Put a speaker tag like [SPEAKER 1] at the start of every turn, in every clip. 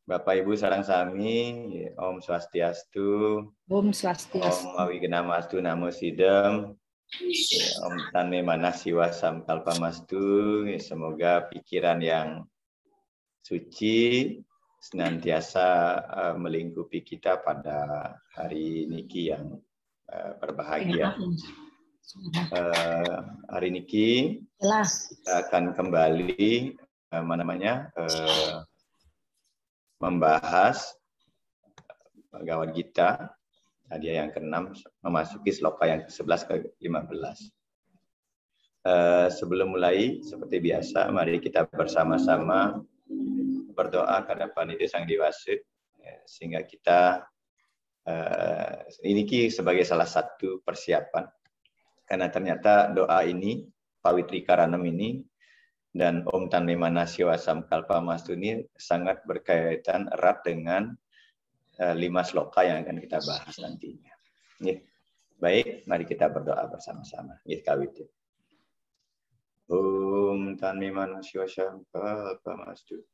[SPEAKER 1] Bapak Ibu sareng sami, Om Swastiastu,
[SPEAKER 2] Om Swastiastu,
[SPEAKER 1] Om Awigena-mastu Namo Sidem, Om Tane Manas Siwa Samkalpamastu. Semoga pikiran yang suci senantiasa melingkupi kita pada hari niki yang berbahagia. Hari niki kita akan kembali membahas Bhagavad Gita hadiah yang ke-6 memasuki sloka yang ke-11 ke-15. Sebelum mulai seperti biasa, mari kita bersama-sama berdoa kepada Panitia Sang Diwasit, sehingga kita ini sebagai salah satu persiapan. Karena ternyata doa ini, Pawitrikaranam ini, dan Om Tanme Manas Siwa Samkalpamastu ini sangat berkaitan erat dengan 5 sloka yang akan kita bahas nantinya. Baik, mari kita berdoa bersama-sama. Kawit. Om Tanme Manas Siwa Samkalpamastu.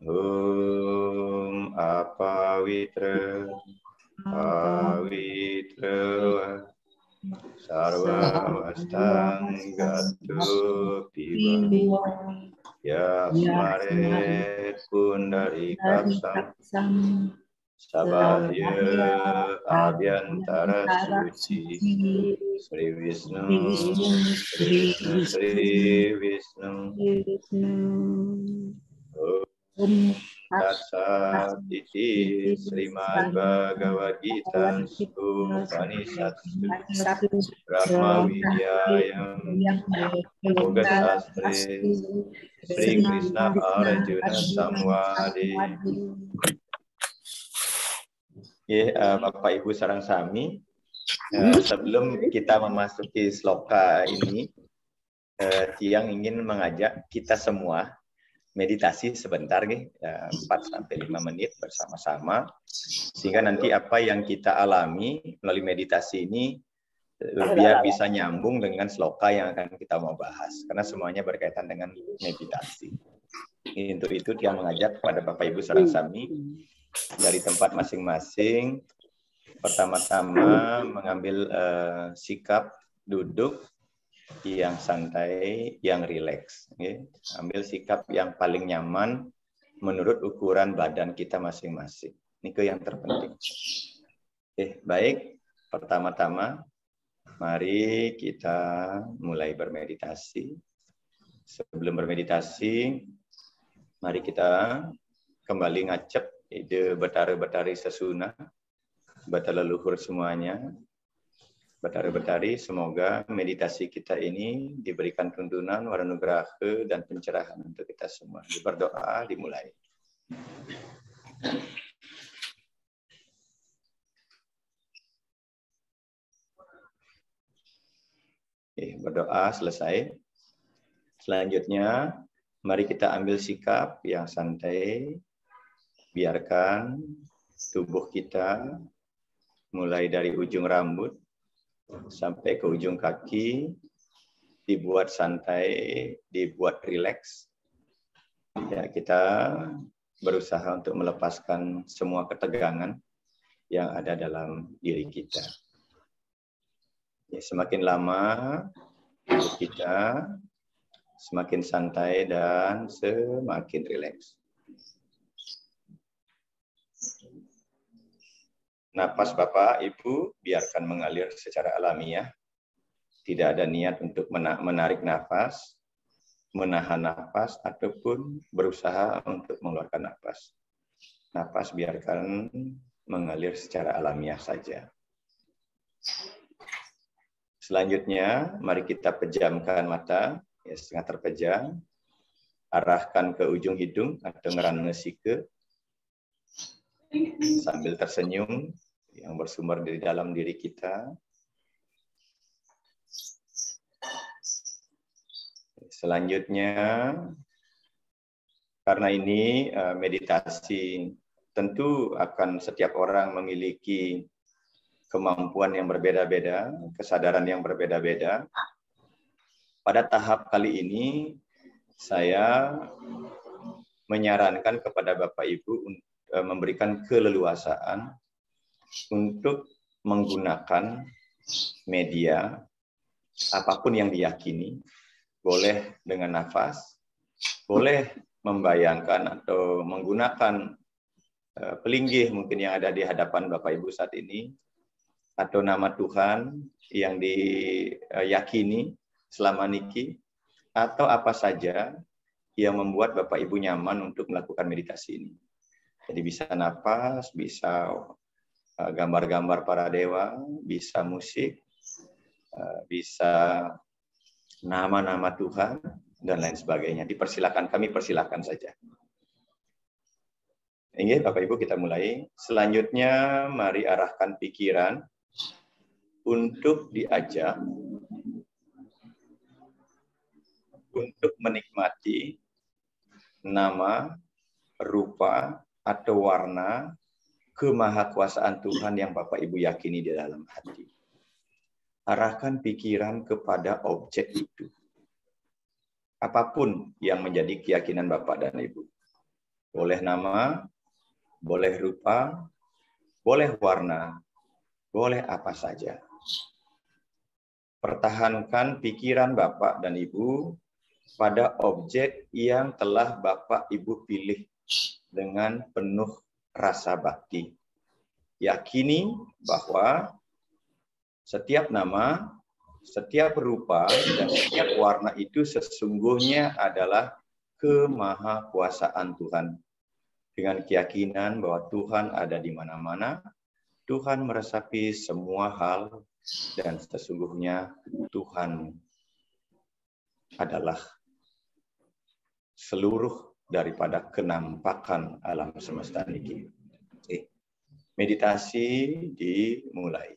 [SPEAKER 1] Om Apawitra Pawitra Sarva Vastang Gatu Piva Yasmaret Pundari Kapsam Sabahya Abhyantara Suci Sri Vishnu Sri Vishnu Om Tatsat iti Srimad Bhagavad Gita Upanishadsu Brahma Vidyayam Yoga Sastri Sri Krishna Arjuna Samwadi. Bapak Ibu sareng sami, sebelum kita memasuki sloka ini, Tiang ingin mengajak kita semua meditasi sebentar, 4-5 menit bersama-sama, sehingga nanti apa yang kita alami melalui meditasi ini biar bisa nyambung dengan sloka yang akan kita mau bahas, karena semuanya berkaitan dengan meditasi. Untuk itu dia mengajak kepada Bapak Ibu sareng sami dari tempat masing-masing, pertama-tama mengambil sikap duduk yang santai, yang rileks. Ambil sikap yang paling nyaman menurut ukuran badan kita masing-masing. Ini yang terpenting. Baik. Pertama-tama, mari kita mulai bermeditasi. Sebelum bermeditasi, mari kita kembali ngacep ide betari-betari sesuna, bata leluhur semuanya. Betari-betari, semoga meditasi kita ini diberikan tuntunan, waranugraha, dan pencerahan untuk kita semua. Berdoa, dimulai. Berdoa selesai. Selanjutnya, mari kita ambil sikap yang santai. Biarkan tubuh kita mulai dari ujung rambut sampai ke ujung kaki dibuat santai, dibuat rileks. Kita berusaha untuk melepaskan semua ketegangan yang ada dalam diri kita. Semakin lama tubuh kita semakin santai dan semakin rileks. Napas Bapak, Ibu, biarkan mengalir secara alamiah. Tidak ada niat untuk menarik nafas, menahan nafas, ataupun berusaha untuk mengeluarkan nafas. Nafas biarkan mengalir secara alamiah saja. Selanjutnya, mari kita pejamkan mata, setengah terpejam. Arahkan ke ujung hidung atau ngeranesike. Sambil tersenyum yang bersumber dari dalam diri kita. Selanjutnya, karena ini meditasi, tentu akan setiap orang memiliki kemampuan yang berbeda-beda, kesadaran yang berbeda-beda. Pada tahap kali ini, saya menyarankan kepada Bapak Ibu memberikan keleluasaan untuk menggunakan media apapun yang diyakini, boleh dengan nafas, boleh membayangkan atau menggunakan pelinggih mungkin yang ada di hadapan Bapak Ibu saat ini, atau nama Tuhan yang diyakini selama niki, atau apa saja yang membuat Bapak Ibu nyaman untuk melakukan meditasi ini. Jadi bisa napas, bisa gambar-gambar para dewa, bisa musik, bisa nama-nama Tuhan, dan lain sebagainya. Dipersilakan, kami persilakan saja. Ini Bapak Ibu kita mulai. Selanjutnya mari arahkan pikiran untuk diajak untuk menikmati nama, rupa, atau warna kemahakuasaan Tuhan yang Bapak Ibu yakini di dalam hati. Arahkan pikiran kepada objek itu. Apapun yang menjadi keyakinan Bapak dan Ibu. Boleh nama, boleh rupa, boleh warna, boleh apa saja. Pertahankan pikiran Bapak dan Ibu pada objek yang telah Bapak Ibu pilih dengan penuh rasa bakti. Yakini bahwa setiap nama, setiap rupa, dan setiap warna itu sesungguhnya adalah kemahakuasaan Tuhan. Dengan keyakinan bahwa Tuhan ada di mana-mana, Tuhan meresapi semua hal, dan sesungguhnya Tuhan adalah seluruh daripada kenampakan alam semesta ini. Meditasi dimulai.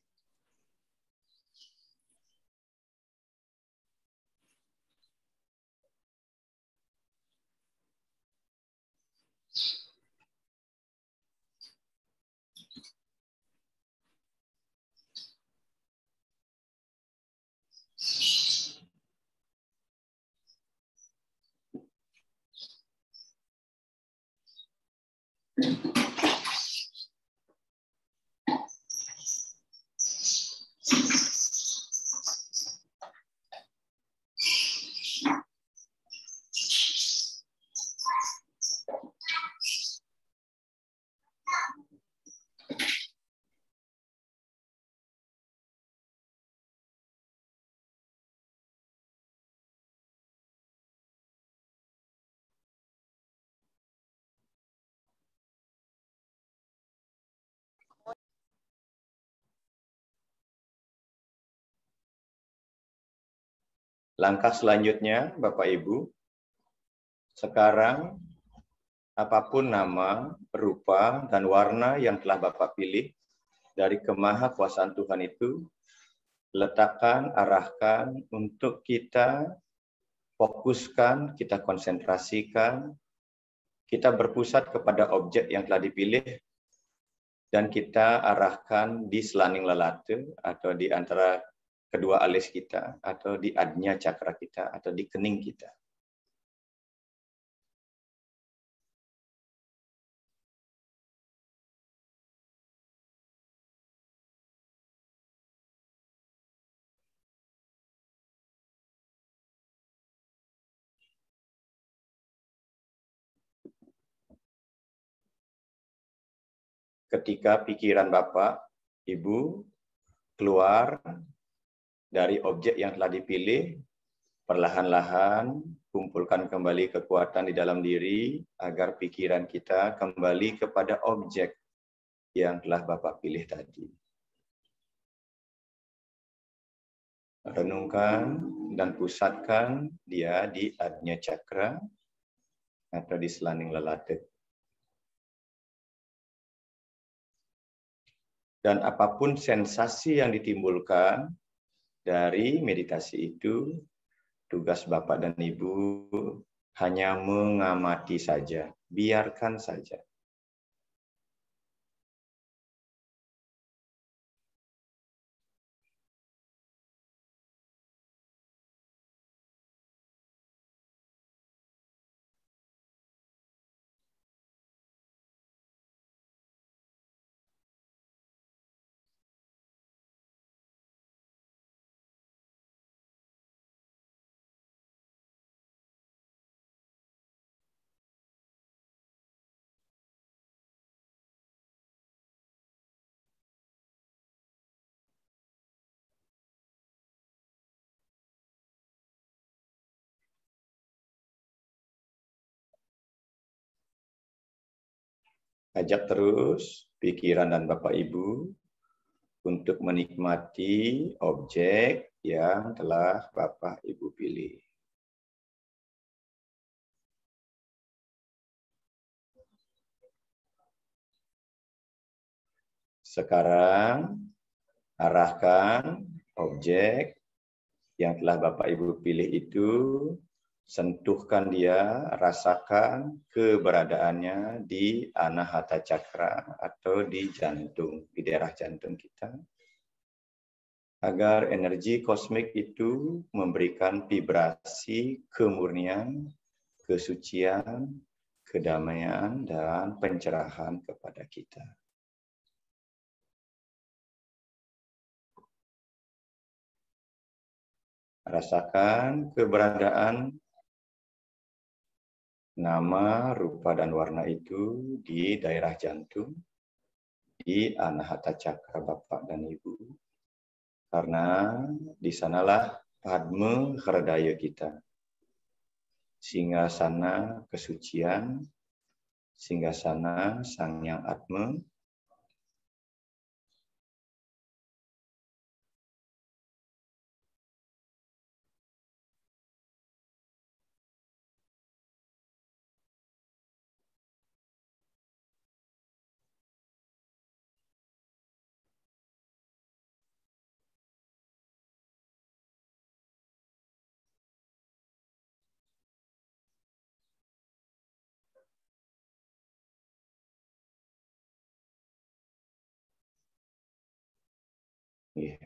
[SPEAKER 1] Langkah selanjutnya, Bapak Ibu, sekarang apapun nama, rupa, dan warna yang telah Bapak pilih dari kemahakuasaan Tuhan itu, letakkan, arahkan untuk kita fokuskan, kita konsentrasikan, kita berpusat kepada objek yang telah dipilih, dan kita arahkan di selaning lelate atau di antara kedua alis kita, atau di adnya cakra kita, atau di kening kita. Ketika pikiran Bapak, Ibu keluar dari objek yang telah dipilih, perlahan-lahan kumpulkan kembali kekuatan di dalam diri agar pikiran kita kembali kepada objek yang telah Bapak pilih tadi. Renungkan dan pusatkan dia di adnya cakra atau di selaning lelate. Dan apapun sensasi yang ditimbulkan dari meditasi itu, tugas Bapak dan Ibu hanya mengamati saja, biarkan saja. Ajak terus pikiran dan Bapak Ibu untuk menikmati objek yang telah Bapak Ibu pilih. Sekarang arahkan objek yang telah Bapak Ibu pilih itu, sentuhkan dia, rasakan keberadaannya di Anahata Cakra atau di jantung, di daerah jantung kita. Agar energi kosmik itu memberikan vibrasi kemurnian, kesucian, kedamaian, dan pencerahan kepada kita. Rasakan keberadaan nama, rupa, dan warna itu di daerah jantung, di Anahata Cakra Bapak dan Ibu. Karena di sanalah Padma Hridaya kita. Singgasana kesucian, singgasana Sang Yang Atma,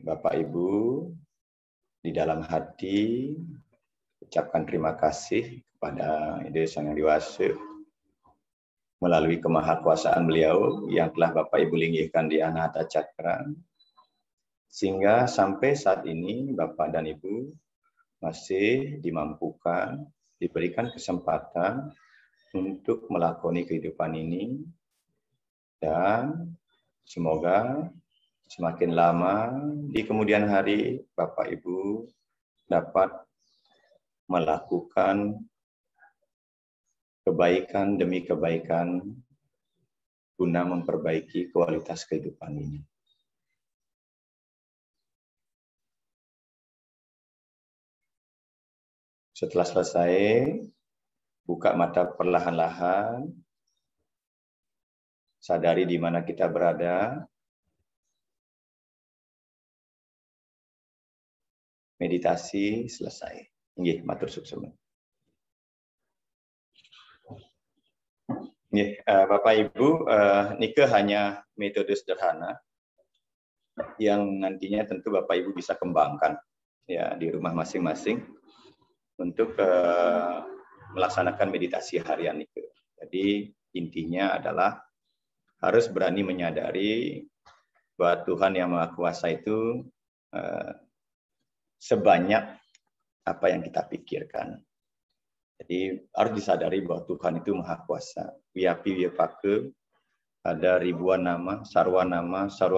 [SPEAKER 1] Bapak Ibu di dalam hati ucapkan terima kasih kepada Ide Sang Yang Diwasa melalui kemahakuasaan beliau yang telah Bapak Ibu linggihkan di Anahata Cakra, sehingga sampai saat ini Bapak dan Ibu masih dimampukan, diberikan kesempatan untuk melakoni kehidupan ini, dan semoga semakin lama di kemudian hari Bapak Ibu dapat melakukan kebaikan demi kebaikan guna memperbaiki kualitas kehidupan ini. Setelah selesai, buka mata perlahan-lahan, sadari di mana kita berada. Meditasi selesai. Nggih, matur suksema. Nggih, Bapak Ibu, nike hanya metode sederhana yang nantinya tentu Bapak Ibu bisa kembangkan ya di rumah masing-masing untuk melaksanakan meditasi harian nike. Jadi intinya adalah harus berani menyadari bahwa Tuhan Yang Maha Kuasa itu sebanyak apa yang kita pikirkan. Jadi harus disadari bahwa Tuhan itu Maha Kuasa. Wiyapi wiyapake, ada ribuan nama, sarwa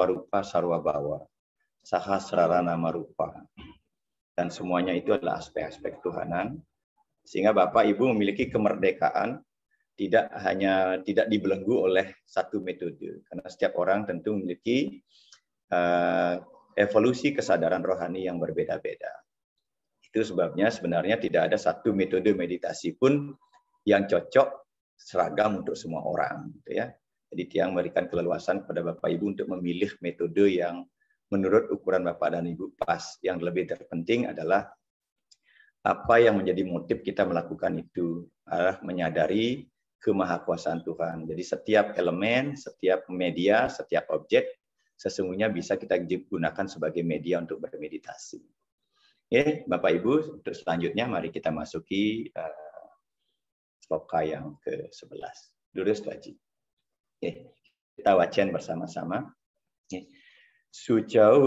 [SPEAKER 1] rupa, sarwa bawa, sahasrara nama rupa. Dan semuanya itu adalah aspek-aspek Tuhanan. Sehingga Bapak Ibu memiliki kemerdekaan, tidak dibelenggu oleh satu metode. Karena setiap orang tentu memiliki evolusi kesadaran rohani yang berbeda-beda. Itu sebabnya sebenarnya tidak ada satu metode meditasi pun yang cocok seragam untuk semua orang, gitu ya. Jadi Tiang memberikan keleluasan kepada Bapak Ibu untuk memilih metode yang menurut ukuran Bapak dan Ibu pas. Yang lebih terpenting adalah apa yang menjadi motif kita melakukan itu adalah menyadari kemahakuasaan Tuhan. Jadi setiap elemen, setiap media, setiap objek sesungguhnya bisa kita gunakan sebagai media untuk bermeditasi. Oke, Bapak Ibu, untuk selanjutnya mari kita masuki sloka yang ke-11. Durus Tuaji. Oke, kita wacan bersama-sama. Sucau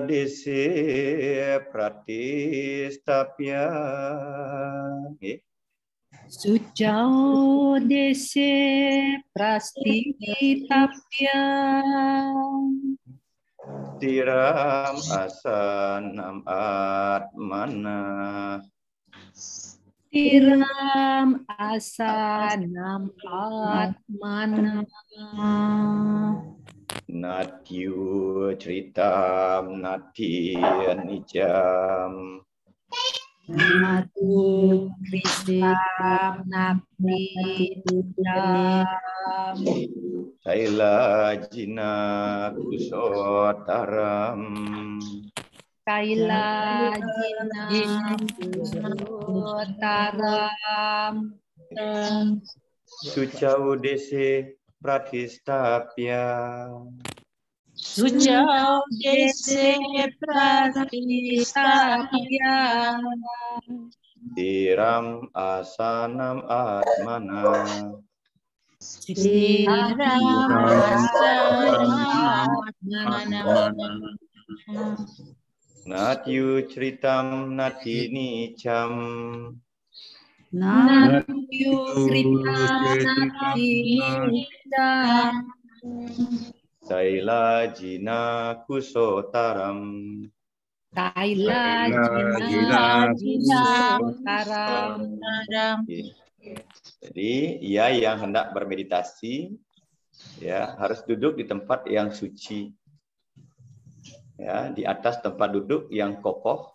[SPEAKER 1] desi pratistapya.
[SPEAKER 2] Sucau desi prastitapya.
[SPEAKER 1] Tiram asanam atmana.
[SPEAKER 2] Tiram asanam atmana.
[SPEAKER 1] Natyu ceritam nati anicam.
[SPEAKER 2] Natu kristam nakti jam.
[SPEAKER 1] Kaila jina kusotaram.
[SPEAKER 2] Kaila jina taram.
[SPEAKER 1] Sucau dese pratistapya.
[SPEAKER 2] Sucau dese pratistapya.
[SPEAKER 1] Tiram asanam atmana.
[SPEAKER 2] Tiram asanam atmana.
[SPEAKER 1] Natyu ceritam nati nicam.
[SPEAKER 2] Natyu kritanati jam.
[SPEAKER 1] Saila jina kusotaram.
[SPEAKER 2] Kaila jina taram.
[SPEAKER 1] Jadi ia yang hendak bermeditasi ya harus duduk di tempat yang suci. Ya, di atas tempat duduk yang kokoh,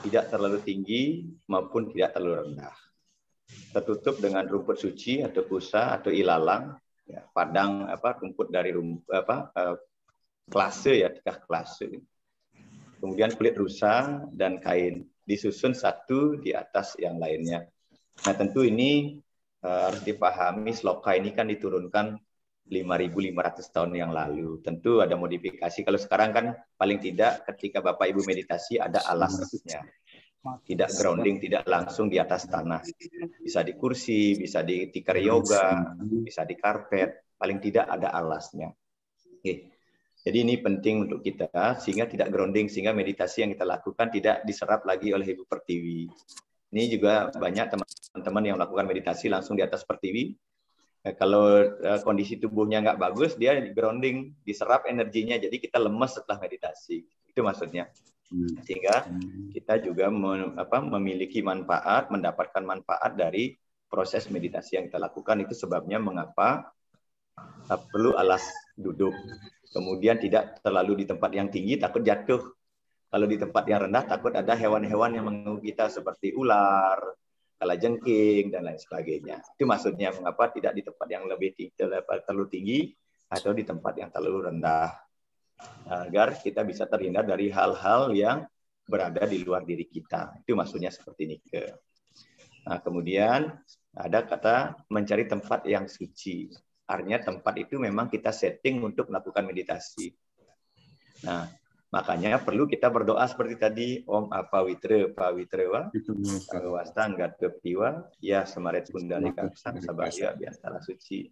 [SPEAKER 1] tidak terlalu tinggi maupun tidak terlalu rendah. Tertutup dengan rumput suci atau kusa atau ilalang, ya, padang rumput dari klase ya, tikah klase. Kemudian kulit rusa dan kain disusun satu di atas yang lainnya. Nah, tentu ini harus dipahami sloka ini kan diturunkan 5.500 tahun yang lalu. Tentu ada modifikasi. Kalau sekarang kan paling tidak ketika Bapak Ibu meditasi ada alasnya. Tidak grounding, tidak langsung di atas tanah. Bisa di kursi, bisa di tikar yoga, bisa di karpet. Paling tidak ada alasnya. Oke. Jadi ini penting untuk kita sehingga tidak grounding, sehingga meditasi yang kita lakukan tidak diserap lagi oleh Ibu Pertiwi. Ini juga banyak teman-teman yang melakukan meditasi langsung di atas pertiwi. Kalau kondisi tubuhnya nggak bagus, dia grounding, diserap energinya, jadi kita lemes setelah meditasi. Itu maksudnya. Sehingga kita juga memiliki manfaat, mendapatkan manfaat dari proses meditasi yang kita lakukan. Itu sebabnya mengapa perlu alas duduk. Kemudian tidak terlalu di tempat yang tinggi, takut jatuh. Kalau di tempat yang rendah, takut ada hewan-hewan yang mengganggu kita seperti ular, kalajengking, dan lain sebagainya. Itu maksudnya mengapa tidak di tempat yang lebih terlalu tinggi atau di tempat yang terlalu rendah. Agar kita bisa terhindar dari hal-hal yang berada di luar diri kita. Itu maksudnya seperti ini. Nah, kemudian ada kata mencari tempat yang suci. Artinya tempat itu memang kita setting untuk melakukan meditasi. Nah, makanya perlu kita berdoa seperti tadi, Om Apawitra Pawitrewa, Wastanggat Keptiwa, Ya Semaret Kundali Kaksang, Sabaya Biantara Suci.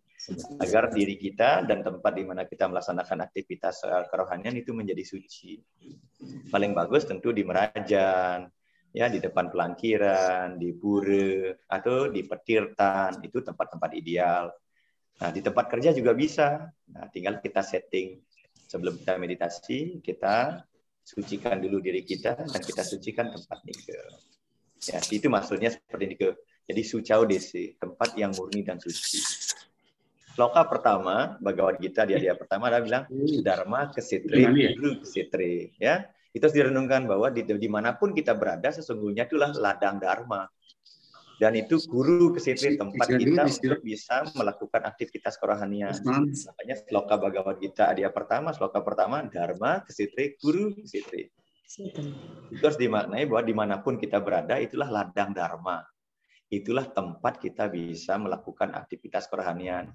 [SPEAKER 1] Agar diri kita dan tempat di mana kita melaksanakan aktivitas kerohanian itu menjadi suci. Paling bagus tentu di Merajan, ya di depan pelangkiran, di pura, atau di petirtan, itu tempat-tempat ideal. Nah, di tempat kerja juga bisa. Nah, tinggal kita setting. Sebelum kita meditasi, kita sucikan dulu diri kita dan kita sucikan tempat nike. Ya, itu maksudnya seperti nike. Jadi sucau desi, tempat yang murni dan suci. Sloka pertama, Bhagavad Gita di adhyaya pertama ada bilang Dharma kesetri, guru kesetri. Ya, itu harus direnungkan bahwa dimanapun kita berada sesungguhnya itulah ladang dharma. Dan itu guru kesetri, tempat kita untuk bisa melakukan aktivitas kerohanian. Makanya sloka Bhagavad Gita adhyaya pertama, sloka pertama, Dharma kesetri, guru kesetri. Itu harus dimaknai bahwa dimanapun kita berada, itulah ladang dharma. Itulah tempat kita bisa melakukan aktivitas kerohanian.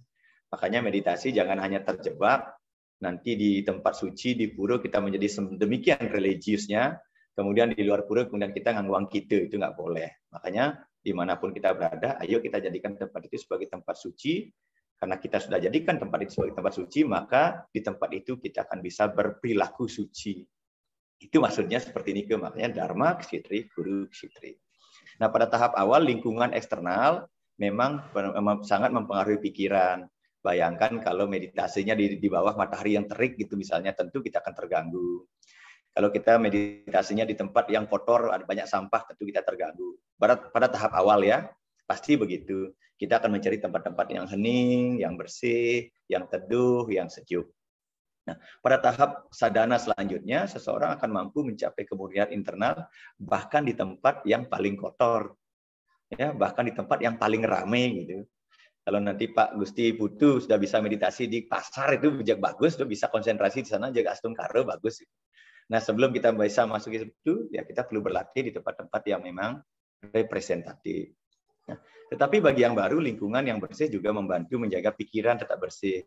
[SPEAKER 1] Makanya meditasi jangan hanya terjebak, nanti di tempat suci, di pura kita menjadi demikian religiusnya, kemudian di luar pura, kemudian kita ngangguang kita, itu nggak boleh. Makanya dimanapun kita berada, ayo kita jadikan tempat itu sebagai tempat suci. Karena kita sudah jadikan tempat itu sebagai tempat suci, maka di tempat itu kita akan bisa berperilaku suci. Itu maksudnya seperti ini, makanya Dharma Ksitri, Guru Ksitri. Nah, pada tahap awal lingkungan eksternal memang sangat mempengaruhi pikiran. Bayangkan kalau meditasinya di bawah matahari yang terik gitu misalnya, tentu kita akan terganggu. Kalau kita meditasinya di tempat yang kotor, ada banyak sampah, tentu kita terganggu. Pada tahap awal ya, pasti begitu. Kita akan mencari tempat-tempat yang hening, yang bersih, yang teduh, yang sejuk. Nah, pada tahap sadhana selanjutnya, seseorang akan mampu mencapai kemurnian internal, bahkan di tempat yang paling kotor, ya, bahkan di tempat yang paling ramai gitu. Kalau nanti Pak Gusti Putu sudah bisa meditasi di pasar itu bagus, sudah bisa konsentrasi di sana, jaga astung karo bagus. Nah, sebelum kita bisa masuk itu, ya kita perlu berlatih di tempat-tempat yang memang representatif. Nah, tetapi bagi yang baru, lingkungan yang bersih juga membantu menjaga pikiran tetap bersih.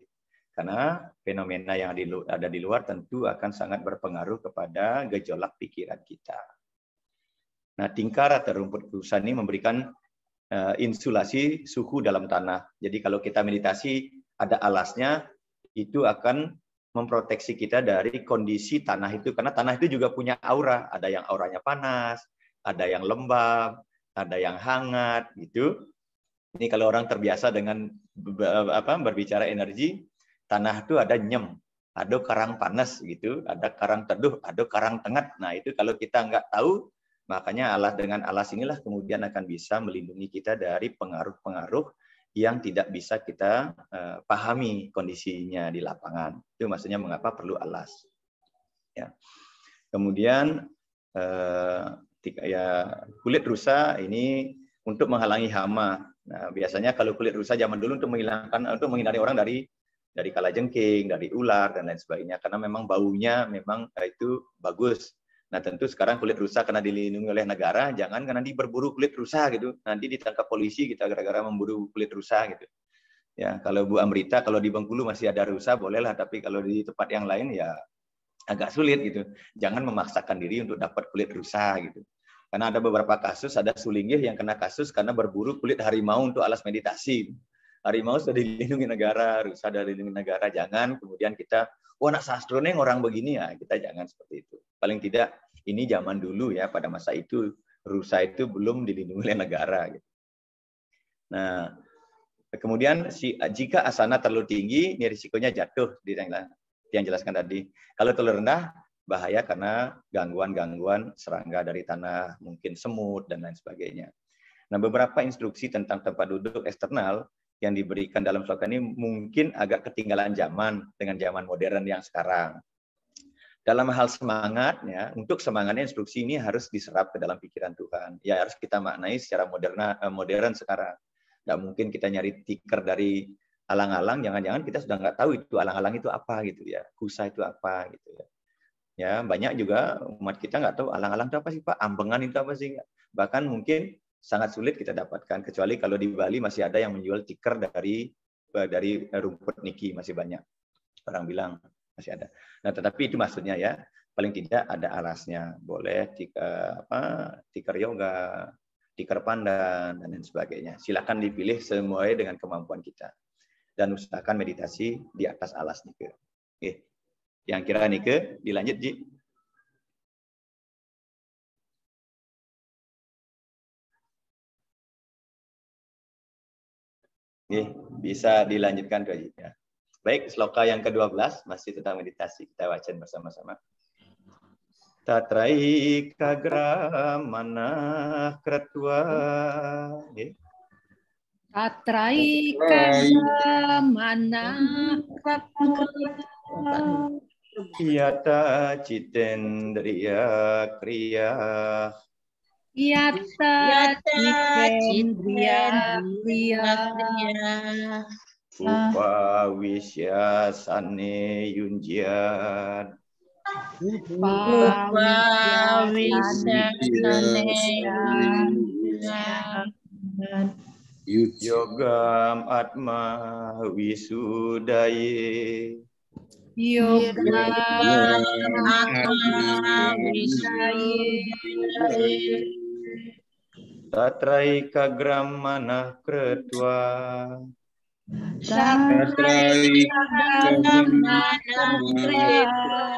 [SPEAKER 1] Karena fenomena yang ada di luar tentu akan sangat berpengaruh kepada gejolak pikiran kita. Nah, tingkar atau rumput kurusan ini memberikan insulasi suhu dalam tanah. Jadi kalau kita meditasi, ada alasnya, itu akan memproteksi kita dari kondisi tanah itu. Karena tanah itu juga punya aura. Ada yang auranya panas, ada yang lembab, ada yang hangat, gitu. Ini kalau orang terbiasa dengan berbicara energi, tanah itu ada nyem, ada karang panas, gitu, ada karang teduh, ada karang tengah. Nah itu kalau kita nggak tahu, makanya dengan alas inilah kemudian akan bisa melindungi kita dari pengaruh-pengaruh yang tidak bisa kita pahami kondisinya di lapangan. Itu maksudnya mengapa perlu alas. Ya. Kemudian ya, kulit rusa ini untuk menghalangi hama. Nah, biasanya kalau kulit rusa zaman dulu untuk menghindari orang dari kalajengking, dari ular dan lain sebagainya, karena memang baunya memang itu bagus. Nah, tentu sekarang kulit rusa karena dilindungi oleh negara, jangan karena berburu kulit rusa gitu. Nanti ditangkap polisi kita gara-gara memburu kulit rusa gitu. Ya, kalau Bu Amrita kalau di Bengkulu masih ada rusa bolehlah, tapi kalau di tempat yang lain ya agak sulit gitu. Jangan memaksakan diri untuk dapat kulit rusa gitu. Karena ada beberapa kasus, ada Sulinggih yang kena kasus karena berburu kulit harimau untuk alas meditasi. Harimau sudah dilindungi negara, rusa sudah dilindungi negara. Jangan kemudian kita, wah nak sastro nih orang begini ya, kita jangan seperti itu. Paling tidak ini zaman dulu ya, pada masa itu rusa itu belum dilindungi oleh negara. Gitu. Nah, kemudian jika asana terlalu tinggi, ini risikonya jatuh yang jelaskan tadi. Kalau terlalu rendah, bahaya karena gangguan-gangguan serangga dari tanah, mungkin semut dan lain sebagainya. Nah, beberapa instruksi tentang tempat duduk eksternal yang diberikan dalam sloka ini mungkin agak ketinggalan zaman dengan zaman modern yang sekarang. Dalam hal semangat, ya, untuk semangatnya instruksi ini harus diserap ke dalam pikiran Tuhan. Ya harus kita maknai secara modern sekarang. Nggak mungkin kita nyari tiker dari alang-alang, jangan-jangan kita sudah nggak tahu itu alang-alang itu apa gitu ya, kusa itu apa gitu ya. Ya banyak juga umat kita nggak tahu alang-alang itu apa sih Pak, ambengan itu apa sih? Bahkan mungkin sangat sulit kita dapatkan, kecuali kalau di Bali masih ada yang menjual tiker dari rumput niki, masih banyak orang bilang masih ada. Nah tetapi itu maksudnya ya, paling tidak ada alasnya, boleh tiker yoga, tiker pandan dan lain sebagainya. Silakan dipilih sesuai dengan kemampuan kita dan usahakan meditasi di atas alas nike. Oke. Yang kira nike dilanjut Ji. Oke, bisa dilanjutkan Ji ya. Baik, sloka yang ke-12 masih tentang meditasi, kita baca bersama-sama. Tatrai kagra manah kratwa.
[SPEAKER 2] Tatrai kagra manah kratwa.
[SPEAKER 1] Yata citendriya kriya.
[SPEAKER 2] Yata citendriya kriya.
[SPEAKER 1] Upawisya sane yunjian.
[SPEAKER 2] Upawisya sane
[SPEAKER 1] Yogam atma wisudaye.
[SPEAKER 2] Yogam atma wisudaye.
[SPEAKER 1] Tatrai kagram manah kretwa.
[SPEAKER 2] Tatrai kagram manah kretwa.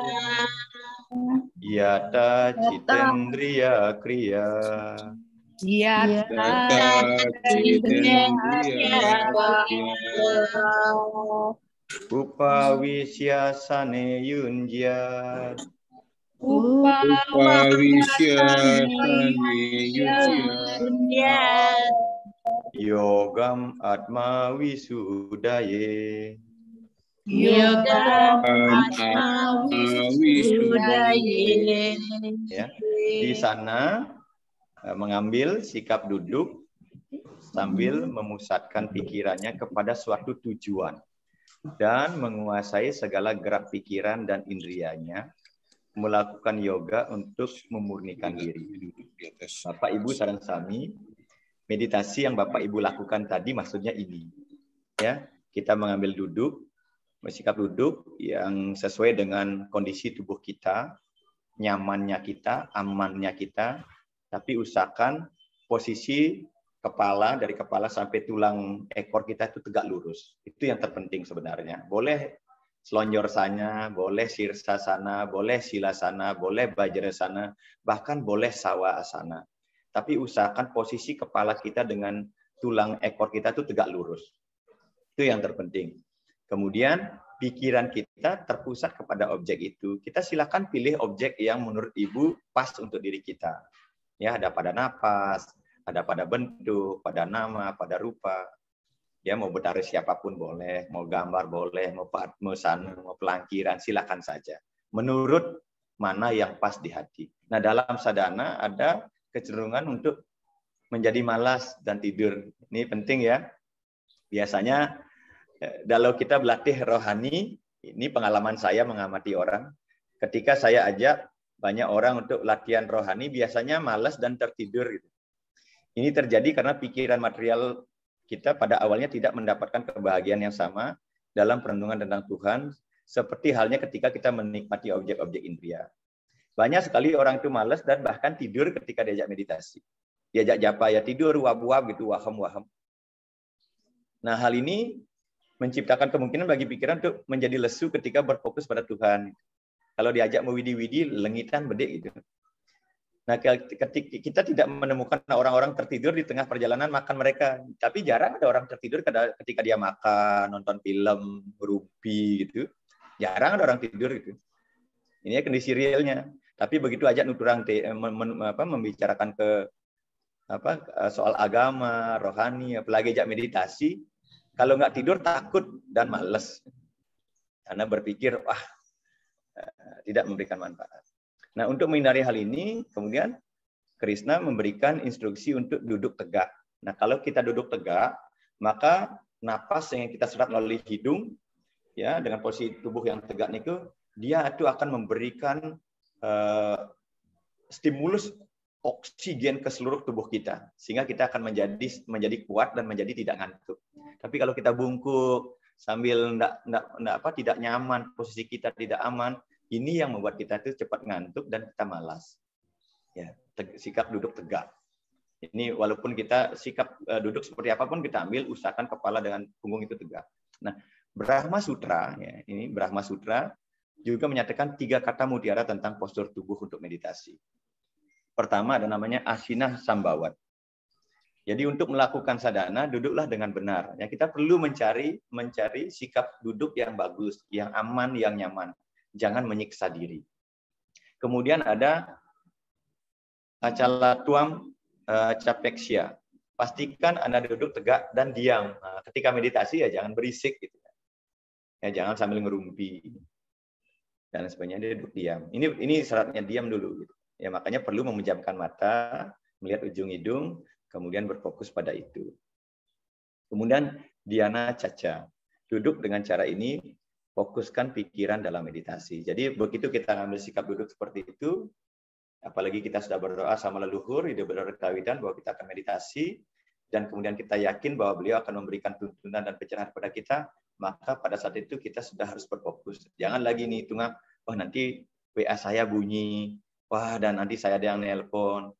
[SPEAKER 1] Yata citendriya kriya.
[SPEAKER 2] Yata citendriya kriya.
[SPEAKER 1] Upawisya sane yunjian.
[SPEAKER 2] Upawishyatani yudhya
[SPEAKER 1] Yogam Atma Wisudaye.
[SPEAKER 3] Yogam
[SPEAKER 2] Atma Wisudaye.
[SPEAKER 1] Ya, di sana mengambil sikap duduk sambil memusatkan pikirannya kepada suatu tujuan dan menguasai segala gerak pikiran dan indrianya, melakukan yoga untuk memurnikan diri. Bapak Ibu sareng sami, meditasi yang Bapak Ibu lakukan tadi maksudnya ini. Ya, kita mengambil duduk, bersikap duduk yang sesuai dengan kondisi tubuh kita, nyamannya kita, amannya kita, tapi usahakan posisi kepala, dari kepala sampai tulang ekor kita itu tegak lurus. Itu yang terpenting sebenarnya. Boleh selonjorsana, boleh sirsasana, boleh silasana, boleh vajrasana, bahkan boleh sawasana. Tapi usahakan posisi kepala kita dengan tulang ekor kita itu tegak lurus. Itu yang terpenting. Kemudian pikiran kita terpusat kepada objek itu. Kita silakan pilih objek yang menurut Ibu pas untuk diri kita. Ya, ada pada napas, ada pada bentuk, pada nama, pada rupa. Ya, mau bertaris siapapun boleh, mau gambar boleh, mau sana, mau pelangkiran, silakan saja. Menurut mana yang pas di hati. Nah, dalam sadhana ada kecenderungan untuk menjadi malas dan tidur. Ini penting ya. Biasanya kalau kita berlatih rohani, ini pengalaman saya mengamati orang. Ketika saya ajak banyak orang untuk latihan rohani, biasanya malas dan tertidur. Ini terjadi karena pikiran material kita pada awalnya tidak mendapatkan kebahagiaan yang sama dalam perenungan tentang Tuhan, seperti halnya ketika kita menikmati objek-objek indria. Banyak sekali orang itu malas dan bahkan tidur ketika diajak meditasi. Diajak japa ya tidur, wab-wab gitu, waham-waham. Nah, hal ini menciptakan kemungkinan bagi pikiran untuk menjadi lesu ketika berfokus pada Tuhan. Kalau diajak mewidi-widi, lengitan bedek gitu. Nah, ketika kita tidak menemukan orang-orang tertidur di tengah perjalanan makan mereka. Tapi jarang ada orang tertidur ketika dia makan, nonton film, rumpi gitu. Jarang ada orang tidur gitu. Ini kondisi realnya. Tapi begitu ajak nuturang membicarakan soal agama, rohani, apalagi ajak meditasi, kalau nggak tidur takut dan malas. Karena berpikir, wah, tidak memberikan manfaat. Nah, untuk menghindari hal ini, kemudian Krishna memberikan instruksi untuk duduk tegak. Nah, kalau kita duduk tegak, maka napas yang kita serap melalui hidung, ya, dengan posisi tubuh yang tegak itu, dia itu akan memberikan stimulus oksigen ke seluruh tubuh kita, sehingga kita akan menjadi kuat dan menjadi tidak ngantuk. Tapi kalau kita bungkuk sambil tidak nyaman, posisi kita tidak aman, ini yang membuat kita itu cepat ngantuk dan kita malas. Ya, sikap duduk tegak. Ini walaupun kita sikap duduk seperti apapun kita ambil, usahakan kepala dengan punggung itu tegak. Nah, Brahma Sutra, ya, ini Brahma Sutra juga menyatakan 3 kata mutiara tentang postur tubuh untuk meditasi. Pertama ada namanya Asina Sambawat. Jadi untuk melakukan sadhana, duduklah dengan benar. Ya, kita perlu mencari sikap duduk yang bagus, yang aman, yang nyaman. Jangan menyiksa diri. Kemudian ada Acalatuam Capeksya. Pastikan Anda duduk tegak dan diam. Nah, ketika meditasi ya jangan berisik gitu. Ya, jangan sambil ngerumpi. Dan sebagainya, dia duduk diam. Ini syaratnya diam dulu gitu. Ya, makanya perlu memejamkan mata, melihat ujung hidung, kemudian berfokus pada itu. Kemudian dhyana caca. Duduk dengan cara ini, fokuskan pikiran dalam meditasi. Jadi begitu kita ambil sikap duduk seperti itu, apalagi kita sudah berdoa sama leluhur, hidup berkawitan bahwa kita akan meditasi, dan kemudian kita yakin bahwa beliau akan memberikan tuntunan dan pencerahan kepada kita, maka pada saat itu kita sudah harus berfokus. Jangan lagi nih hitungan, wah nanti WA saya bunyi, wah dan nanti saya ada yang nelpon,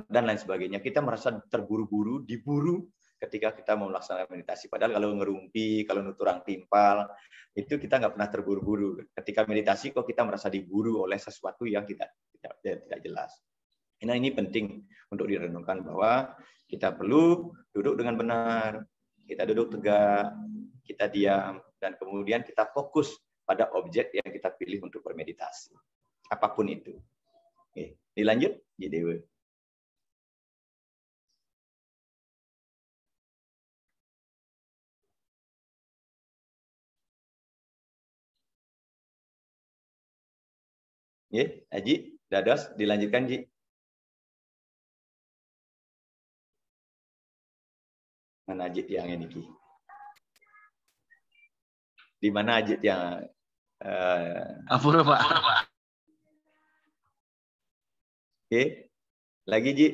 [SPEAKER 1] dan lain sebagainya. Kita merasa terburu-buru, diburu ketika kita mau melaksanakan meditasi. Padahal kalau ngerumpi, kalau nuturang timpal, itu kita nggak pernah terburu-buru. Ketika meditasi kok kita merasa diburu oleh sesuatu yang tidak jelas. Nah, ini penting untuk direnungkan bahwa kita perlu duduk dengan benar, kita duduk tegak, kita diam, dan kemudian kita fokus pada objek yang kita pilih untuk bermeditasi. apapun itu. Oke, dilanjut, Ji Dewa. Ya, Haji, Dados, dilanjutkan, Ji. Mana Haji yang ini, Ki? Di mana Haji yang
[SPEAKER 2] Ampun, Pak.
[SPEAKER 1] Oke, lagi, Ji.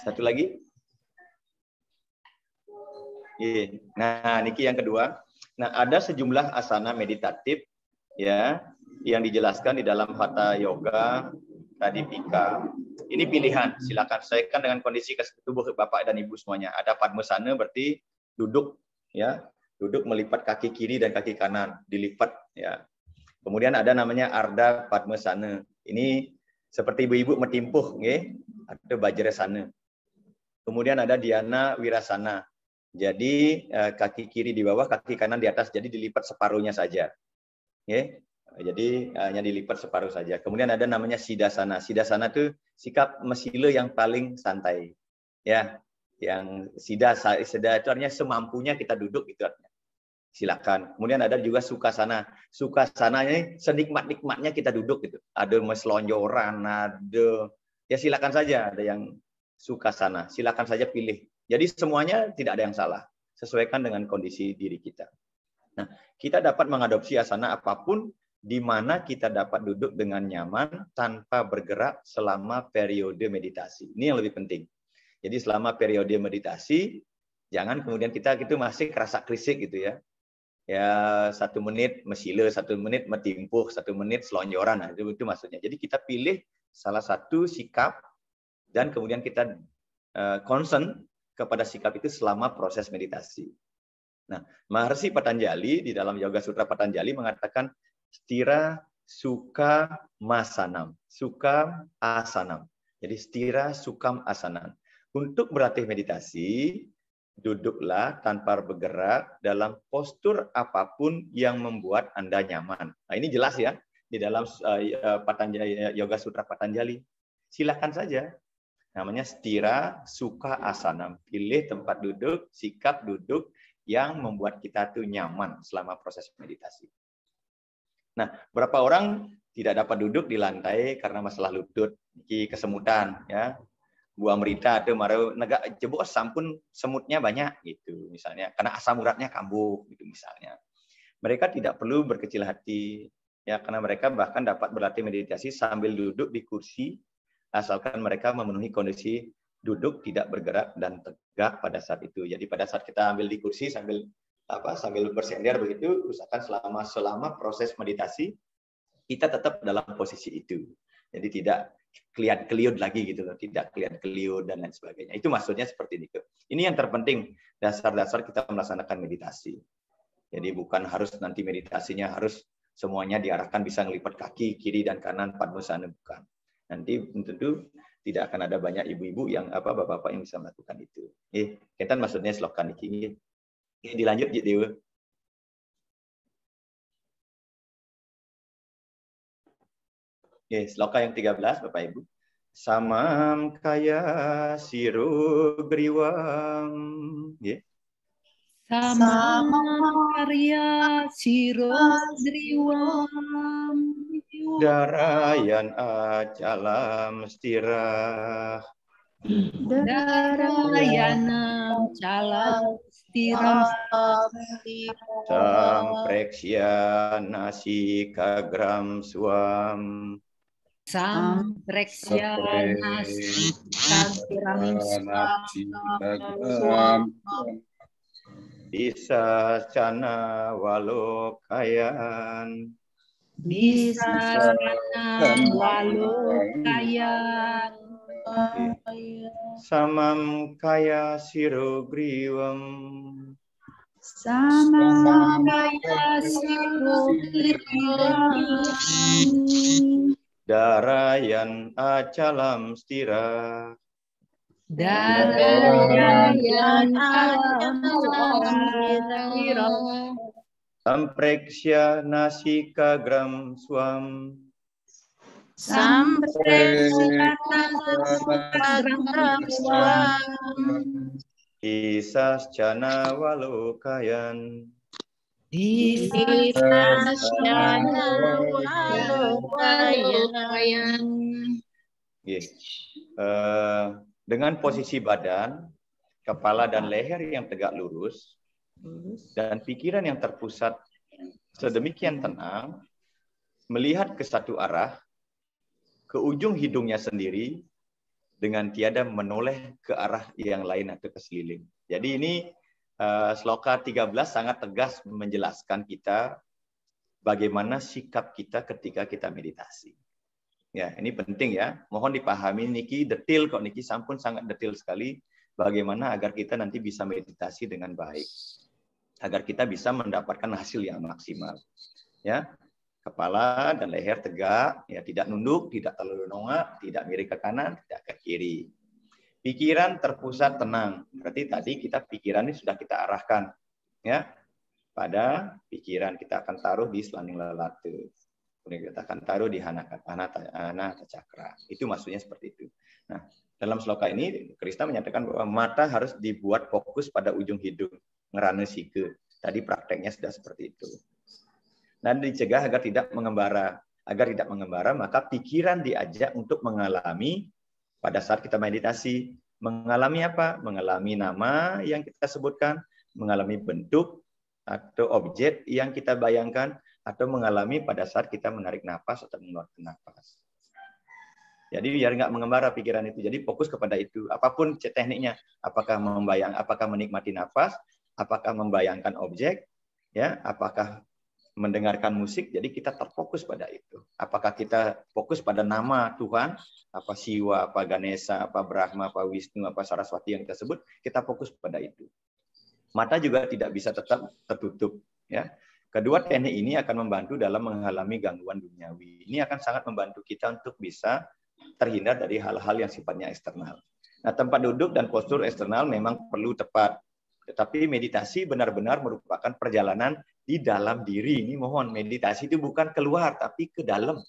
[SPEAKER 1] Satu lagi. Oke. Nah, niki yang kedua. Nah, ada sejumlah asana meditatif ya yang dijelaskan di dalam Hatha Yoga Pradipika. Ini pilihan, silakan sesuaikan dengan kondisi tubuh Bapak dan Ibu semuanya. Ada Padmasana berarti duduk ya, duduk melipat kaki kiri dan kaki kanan, dilipat ya. Kemudian ada namanya Ardha Padmasana. Ini seperti ibu-ibu metimpuh nggih, ada Vajrasana. Kemudian ada Dhyana Wirasana. Jadi kaki kiri di bawah, kaki kanan di atas, jadi dilipat separuhnya saja. Okay. Jadi hanya dilipat separuh saja. Kemudian ada namanya Siddhasana. Siddhasana itu sikap mesila yang paling santai. Ya, yang siddha itu artinya semampunya kita duduk gitu artinya. Silakan. Kemudian ada juga Sukhasana. Sukhasana ini senikmat-nikmatnya kita duduk gitu. Ada selonjoran, ada ya silakan saja, ada yang Sukhasana. Silakan saja pilih. Jadi semuanya tidak ada yang salah, sesuaikan dengan kondisi diri kita. Nah, kita dapat mengadopsi asana apapun di mana kita dapat duduk dengan nyaman tanpa bergerak selama periode meditasi. Ini yang lebih penting. Jadi selama periode meditasi, jangan kemudian kita gitu masih kerasa krisik gitu ya. Ya 1 menit mesila, 1 menit metimpuh, 1 menit selonjoran. Nah, itu maksudnya. Jadi kita pilih salah satu sikap dan kemudian kita concern kepada sikap itu selama proses meditasi. Nah, Maharshi Patanjali di dalam Yoga Sutra Patanjali mengatakan stira sukha masanam, sukha asanam. Jadi stira sukam asanam. Untuk berlatih meditasi, duduklah tanpa bergerak dalam postur apapun yang membuat Anda nyaman. Nah, ini jelas ya di dalam Patanjali, Yoga Sutra Patanjali. Silakan saja. Namanya stira sukha asanam. Pilih tempat duduk, sikap duduk yang membuat kita tuh nyaman selama proses meditasi. Nah, berapa orang tidak dapat duduk di lantai karena masalah lutut, kesemutan, ya. Bu Amrita itu maru negak jebuk sampun semutnya banyak gitu misalnya, karena asam uratnya kambuh gitu misalnya. Mereka tidak perlu berkecil hati ya, karena mereka bahkan dapat berlatih meditasi sambil duduk di kursi asalkan mereka memenuhi kondisi duduk tidak bergerak dan tegak pada saat itu. Jadi pada saat kita ambil di kursi sambil bersender begitu, usahakan selama proses meditasi kita tetap dalam posisi itu. Jadi tidak keliut lagi gitu loh, tidak keliut dan lain sebagainya. Itu maksudnya seperti itu. Ini yang terpenting, dasar-dasar kita melaksanakan meditasi. Jadi bukan harus nanti meditasinya harus semuanya diarahkan bisa ngelipat kaki kiri dan kanan Padmasana, bukan. Nanti tentu tidak akan ada banyak ibu-ibu yang bapak-bapak yang bisa melakukan itu. Kita maksudnya slogan ini. Dilanjut Ji Dewa. Sloka yang 13 Bapak Ibu. Samam kaya siru griwam.
[SPEAKER 3] Samam karya siro griwam.
[SPEAKER 1] Darayan acalam stira.
[SPEAKER 3] Darayanam calam stira.
[SPEAKER 1] Sampreksya nasikagram suam.
[SPEAKER 3] Sampreksya nasikagram suam.
[SPEAKER 1] Bisa cana walokayan.
[SPEAKER 3] Bisa walokayan.
[SPEAKER 1] Samam kaya siru griwam.
[SPEAKER 3] Samam kaya siru griwam.
[SPEAKER 1] Darayan acalam stira.
[SPEAKER 3] Darayan acalam stira.
[SPEAKER 1] Sampreksya nasikagram swam. Isascana walokayan. Dengan posisi badan, kepala dan leher yang tegak lurus, dan pikiran yang terpusat sedemikian tenang, melihat ke satu arah, ke ujung hidungnya sendiri, dengan tiada menoleh ke arah yang lain atau ke sekeliling. Jadi ini sloka 13 sangat tegas menjelaskan kita bagaimana sikap kita ketika kita meditasi. Ya, ini penting ya. Mohon dipahami Niki detail kok, Niki sampun sangat detail sekali bagaimana agar kita nanti bisa meditasi dengan baik. Agar kita bisa mendapatkan hasil yang maksimal. Ya. Kepala dan leher tegak, ya tidak nunduk, tidak terlalu nongak, tidak miring ke kanan, tidak ke kiri. Pikiran terpusat tenang. Berarti tadi kita pikiran ini sudah kita arahkan, ya, pada pikiran kita akan taruh di selaning lelate. Kemudian kita akan taruh di anahata cakra. Itu maksudnya seperti itu. Nah, dalam sloka ini Krishna menyatakan bahwa mata harus dibuat fokus pada ujung hidung, ngerana sike. Tadi prakteknya sudah seperti itu. Dan dicegah agar tidak mengembara. Agar tidak mengembara, maka pikiran diajak untuk mengalami pada saat kita meditasi. Mengalami apa? Mengalami nama yang kita sebutkan, mengalami bentuk atau objek yang kita bayangkan, atau mengalami pada saat kita menarik nafas atau mengeluarkan nafas. Jadi biar nggak mengembara pikiran itu. Jadi fokus kepada itu. Apapun tekniknya, apakah menikmati nafas, apakah membayangkan objek, ya, apakah mendengarkan musik, jadi kita terfokus pada itu. Apakah kita fokus pada nama Tuhan, apa Siwa, apa Ganesha, apa Brahma, apa Wisnu, apa Saraswati yang kita sebut, kita fokus pada itu. Mata juga tidak bisa tetap tertutup. Ya. Kedua teknik ini akan membantu dalam mengalami gangguan duniawi. Ini akan sangat membantu kita untuk bisa terhindar dari hal-hal yang sifatnya eksternal. Nah, tempat duduk dan postur eksternal memang perlu tepat. Tetapi meditasi benar-benar merupakan perjalanan di dalam diri. Ini mohon, meditasi itu bukan keluar, tapi ke dalam.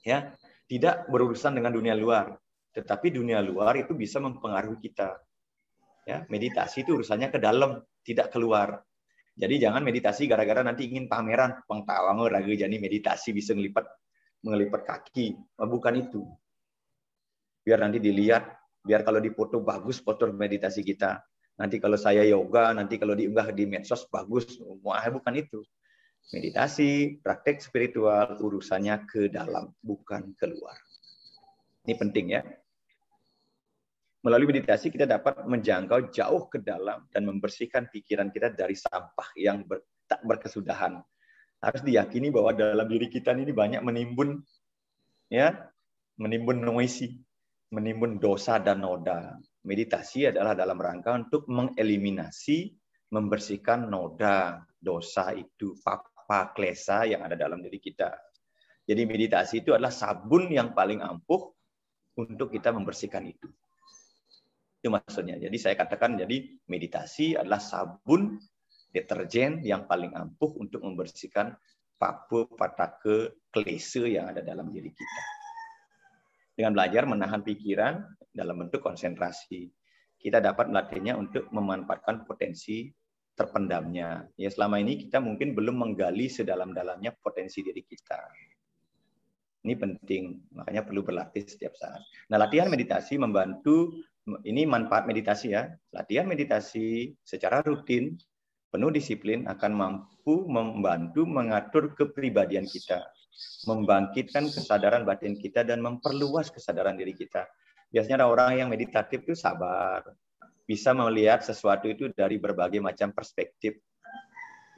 [SPEAKER 1] Ya, tidak berurusan dengan dunia luar. Tetapi dunia luar itu bisa mempengaruhi kita. Ya, meditasi itu urusannya ke dalam, tidak keluar. Jadi jangan meditasi gara-gara nanti ingin pameran, pengtawang ragu jadi meditasi bisa mengelipat kaki. Bukan itu. Biar nanti dilihat, biar kalau dipoto bagus postur meditasi kita. Nanti kalau saya yoga, nanti kalau diunggah di medsos bagus. Wah, bukan itu. Meditasi, praktek spiritual, urusannya ke dalam, bukan keluar. Ini penting ya. Melalui meditasi kita dapat menjangkau jauh ke dalam dan membersihkan pikiran kita dari sampah yang tak berkesudahan. Harus diyakini bahwa dalam diri kita ini banyak menimbun noisi, menimbun dosa dan noda. Meditasi adalah dalam rangka untuk mengeliminasi, membersihkan noda, dosa itu, papa, klesa yang ada dalam diri kita. Jadi meditasi itu adalah sabun yang paling ampuh untuk kita membersihkan itu. Itu maksudnya. Jadi saya katakan, jadi meditasi adalah sabun, deterjen yang paling ampuh untuk membersihkan papu, patake, klese yang ada dalam diri kita. Dengan belajar menahan pikiran dalam bentuk konsentrasi, kita dapat melatihnya untuk memanfaatkan potensi terpendamnya. Ya, selama ini kita mungkin belum menggali sedalam-dalamnya potensi diri kita. Ini penting, makanya perlu berlatih setiap saat. Nah, latihan meditasi membantu, ini manfaat meditasi ya. Latihan meditasi secara rutin, penuh disiplin akan mampu membantu mengatur kepribadian kita, membangkitkan kesadaran batin kita dan memperluas kesadaran diri kita. Biasanya orang yang meditatif itu sabar, bisa melihat sesuatu itu dari berbagai macam perspektif.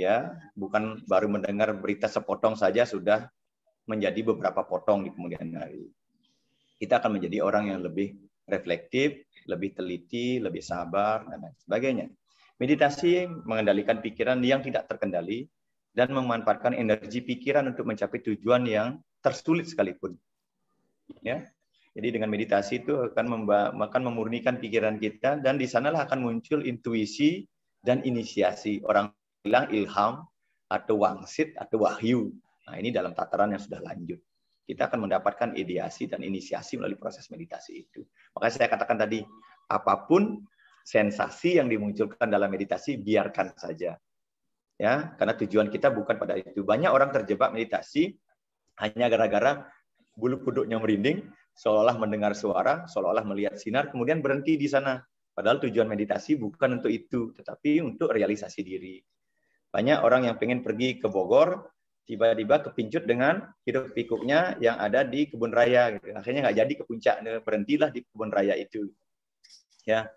[SPEAKER 1] Ya, bukan baru mendengar berita sepotong saja sudah menjadi beberapa potong di kemudian hari. Kita akan menjadi orang yang lebih reflektif, lebih teliti, lebih sabar dan lain sebagainya. Meditasi mengendalikan pikiran yang tidak terkendali dan memanfaatkan energi pikiran untuk mencapai tujuan yang tersulit sekalipun. Ya. Jadi dengan meditasi itu akan memurnikan pikiran kita dan di sanalah akan muncul intuisi dan inisiasi. Orang bilang ilham, atau wangsit, atau wahyu. Nah, ini dalam tataran yang sudah lanjut. Kita akan mendapatkan ideasi dan inisiasi melalui proses meditasi itu. Makanya saya katakan tadi, apapun sensasi yang dimunculkan dalam meditasi, biarkan saja. Ya, karena tujuan kita bukan pada itu. Banyak orang terjebak meditasi hanya gara-gara bulu kuduknya merinding, seolah-olah mendengar suara, seolah-olah melihat sinar, kemudian berhenti di sana. Padahal tujuan meditasi bukan untuk itu, tetapi untuk realisasi diri. Banyak orang yang pengen pergi ke Bogor, tiba-tiba kepincut dengan hiruk pikuknya yang ada di kebun raya. Gitu. Akhirnya nggak jadi ke puncak, berhentilah di kebun raya itu. Ya,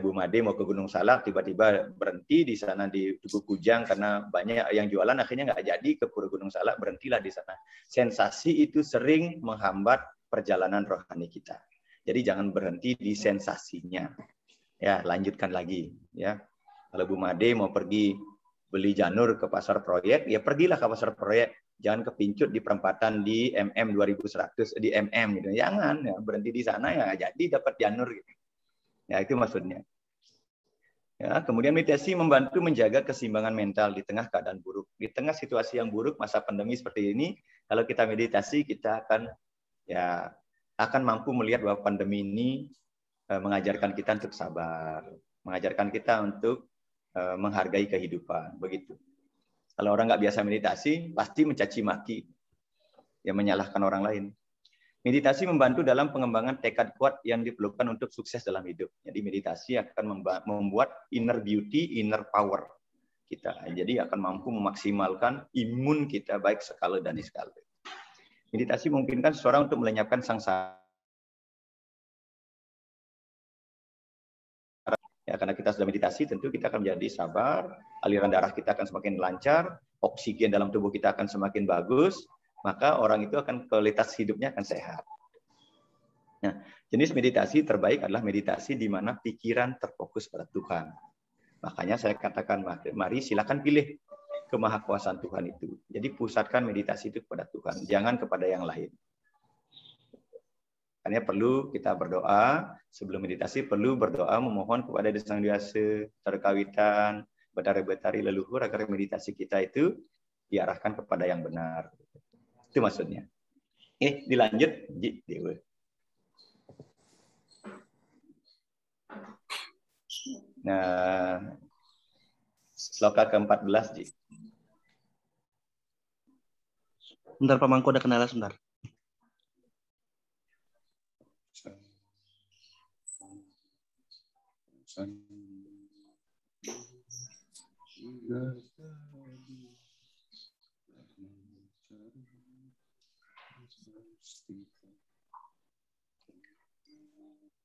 [SPEAKER 1] Bu Made mau ke Gunung Salak, tiba-tiba berhenti di sana di Tugu Kujang karena banyak yang jualan, akhirnya nggak jadi ke Pura Gunung Salak, berhentilah di sana. Sensasi itu sering menghambat perjalanan rohani kita. Jadi jangan berhenti di sensasinya. Ya, lanjutkan lagi. Ya, kalau Bu Made mau pergi beli janur ke pasar proyek, ya pergilah ke pasar proyek. Jangan kepincut di perempatan di MM 2100, di MM gitu. Jangan, ya, berhenti di sana ya jadi dapat janur gitu. Ya, itu maksudnya. Ya, kemudian meditasi membantu menjaga keseimbangan mental di tengah keadaan buruk. Di tengah situasi yang buruk, masa pandemi seperti ini, kalau kita meditasi, kita akan mampu melihat bahwa pandemi ini mengajarkan kita untuk sabar, mengajarkan kita untuk menghargai kehidupan, begitu. Kalau orang nggak biasa meditasi, pasti mencaci maki, ya menyalahkan orang lain. Meditasi membantu dalam pengembangan tekad kuat yang diperlukan untuk sukses dalam hidup. Jadi meditasi akan membuat inner beauty, inner power kita. Jadi akan mampu memaksimalkan imun kita baik skala dan niskala. Meditasi memungkinkan seseorang untuk melenyapkan sangsara. Ya, karena kita sudah meditasi, tentu kita akan menjadi sabar, aliran darah kita akan semakin lancar, oksigen dalam tubuh kita akan semakin bagus, maka orang itu akan kualitas hidupnya akan sehat. Nah, jenis meditasi terbaik adalah meditasi di mana pikiran terfokus pada Tuhan. Makanya saya katakan, mari silakan pilih kemahakuasaan Tuhan itu. Jadi pusatkan meditasi itu kepada Tuhan, jangan kepada yang lain. Karena perlu kita berdoa, sebelum meditasi perlu berdoa memohon kepada Sang Hyang terkawitan, betari-betari leluhur agar meditasi kita itu diarahkan kepada yang benar. Itu maksudnya. Dilanjut, Ji. Nah, sloka ke-14, Ji.
[SPEAKER 2] Bentar, Pak Mangku ada kendala sebentar.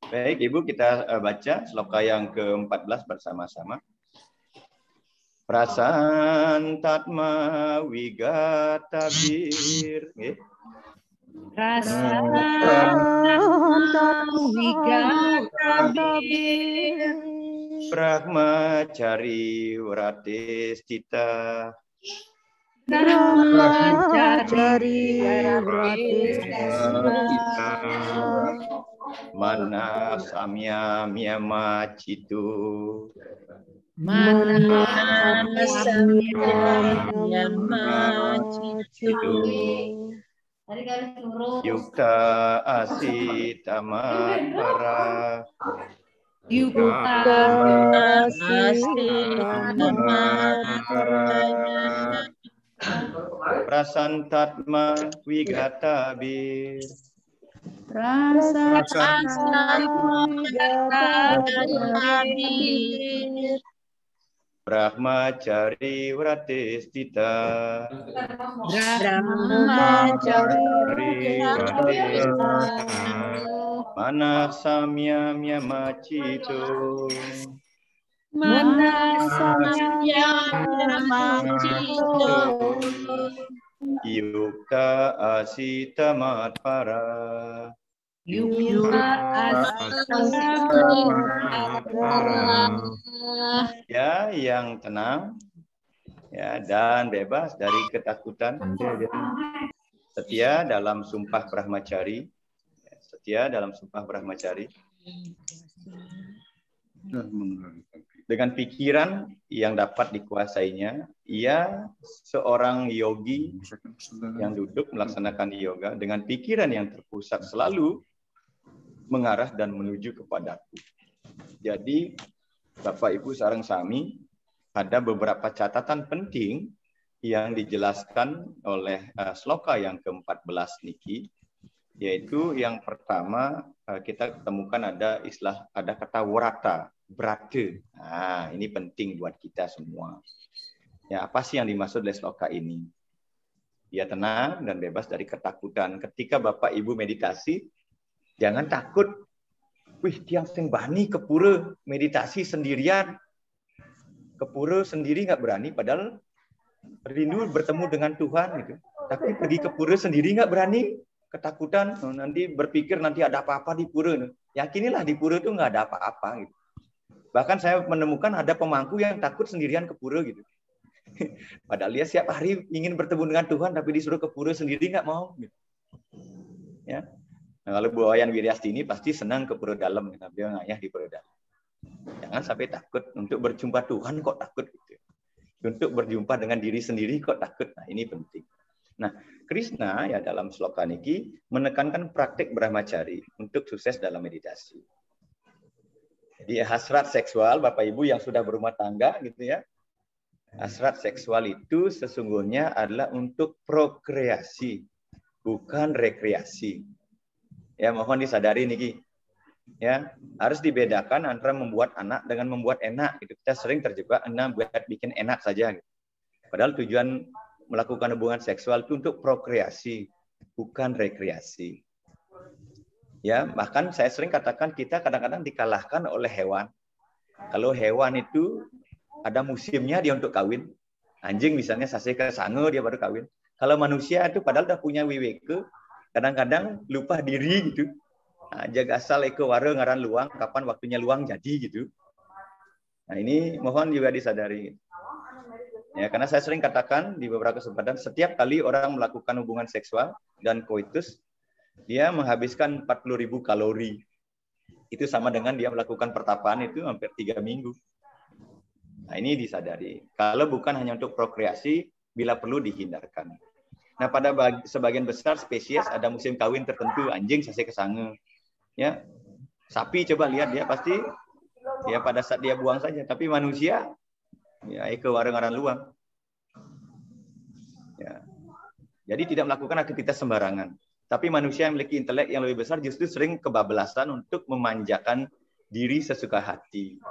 [SPEAKER 1] Baik, Ibu, kita baca sloka yang ke-14 bersama-sama. Prasantatma wigatabir.
[SPEAKER 3] Prasantatma wigatabir.
[SPEAKER 1] Brahmacari Wratistita.
[SPEAKER 3] Brahmacari Wratistita.
[SPEAKER 1] Mana samya miyama citu.
[SPEAKER 3] Mana samya miyama citu.
[SPEAKER 1] Yukta asitamat para.
[SPEAKER 3] Yukta asitamat para.
[SPEAKER 1] Prasantatma wigatabir.
[SPEAKER 3] Prasantatma wigatabir.
[SPEAKER 1] Brahmacari Wratistita.
[SPEAKER 3] Brahmacari
[SPEAKER 1] Wratistita. Mana samya miyama citu.
[SPEAKER 3] Mana samya miyama citu.
[SPEAKER 1] Yukta asitamat para.
[SPEAKER 3] Yukta asitamat para.
[SPEAKER 1] Ya, yang tenang, ya, dan bebas dari ketakutan. Setia dalam sumpah Brahmacari. Setia dalam sumpah Brahmacari. dengan pikiran yang dapat dikuasainya, ia seorang yogi yang duduk melaksanakan yoga dengan pikiran yang terpusat selalu mengarah dan menuju kepadaku. Jadi, Bapak Ibu sareng sami, ada beberapa catatan penting yang dijelaskan oleh sloka yang ke-14 niki, yaitu yang pertama kita temukan ada kata warata, brata. Nah, ini penting buat kita semua. Ya, apa sih yang dimaksud oleh sloka ini? Ya, tenang dan bebas dari ketakutan. Ketika Bapak Ibu meditasi, jangan takut. Wih, tiang sing bani ke pura meditasi sendirian. Ke pura sendiri nggak berani, padahal rindu bertemu dengan Tuhan gitu. Tapi pergi ke pura sendiri nggak berani, ketakutan. Nanti berpikir nanti ada apa-apa di pura. Yakinilah di pura itu nggak ada apa-apa gitu. Bahkan saya menemukan ada pemangku yang takut sendirian ke pura gitu. Padahal dia setiap hari ingin bertemu dengan Tuhan, tapi disuruh ke pura sendiri nggak mau. Gitu. Ya. Nah, kalau Bu Wayan Wiryastini pasti senang ke pura dalam, karena beliau ngayah di pura dalam. Jangan sampai takut untuk berjumpa Tuhan kok takut gitu. Untuk berjumpa dengan diri sendiri kok takut. Nah, ini penting. Nah, Krishna ya dalam sloka niki menekankan praktik brahmacari untuk sukses dalam meditasi. Jadi hasrat seksual Bapak Ibu yang sudah berumah tangga gitu ya. Hasrat seksual itu sesungguhnya adalah untuk prokreasi, bukan rekreasi. Ya, mohon disadari niki. Ya, harus dibedakan antara membuat anak dengan membuat enak. Itu kita sering terjebak buat bikin enak saja. Gitu. Padahal tujuan melakukan hubungan seksual itu untuk prokreasi, bukan rekreasi. Ya, bahkan saya sering katakan kita kadang-kadang dikalahkan oleh hewan. Kalau hewan itu ada musimnya dia untuk kawin. Anjing misalnya sase ke sange dia baru kawin. Kalau manusia itu padahal udah punya wiweke, kadang-kadang lupa diri gitu. Nah, jaga asal eko waro ngaran luang, kapan waktunya luang jadi gitu. Nah, ini mohon juga disadari. Ya, karena saya sering katakan di beberapa kesempatan, setiap kali orang melakukan hubungan seksual dan koitus, dia menghabiskan 40.000 kalori. Itu sama dengan dia melakukan pertapaan itu hampir 3 minggu. Nah, ini disadari. Kalau bukan hanya untuk prokreasi, bila perlu dihindarkan. Nah, pada sebagian besar spesies ada musim kawin tertentu, anjing sase kesange. Ya, sapi coba lihat dia pasti ya pada saat dia buang saja. Tapi manusia ya ke warung-warung luang. Ya. Jadi tidak melakukan aktivitas sembarangan. Tapi manusia yang memiliki intelek yang lebih besar justru sering kebablasan untuk memanjakan diri sesuka hati.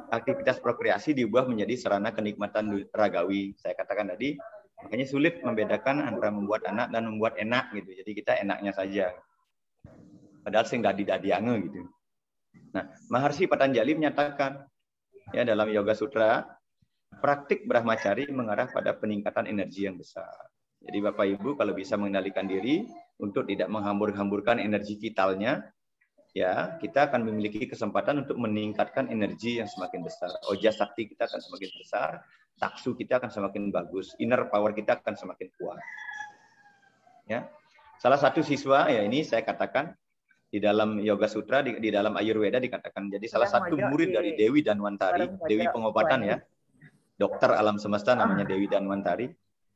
[SPEAKER 1] Aktivitas prokreasi diubah menjadi sarana kenikmatan ragawi. Saya katakan tadi, makanya sulit membedakan antara membuat anak dan membuat enak gitu. Jadi kita enaknya saja. Padahal sing dadi-dadi ange gitu. Nah, Maharshi Patanjali menyatakan ya dalam Yoga Sutra, praktik brahmacari mengarah pada peningkatan energi yang besar. Jadi Bapak Ibu kalau bisa mengendalikan diri untuk tidak menghambur-hamburkan energi vitalnya, ya kita akan memiliki kesempatan untuk meningkatkan energi yang semakin besar. Oja sakti kita akan semakin besar, taksu kita akan semakin bagus, inner power kita akan semakin kuat. Ya, salah satu siswa ya ini saya katakan di dalam Yoga Sutra, di dalam Ayurveda dikatakan jadi salah satu murid dari Dewi Danwantari, Dewi pengobatan ya, dokter alam semesta namanya Dewi Danwantari.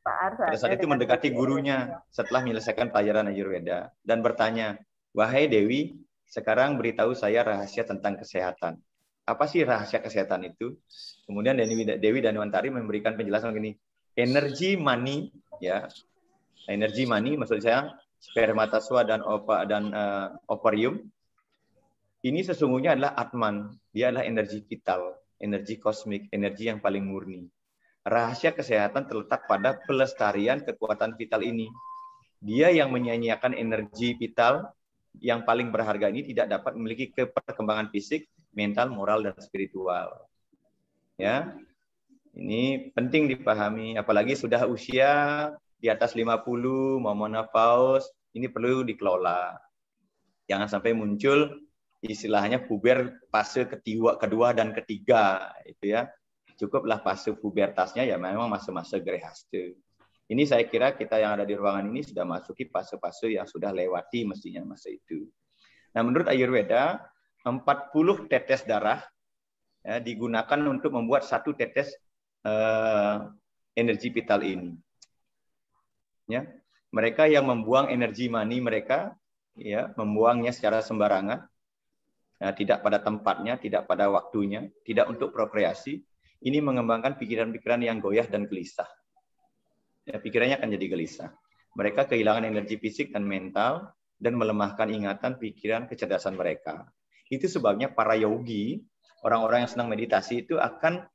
[SPEAKER 1] Pada saat itu mendekati gurunya setelah menyelesaikan pelajaran Ayurveda dan bertanya, wahai Dewi, sekarang beritahu saya rahasia tentang kesehatan. Apa sih rahasia kesehatan itu? Kemudian Dewi Danwantari memberikan penjelasan begini, energi mani, ya, energi mani maksud saya spermataswa dan ovarium ini sesungguhnya adalah Atman. Dia adalah energi vital, energi kosmik, energi yang paling murni. Rahasia kesehatan terletak pada pelestarian kekuatan vital ini. Dia yang menyia-nyiakan energi vital yang paling berharga ini tidak dapat memiliki perkembangan fisik, mental, moral, dan spiritual. Ya, ini penting dipahami. Apalagi sudah usia di atas 50, mau menopause, ini perlu dikelola. Jangan sampai muncul istilahnya puber fase kedua dan ketiga, itu ya. Cukuplah fase pubertasnya ya memang masa-masa gerehaste. Ini saya kira kita yang ada di ruangan ini sudah masuki fase-fase yang sudah lewati mestinya masa itu. Nah, menurut Ayurveda, 40 tetes darah ya, digunakan untuk membuat satu tetes energi vital ini. Ya, mereka yang membuang energi mani mereka, ya, membuangnya secara sembarangan, ya, tidak pada tempatnya, tidak pada waktunya, tidak untuk prokreasi. Ini mengembangkan pikiran-pikiran yang goyah dan gelisah. Ya, pikirannya akan jadi gelisah. Mereka kehilangan energi fisik dan mental dan melemahkan ingatan, pikiran, kecerdasan mereka. Itu sebabnya para yogi, orang-orang yang senang meditasi itu akan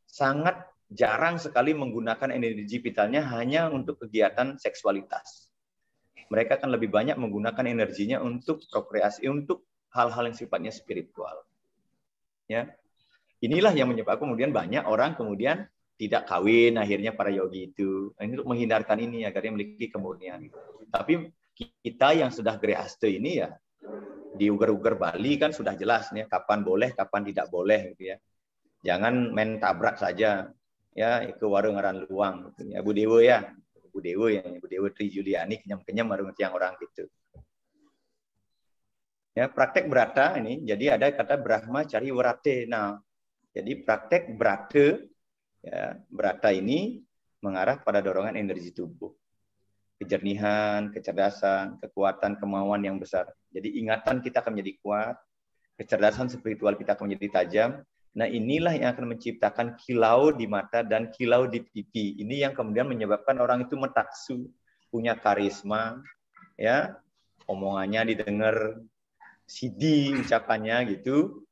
[SPEAKER 1] sangat jarang sekali menggunakan energi vitalnya hanya untuk kegiatan seksualitas. Mereka akan lebih banyak menggunakan energinya untuk prokreasi, untuk hal-hal yang sifatnya spiritual. Ya, inilah yang menyebabkan kemudian banyak orang kemudian tidak kawin akhirnya para yogi itu. Ini untuk menghindarkan ini agar dia memiliki kemurnian. Tapi kita yang sudah Grihasta ini ya di ugar-ugar Bali kan sudah jelas nih kapan boleh, kapan tidak boleh gitu ya. Jangan main tabrak saja. Ya, ke warung ngaran luang gitu ya. Bu Dewa ya. Bu Dewa Tri Juliani kenyam-kenyam warung tiang orang gitu. Ya, praktek brata ini jadi ada kata Brahma Cari Warate. Nah, jadi praktek brata, ya, brata ini mengarah pada dorongan energi tubuh. Kejernihan, kecerdasan, kekuatan, kemauan yang besar. Jadi ingatan kita akan menjadi kuat, kecerdasan spiritual kita akan menjadi tajam. Nah, inilah yang akan menciptakan kilau di mata dan kilau di pipi. Ini yang kemudian menyebabkan orang itu metaksu, punya karisma, ya, omongannya didengar, CD ucapannya gitu.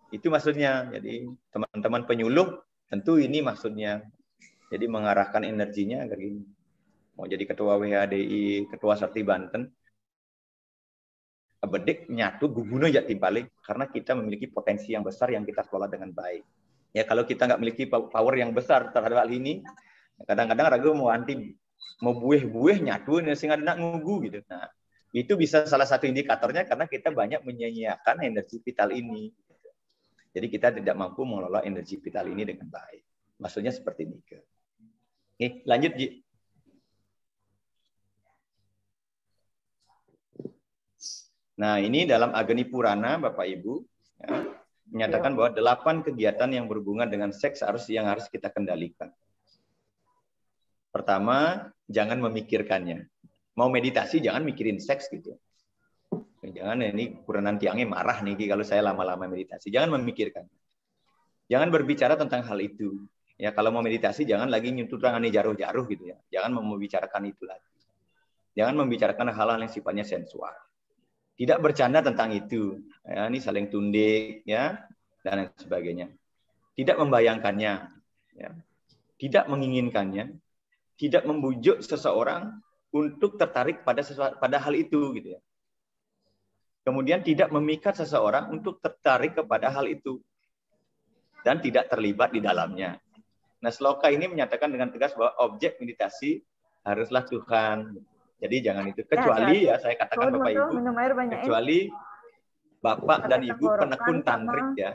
[SPEAKER 1] Itu maksudnya. Jadi teman-teman penyuluh tentu ini maksudnya. Jadi mengarahkan energinya agar ini. Mau jadi ketua WHDI, ketua Sakti Banten, bedek nyatu guguna ya timbalik karena kita memiliki potensi yang besar yang kita kelola dengan baik. Ya kalau kita nggak memiliki power yang besar terhadap hal ini, kadang-kadang ragu mau buih nyatu sehingga nak ngugu gitu. Nah, itu bisa salah satu indikatornya karena kita banyak menyia-nyiakan energi vital ini. Jadi kita tidak mampu mengelola energi vital ini dengan baik. Maksudnya seperti ini. Oke, lanjut Ji. Nah, ini dalam Agni Purana, Bapak Ibu, ya, menyatakan bahwa 8 kegiatan yang berhubungan dengan seks yang harus kita kendalikan. Pertama, jangan memikirkannya. Mau meditasi, jangan mikirin seks gitu. Jangan, ini Puranan tiangnya marah nih kalau saya lama-lama meditasi. Jangan memikirkan. Jangan berbicara tentang hal itu. Ya, kalau mau meditasi, jangan lagi nyentuh tangannya jaruh-jaruh gitu ya. Jangan membicarakan itu lagi. Jangan membicarakan hal-hal yang sifatnya sensual. Tidak bercanda tentang itu, ya, ini saling tundik, ya, dan lain sebagainya. Tidak membayangkannya, ya, tidak menginginkannya, tidak membujuk seseorang untuk tertarik pada hal itu, gitu ya. Kemudian tidak memikat seseorang untuk tertarik kepada hal itu dan tidak terlibat di dalamnya. Nah, sloka ini menyatakan dengan tegas bahwa objek meditasi haruslah Tuhan. Jadi jangan itu. Kecuali ya saya katakan Bapak Ibu, kecuali Bapak dan Ibu penekun tantrik ya.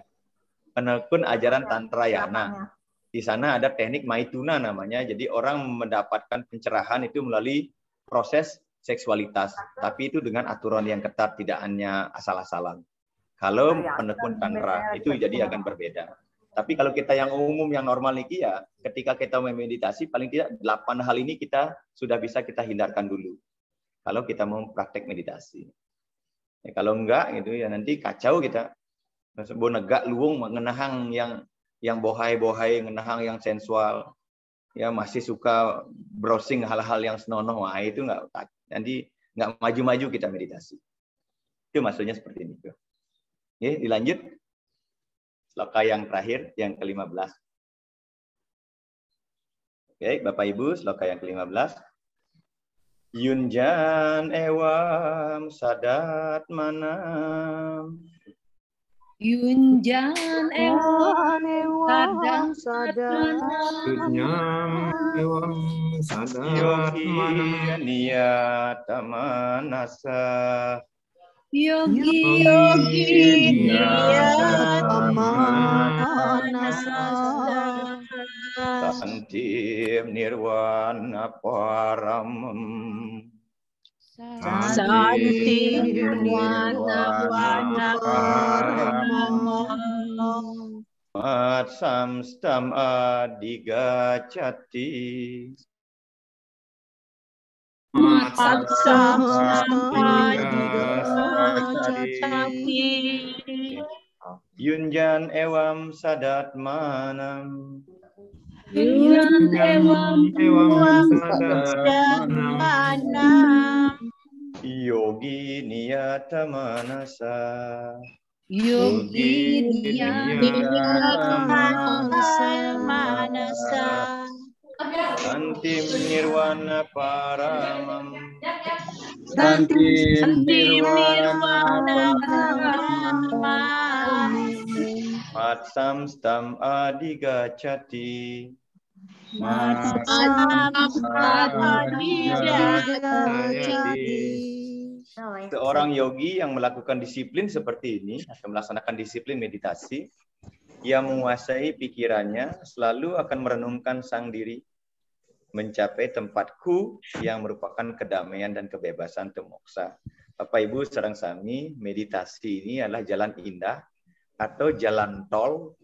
[SPEAKER 1] Penekun ajaran tantra ya. Nah, di sana ada teknik maituna namanya. Jadi orang mendapatkan pencerahan itu melalui proses seksualitas. Tapi itu dengan aturan yang ketat, tidak hanya asal-asalan. Kalau penekun tantra itu jadi akan berbeda. Tapi kalau kita yang umum, yang normal nih ya, ketika kita memeditasi, paling tidak 8 hal ini kita sudah bisa kita hindarkan dulu. Kalau kita mau praktek meditasi. Ya, kalau enggak gitu ya nanti kacau kita. Sebuah negak luung mengenahang yang bohai-bohai, mengenahang yang sensual. Ya masih suka browsing hal-hal yang senonoh. Wah, itu enggak, nanti enggak maju-maju kita meditasi. Itu maksudnya seperti ini. Oke, dilanjut. Sloka yang terakhir, yang ke-15. Oke, Bapak Ibu, sloka yang ke-15. Yunjan ewam sadat manam.
[SPEAKER 3] Yunjan ewam sadat
[SPEAKER 1] Yogi niyatamanasa.
[SPEAKER 3] Yogi niyatamanasa.
[SPEAKER 1] Santim nirwana paramam.
[SPEAKER 3] Santim nirwana paramam.
[SPEAKER 1] Mat samstam adigacati.
[SPEAKER 3] Mat
[SPEAKER 1] Yunjan ewam sadat manam. Yogi niyata manasa.
[SPEAKER 3] Yogi manasa.
[SPEAKER 1] Antim nirwana paramam.
[SPEAKER 3] Santim nirwana
[SPEAKER 1] Mat samstam adigacati. Seorang yogi yang melakukan disiplin seperti ini atau melaksanakan disiplin meditasi, ia menguasai pikirannya, selalu akan merenungkan sang diri, mencapai tempatku yang merupakan kedamaian dan kebebasan untuk moksa. Bapak Ibu sareng sami, meditasi ini adalah jalan indah atau jalan tol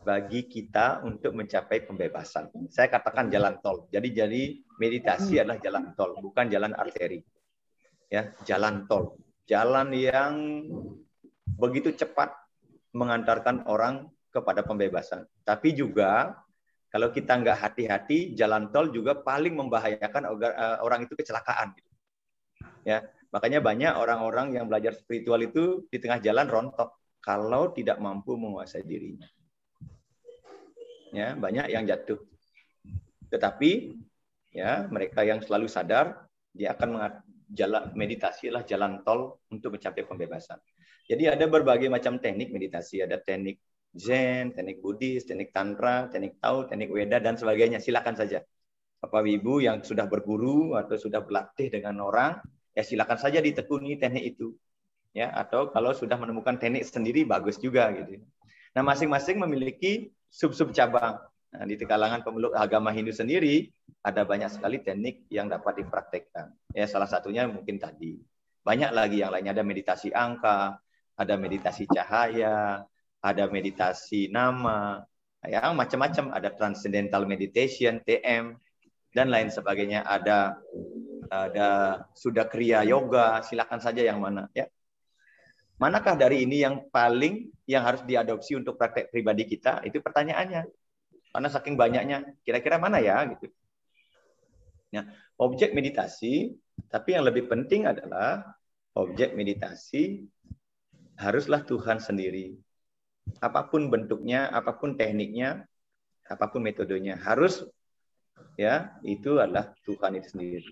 [SPEAKER 1] bagi kita untuk mencapai pembebasan. Saya katakan jalan tol. Jadi meditasi adalah jalan tol, bukan jalan arteri. Ya, jalan tol. Jalan yang begitu cepat mengantarkan orang kepada pembebasan. Tapi juga kalau kita nggak hati-hati, jalan tol juga paling membahayakan orang itu kecelakaan. Ya, makanya banyak orang-orang yang belajar spiritual itu di tengah jalan rontok kalau tidak mampu menguasai dirinya. Ya, banyak yang jatuh. Tetapi ya, mereka yang selalu sadar, dia akan jalan meditasi adalah jalan tol untuk mencapai pembebasan. Jadi ada berbagai macam teknik meditasi, ada teknik Zen, teknik Buddhis, teknik Tantra, teknik Tao, teknik Weda dan sebagainya. Silakan saja. Bapak Ibu yang sudah berguru atau sudah berlatih dengan orang, ya silakan saja ditekuni teknik itu. Ya, atau kalau sudah menemukan teknik sendiri bagus juga gitu. Nah, masing-masing memiliki sub-sub cabang. Nah, di kalangan pemeluk agama Hindu sendiri ada banyak sekali teknik yang dapat dipraktekkan. Ya, salah satunya mungkin tadi. Banyak lagi yang lainnya, ada meditasi angka, ada meditasi cahaya, ada meditasi nama, ya macam-macam, ada transcendental meditation, TM dan lain sebagainya, ada sudah kriya yoga, silakan saja yang mana ya. Manakah dari ini yang paling yang harus diadopsi untuk praktek pribadi kita? Itu pertanyaannya. Karena saking banyaknya, kira-kira mana ya gitu. Nah, objek meditasi, tapi yang lebih penting adalah objek meditasi haruslah Tuhan sendiri. Apapun bentuknya, apapun tekniknya, apapun metodenya, harus ya itu adalah Tuhan itu sendiri.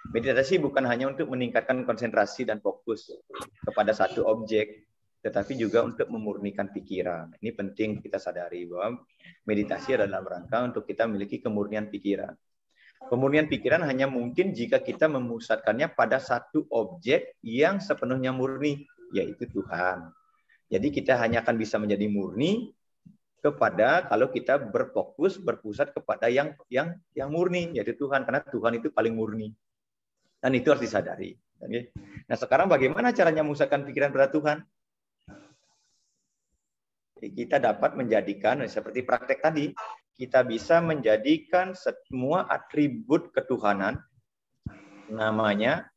[SPEAKER 1] Meditasi bukan hanya untuk meningkatkan konsentrasi dan fokus kepada satu objek, tetapi juga untuk memurnikan pikiran. Ini penting kita sadari bahwa meditasi adalah rangka untuk kita memiliki kemurnian pikiran. Pemurnian pikiran hanya mungkin jika kita memusatkannya pada satu objek yang sepenuhnya murni, yaitu Tuhan. Jadi kita hanya akan bisa menjadi murni kepada kalau kita berpusat kepada yang murni, yaitu Tuhan, karena Tuhan itu paling murni. Dan itu harus disadari. Nah, sekarang bagaimana caranya memusatkan pikiran pada Tuhan? Kita dapat menjadikan, seperti praktek tadi, kita bisa menjadikan semua atribut ketuhanan, namanya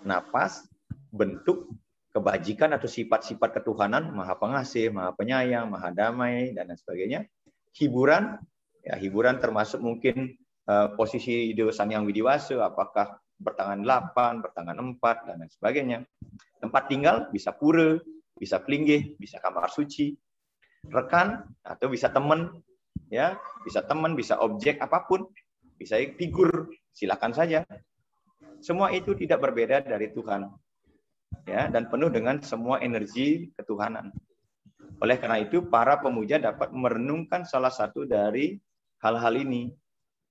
[SPEAKER 1] napas, bentuk, kebajikan atau sifat-sifat ketuhanan, maha pengasih, maha penyayang, maha damai, dan lain sebagainya. Hiburan, ya hiburan termasuk mungkin posisi Dewa Sang Hyang Widiwasa, apakah bertangan 8, bertangan 4, dan lain sebagainya. Tempat tinggal bisa pura, bisa pelinggih, bisa kamar suci. Rekan atau bisa teman, ya, bisa teman, bisa objek apapun, bisa figur, silakan saja. Semua itu tidak berbeda dari Tuhan. Ya, dan penuh dengan semua energi ketuhanan. Oleh karena itu, para pemuja dapat merenungkan salah satu dari hal-hal ini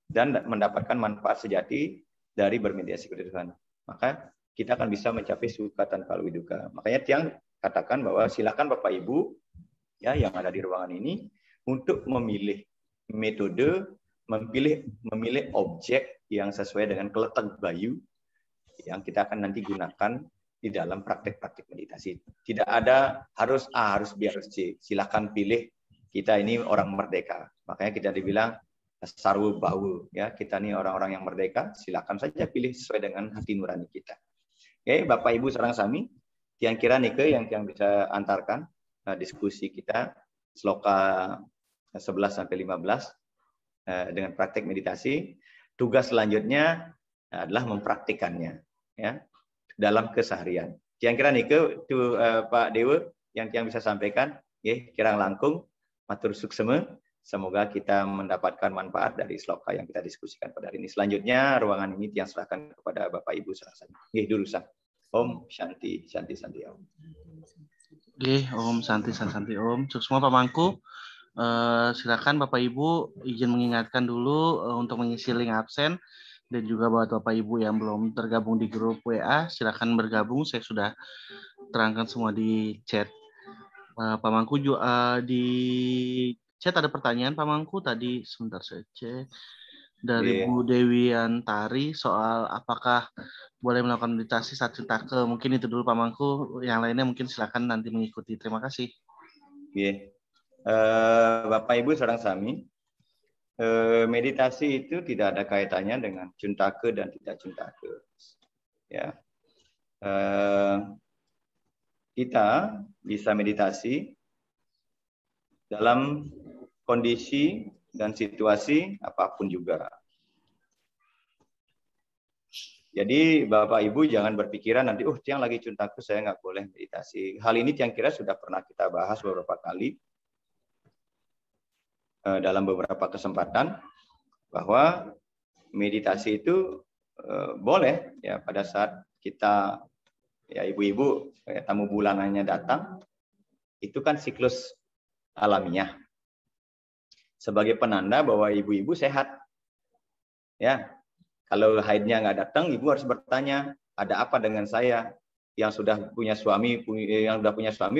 [SPEAKER 1] dan mendapatkan manfaat sejati dari bermediasi kepada Tuhan. Maka kita akan bisa mencapai suka tanpa widuka. Makanya Tiang katakan bahwa silakan Bapak Ibu ya yang ada di ruangan ini untuk memilih metode, memilih objek yang sesuai dengan keletak bayu yang kita akan nanti gunakan di dalam praktek-praktek meditasi. Tidak ada harus A, harus B, harus C. Silakan pilih kita ini orang merdeka. Makanya kita dibilang sarwu bawu, ya. Kita ini orang-orang yang merdeka. Silakan saja pilih sesuai dengan hati nurani kita. Oke, Bapak Ibu sareng sami, tiang kira nike yang bisa antarkan diskusi kita sloka 11 sampai 15 dengan praktek meditasi. Tugas selanjutnya adalah mempraktikannya, ya, dalam keseharian. Kira-kira nike itu Pak Dewa yang bisa sampaikan, ya, kirang langkung, matur suksema. Semoga kita mendapatkan manfaat dari sloka yang kita diskusikan pada hari ini. Selanjutnya ruangan ini yang serahkan kepada Bapak Ibu serahkan. Dulu sah. Om Shanti Shanti Shanti Om.
[SPEAKER 2] Om Santi Santi Om. Semua Pak Mangku. Silakan Bapak Ibu izin mengingatkan dulu untuk mengisi link absen, dan juga buat Bapak Ibu yang belum tergabung di grup WA silakan bergabung. Saya sudah terangkan semua di chat. Pak Mangku di chat ada pertanyaan Pak Mangku tadi, sebentar saya cek, dari Bu Dewi Antari soal apakah boleh melakukan meditasi saat cintake. Mungkin itu dulu Pak Mangku, yang lainnya mungkin silakan nanti mengikuti. Terima kasih.
[SPEAKER 1] Bapak Ibu sareng sami, meditasi itu tidak ada kaitannya dengan cuntake dan tidak cuntake. Ya, kita bisa meditasi dalam kondisi dan situasi apapun juga. Jadi Bapak Ibu jangan berpikiran nanti, tiang lagi cuntake saya nggak boleh meditasi. Hal ini tiang kira sudah pernah kita bahas beberapa kali dalam beberapa kesempatan, bahwa meditasi itu boleh ya pada saat kita, ya ibu-ibu tamu bulanannya datang, itu kan siklus alamiah sebagai penanda bahwa ibu-ibu sehat. Ya, kalau haidnya nggak datang, ibu harus bertanya, ada apa dengan saya? Yang sudah punya suami,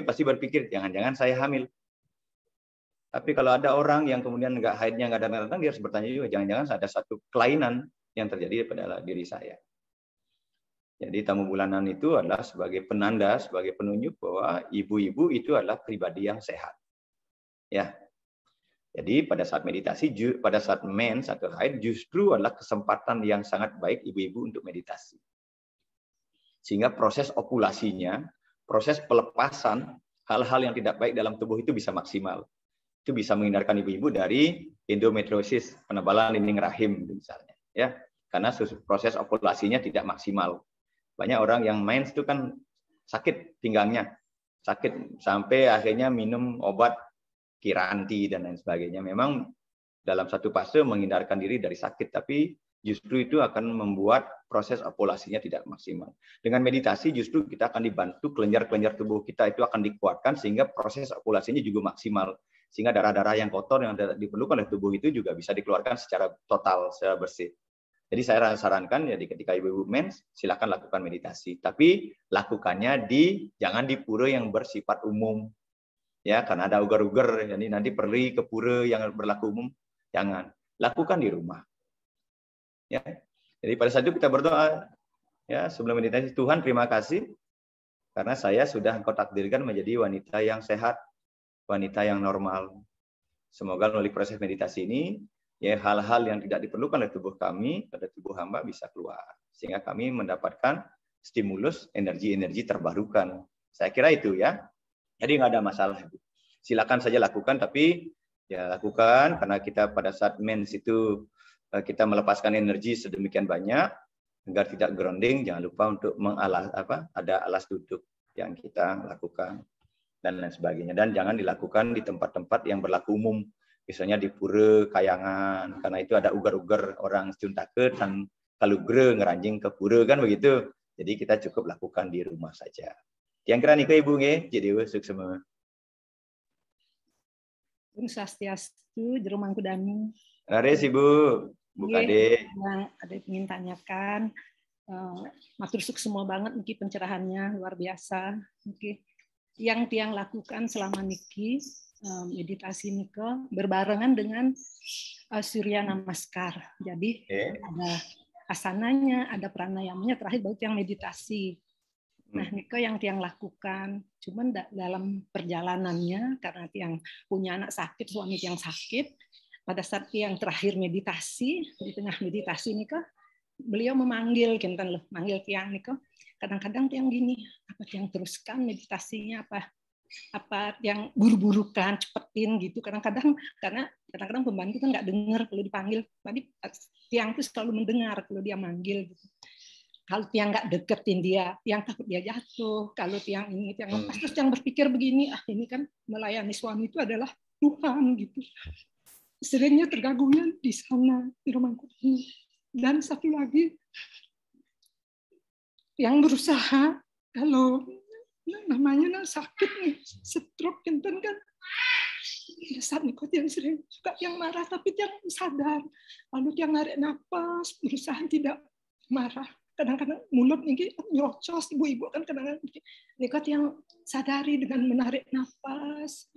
[SPEAKER 1] pasti berpikir jangan-jangan saya hamil. Tapi kalau ada orang yang kemudian haidnya nggak datang, dia harus bertanya juga, jangan-jangan ada satu kelainan yang terjadi pada diri saya. Jadi tamu bulanan itu adalah sebagai penanda, sebagai penunjuk bahwa ibu-ibu itu adalah pribadi yang sehat. Ya. Jadi pada saat meditasi, pada saat mens atau haid, justru adalah kesempatan yang sangat baik ibu-ibu untuk meditasi. Sehingga proses ovulasinya, proses pelepasan hal-hal yang tidak baik dalam tubuh itu bisa maksimal. Itu bisa menghindarkan ibu-ibu dari endometriosis, penebalan dinding rahim misalnya, ya, karena proses ovulasinya tidak maksimal. Banyak orang yang mens itu kan sakit pinggangnya, sakit sampai akhirnya minum obat kiranti dan lain sebagainya. Memang dalam satu fase menghindarkan diri dari sakit, tapi justru itu akan membuat proses ovulasinya tidak maksimal. Dengan meditasi justru kita akan dibantu kelenjar-kelenjar tubuh kita itu akan dikuatkan sehingga proses ovulasinya juga maksimal. Sehingga darah-darah yang kotor yang diperlukan oleh tubuh itu juga bisa dikeluarkan secara total, secara bersih. Jadi saya sarankan, jadi ketika ibu-ibu mens, silakan lakukan meditasi. Tapi lakukannya jangan di pura yang bersifat umum. Ya, karena ada ugar-ugar, jadi nanti pergi ke pura yang berlaku umum, jangan. Lakukan di rumah. Ya. Jadi pada saat itu kita berdoa, ya, sebelum meditasi, Tuhan terima kasih karena saya sudah Engkau takdirkan menjadi wanita yang sehat, wanita yang normal. Semoga melalui proses meditasi ini, ya, hal-hal yang tidak diperlukan oleh tubuh kami, pada tubuh hamba bisa keluar. Sehingga kami mendapatkan stimulus energi-energi terbarukan. Saya kira itu ya. Jadi nggak ada masalah. Silakan saja lakukan, tapi ya lakukan karena kita pada saat mens itu kita melepaskan energi sedemikian banyak agar tidak grounding. Jangan lupa untuk ada alas duduk yang kita lakukan dan lain sebagainya. Dan jangan dilakukan di tempat-tempat yang berlaku umum, misalnya di pura kayangan, karena itu ada ugar-ugar orang cuntake dan kalau gre ngeranjing ke pura kan begitu. Jadi kita cukup lakukan di rumah saja. Yang kira nika ibu nge, jadi suksema.
[SPEAKER 4] Swastiastu, Jero Mangkudani.
[SPEAKER 1] Laris ibu, Bu Kade.
[SPEAKER 4] Ada ingin tanyakan, matur semua banget niki pencerahannya luar biasa. Niki yang tiang lakukan selama niki meditasi nike berbarengan dengan Surya Namaskar. Jadi ada asananya, ada pranayamanya, terakhir baru yang meditasi. Nah, Niko yang tiang lakukan, cuman dalam perjalanannya karena tiang punya anak sakit, suami tiang sakit, pada saat tiang terakhir meditasi, di tengah meditasi Niko, beliau memanggil, kinten loh, manggil tiang Niko. Kadang-kadang tiang gini, apa tiang teruskan meditasinya apa yang buru-burukan, cepetin gitu. Kadang-kadang karena kadang-kadang pembantu kan nggak dengar kalau dipanggil. Tadi tiang itu selalu mendengar kalau dia manggil gitu. Kalau tiang nggak deketin dia, tiang takut dia jatuh. Kalau tiang ini, tiang lepas, terus tiang berpikir begini, ini kan melayani suami itu adalah Tuhan gitu. Seringnya tergagungnya di sana di rumah ini. Dan satu lagi, yang berusaha kalau namanya sakit nih, stroke kan saat Niko yang sering suka yang marah tapi yang sadar, lalu yang narik nafas, berusaha tidak marah. Kadang-kadang mulut nih nyerocos, ibu-ibu kan kadang-kadang Niko yang sadari dengan menarik nafas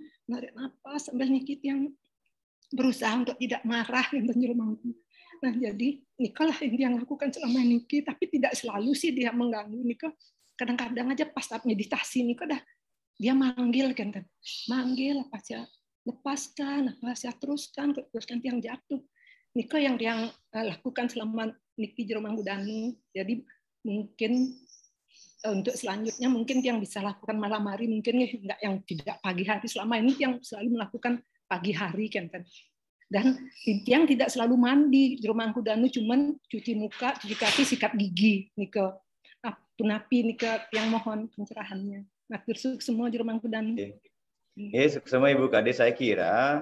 [SPEAKER 4] sambil Niki yang berusaha untuk tidak marah yang menjelmangku. Nah jadi Niko lah yang lakukan selama Niki, tapi tidak selalu sih dia mengganggu Niko. Kadang-kadang aja pas saat meditasi Niko dah dia manggil kan, manggil apa sih, lepaskan, apa sih, teruskan yang jatuh. Niko yang lakukan selama Niki Jero Manggudanu. Jadi mungkin untuk selanjutnya mungkin yang bisa lakukan malam hari, mungkin enggak yang tidak pagi hari. Selama ini yang selalu melakukan pagi hari kan. Dan yang tidak selalu mandi Jero Manggudanu, cuman cuci muka, cuci kaki, sikat gigi Niko. Punapi Nika yang mohon pencerahannya. Matur semua Jero Manggudanu.
[SPEAKER 1] Semua Ibu Kade, saya kira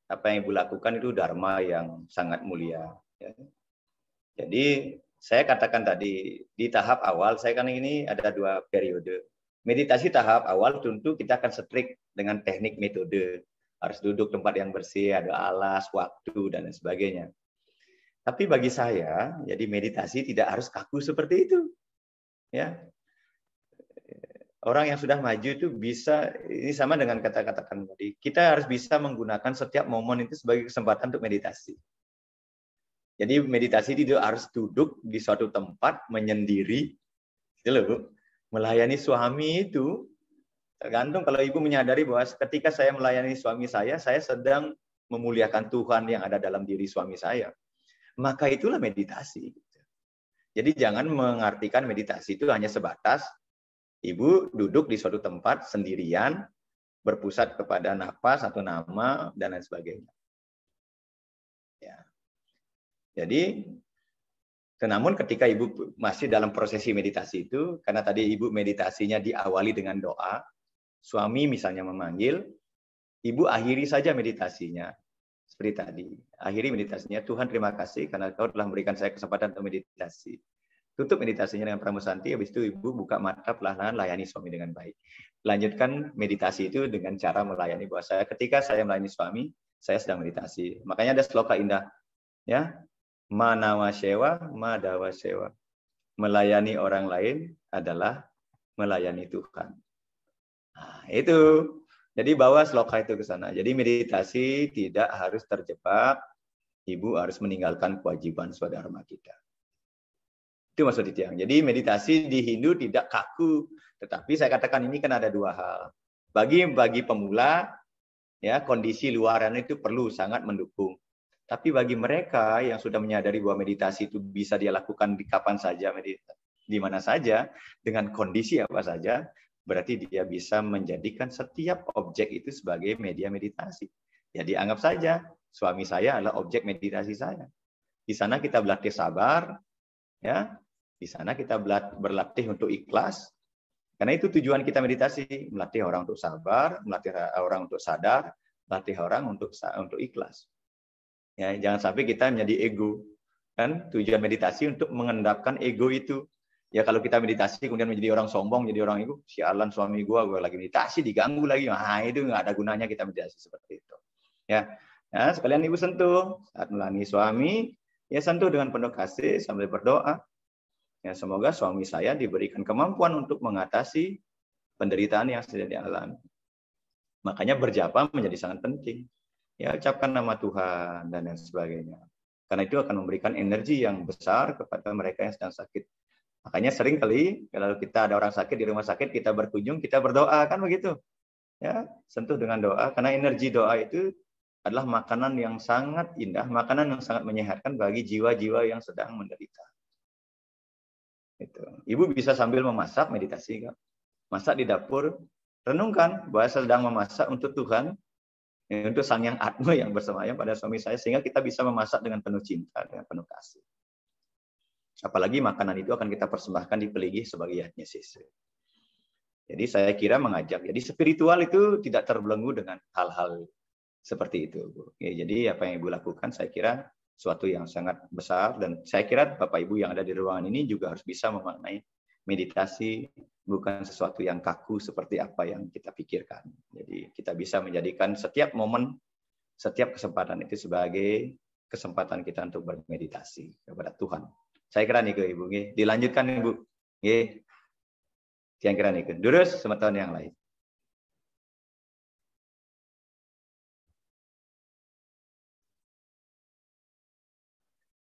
[SPEAKER 1] apa yang Ibu lakukan itu dharma yang sangat mulia. Ya. Jadi saya katakan tadi di tahap awal, saya kan ini ada 2 periode. Meditasi tahap awal tentu kita akan strict dengan teknik metode. Harus duduk tempat yang bersih, ada alas, waktu, dan lain sebagainya. Tapi bagi saya, jadi meditasi tidak harus kaku seperti itu. Ya, orang yang sudah maju itu bisa, ini sama dengan kata-katakan tadi, kita harus bisa menggunakan setiap momen itu sebagai kesempatan untuk meditasi. Jadi meditasi itu harus duduk di suatu tempat menyendiri, gitu loh Bu. Melayani suami itu tergantung, kalau Ibu menyadari bahwa ketika saya melayani suami saya sedang memuliakan Tuhan yang ada dalam diri suami saya, maka itulah meditasi. Jadi jangan mengartikan meditasi itu hanya sebatas Ibu duduk di suatu tempat sendirian, berpusat kepada nafas atau nama, dan lain sebagainya. Ya. Jadi, namun ketika Ibu masih dalam prosesi meditasi itu, karena tadi Ibu meditasinya diawali dengan doa, suami misalnya memanggil, Ibu akhiri saja meditasinya. Seperti tadi, akhiri meditasinya, Tuhan terima kasih karena Kau telah memberikan saya kesempatan untuk meditasi. Tutup meditasinya dengan pramusanti, habis itu Ibu buka mata perlahan-lahan, layani suami dengan baik. Lanjutkan meditasi itu dengan cara melayani bahwa ketika saya melayani suami, saya sedang meditasi. Makanya ada sloka indah, ya, manawa sewa, madawa sewa. Melayani orang lain adalah melayani Tuhan. Nah, itu. Jadi bawa sloka itu ke sana. Jadi meditasi tidak harus terjebak. Ibu harus meninggalkan kewajiban swadharma kita. Itu maksud Tiang. Jadi meditasi di Hindu tidak kaku, tetapi saya katakan ini kan ada 2 hal. Bagi pemula, ya kondisi luaran itu perlu sangat mendukung. Tapi bagi mereka yang sudah menyadari bahwa meditasi itu bisa dia lakukan di kapan saja, di mana saja, dengan kondisi apa saja, berarti dia bisa menjadikan setiap objek itu sebagai media meditasi. Jadi anggap saja suami saya adalah objek meditasi saya. Di sana kita berlatih sabar, ya. Di sana kita berlatih untuk ikhlas. Karena itu tujuan kita meditasi, melatih orang untuk sabar, melatih orang untuk sadar, melatih orang untuk ikhlas. Ya, jangan sampai kita menjadi ego. Kan tujuan meditasi untuk mengendapkan ego itu. Ya kalau kita meditasi kemudian menjadi orang sombong, jadi orang ego, sialan suami gue lagi meditasi diganggu lagi. Nah, itu nggak ada gunanya kita meditasi seperti itu. Ya. Nah, sekalian Ibu sentuh saat melayani suami, ya sentuh dengan penuh kasih sambil berdoa. Ya, semoga suami saya diberikan kemampuan untuk mengatasi penderitaan yang sedang dialami. Makanya berjapa menjadi sangat penting. Ya, ucapkan nama Tuhan dan lain sebagainya. Karena itu akan memberikan energi yang besar kepada mereka yang sedang sakit. Makanya sering kali kalau kita ada orang sakit di rumah sakit, kita berkunjung, kita berdoa, kan begitu. Ya, sentuh dengan doa, karena energi doa itu adalah makanan yang sangat indah, makanan yang sangat menyehatkan bagi jiwa-jiwa yang sedang menderita. Itu. Ibu bisa sambil memasak, meditasi, kan? Masak di dapur, renungkan bahwa sedang memasak untuk Tuhan, untuk Sang Yang Atma yang bersemayam pada suami saya, sehingga kita bisa memasak dengan penuh cinta, dengan penuh kasih. Apalagi makanan itu akan kita persembahkan di peligi sebagai yatnya Yesus. Jadi saya kira mengajak. Jadi spiritual itu tidak terbelenggu dengan hal-hal seperti itu, Bu. Ya, jadi apa yang Ibu lakukan saya kira suatu yang sangat besar, dan saya kira Bapak Ibu yang ada di ruangan ini juga harus bisa memaknai meditasi bukan sesuatu yang kaku seperti apa yang kita pikirkan. Jadi kita bisa menjadikan setiap momen, setiap kesempatan itu sebagai kesempatan kita untuk bermeditasi kepada Tuhan. Saya kira nih Ibu, dilanjutkan Ibu. Yang kira nih, terus semeton yang lain.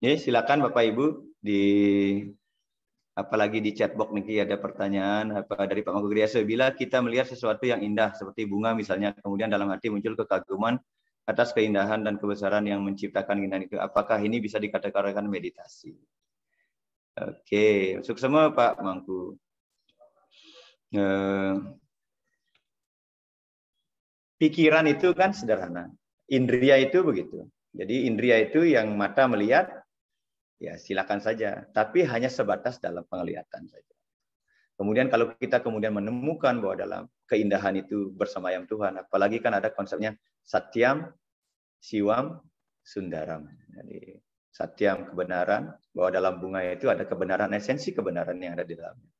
[SPEAKER 1] Silakan Bapak Ibu apalagi di chatbox nih ada pertanyaan dari Pak Mangku Griasa. Bila kita melihat sesuatu yang indah seperti bunga misalnya, kemudian dalam hati muncul kekaguman atas keindahan dan kebesaran yang menciptakan keindahan itu, apakah ini bisa dikatakan meditasi? Oke, masuk semua Pak Mangku. Pikiran itu kan sederhana. Indria itu begitu. Jadi indria itu yang mata melihat, ya silakan saja. Tapi hanya sebatas dalam penglihatan saja. Kemudian kalau kita kemudian menemukan bahwa dalam keindahan itu bersemayam Tuhan, apalagi kan ada konsepnya satyam, siwam, sundaram. Jadi satyam kebenaran, bahwa dalam bunga itu ada kebenaran, esensi kebenaran yang ada di dalamnya.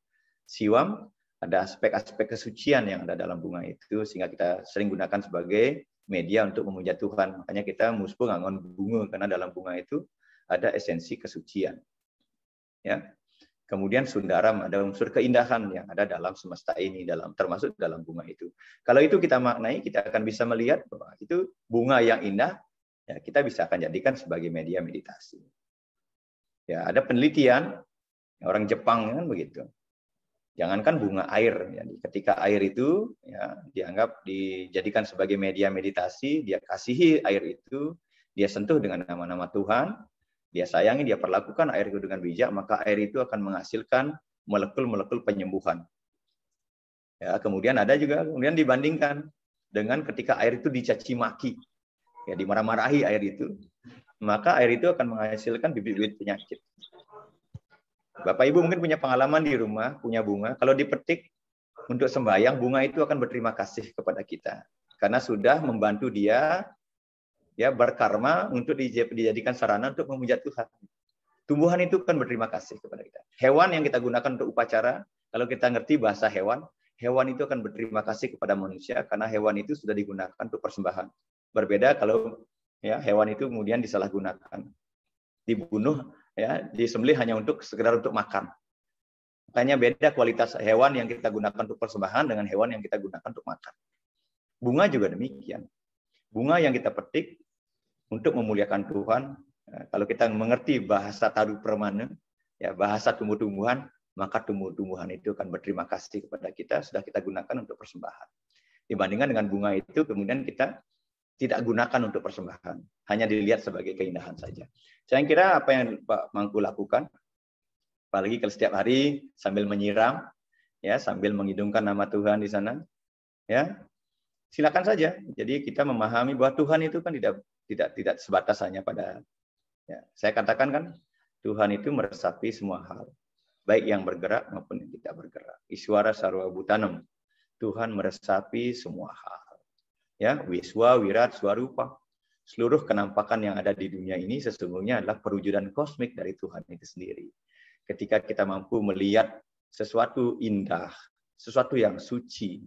[SPEAKER 1] Siwam, ada aspek-aspek kesucian yang ada dalam bunga itu, sehingga kita sering gunakan sebagai media untuk memuja Tuhan. Makanya kita musbung ngangon bunga, karena dalam bunga itu ada esensi kesucian. Ya. Kemudian sundaram, ada unsur keindahan yang ada dalam semesta ini, termasuk dalam bunga itu. Kalau itu kita maknai, kita akan bisa melihat bahwa itu bunga yang indah, ya kita bisa akan jadikan sebagai media meditasi. Ya, ada penelitian orang Jepang kan begitu. Jangankan bunga air, ya, ketika air itu ya dianggap dijadikan sebagai media meditasi, dia kasihi air itu, dia sentuh dengan nama-nama Tuhan, dia sayangi, dia perlakukan air itu dengan bijak, maka air itu akan menghasilkan molekul-molekul penyembuhan. Ya, kemudian ada juga kemudian dibandingkan dengan ketika air itu dicaci maki, ya dimarah-marahi air itu, maka air itu akan menghasilkan bibit-bibit penyakit. Bapak Ibu mungkin punya pengalaman di rumah, punya bunga, kalau dipetik untuk sembahyang, bunga itu akan berterima kasih kepada kita karena sudah membantu dia ya berkarma untuk dijadikan sarana untuk memuja Tuhan. Tumbuhan itu kan berterima kasih kepada kita. Hewan yang kita gunakan untuk upacara, kalau kita ngerti bahasa hewan, hewan itu akan berterima kasih kepada manusia karena hewan itu sudah digunakan untuk persembahan. Berbeda kalau ya hewan itu kemudian disalahgunakan, dibunuh, ya disembelih hanya untuk sekedar untuk makan. Makanya beda kualitas hewan yang kita gunakan untuk persembahan dengan hewan yang kita gunakan untuk makan. Bunga juga demikian. Bunga yang kita petik untuk memuliakan Tuhan, kalau kita mengerti bahasa tadu permana, ya bahasa tumbuh-tumbuhan, maka tumbuh-tumbuhan itu akan berterima kasih kepada kita, sudah kita gunakan untuk persembahan. Dibandingkan dengan bunga itu, kemudian kita tidak gunakan untuk persembahan, hanya dilihat sebagai keindahan saja. Saya kira apa yang Pak Mangku lakukan, apalagi kalau setiap hari sambil menyiram, ya sambil mengidungkan nama Tuhan di sana, ya silakan saja. Jadi kita memahami bahwa Tuhan itu kan tidak sebatas hanya pada, ya, saya katakan kan Tuhan itu meresapi semua hal, baik yang bergerak maupun yang tidak bergerak. Iswara sarwa bhutanam, Tuhan meresapi semua hal. Ya, wiswa, wirat, swarupa. Seluruh kenampakan yang ada di dunia ini sesungguhnya adalah perwujudan kosmik dari Tuhan itu sendiri. Ketika kita mampu melihat sesuatu indah, sesuatu yang suci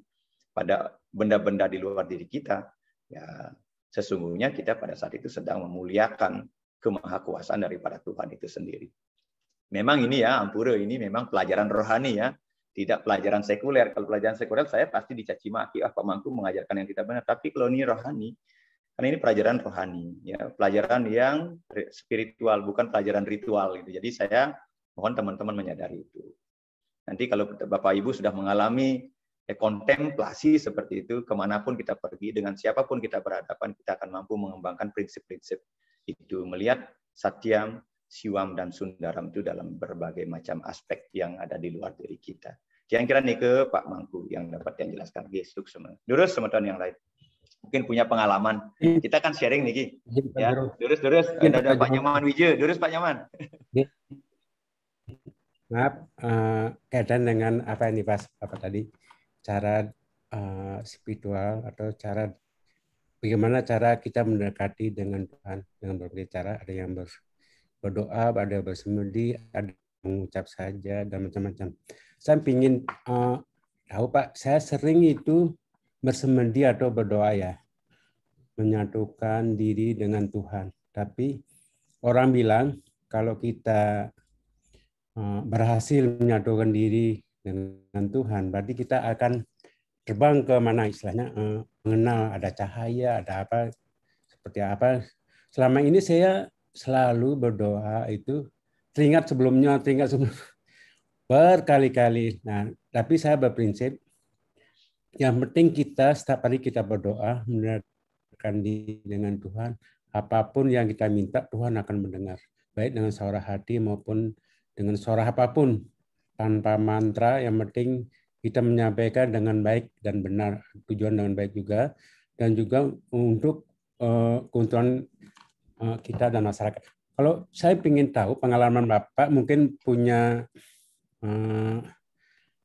[SPEAKER 1] pada benda-benda di luar diri kita, ya sesungguhnya kita pada saat itu sedang memuliakan kemahakuasaan daripada Tuhan itu sendiri. Memang ini ya, Ampura ini memang pelajaran rohani ya, tidak pelajaran sekuler. Kalau pelajaran sekuler saya pasti dicaci maki, Pak Mangku mengajarkan yang tidak benar. Tapi kalau ini rohani, karena ini pelajaran rohani, ya pelajaran yang spiritual, bukan pelajaran ritual gitu. Jadi saya Mohon teman-teman menyadari itu. Nanti kalau Bapak Ibu sudah mengalami kontemplasi seperti itu, kemanapun kita pergi, dengan siapapun kita berhadapan, kita akan mampu mengembangkan prinsip-prinsip itu. Melihat Satyam, Siwam, dan Sundaram itu dalam berbagai macam aspek yang ada di luar diri kita. Kira-kira nih ke Pak Mangku yang dapat yang jelaskan. Gestuk semua. Durus teman-teman yang lain. Mungkin punya pengalaman. Kita kan sharing nih, ya. Durus. Ada Pak Nyaman Wijaya. Durus Pak Nyaman.
[SPEAKER 5] Maaf, kaitan dengan apa ini Pak, apa tadi, cara spiritual atau cara bagaimana cara kita mendekati dengan Tuhan dengan berbagai cara. Ada yang berdoa, ada yang bersemedi, ada yang mengucap saja, dan macam-macam. Saya ingin tahu Pak, saya sering itu bersemedi atau berdoa ya, menyatukan diri dengan Tuhan. Tapi orang bilang kalau kita berhasil menyatukan diri dengan Tuhan, berarti kita akan terbang ke mana istilahnya, mengenal ada cahaya, ada apa, seperti apa. Selama ini saya selalu berdoa itu, teringat sebelumnya, berkali-kali. Nah, tapi saya berprinsip, yang penting kita setiap hari kita berdoa, mendekatkan diri dengan Tuhan, apapun yang kita minta, Tuhan akan mendengar. Baik dengan suara hati maupun dengan suara apapun, tanpa mantra, yang penting kita menyampaikan dengan baik dan benar, tujuan dengan baik juga, dan juga untuk keuntungan kita dan masyarakat. Kalau saya ingin tahu pengalaman Bapak, mungkin punya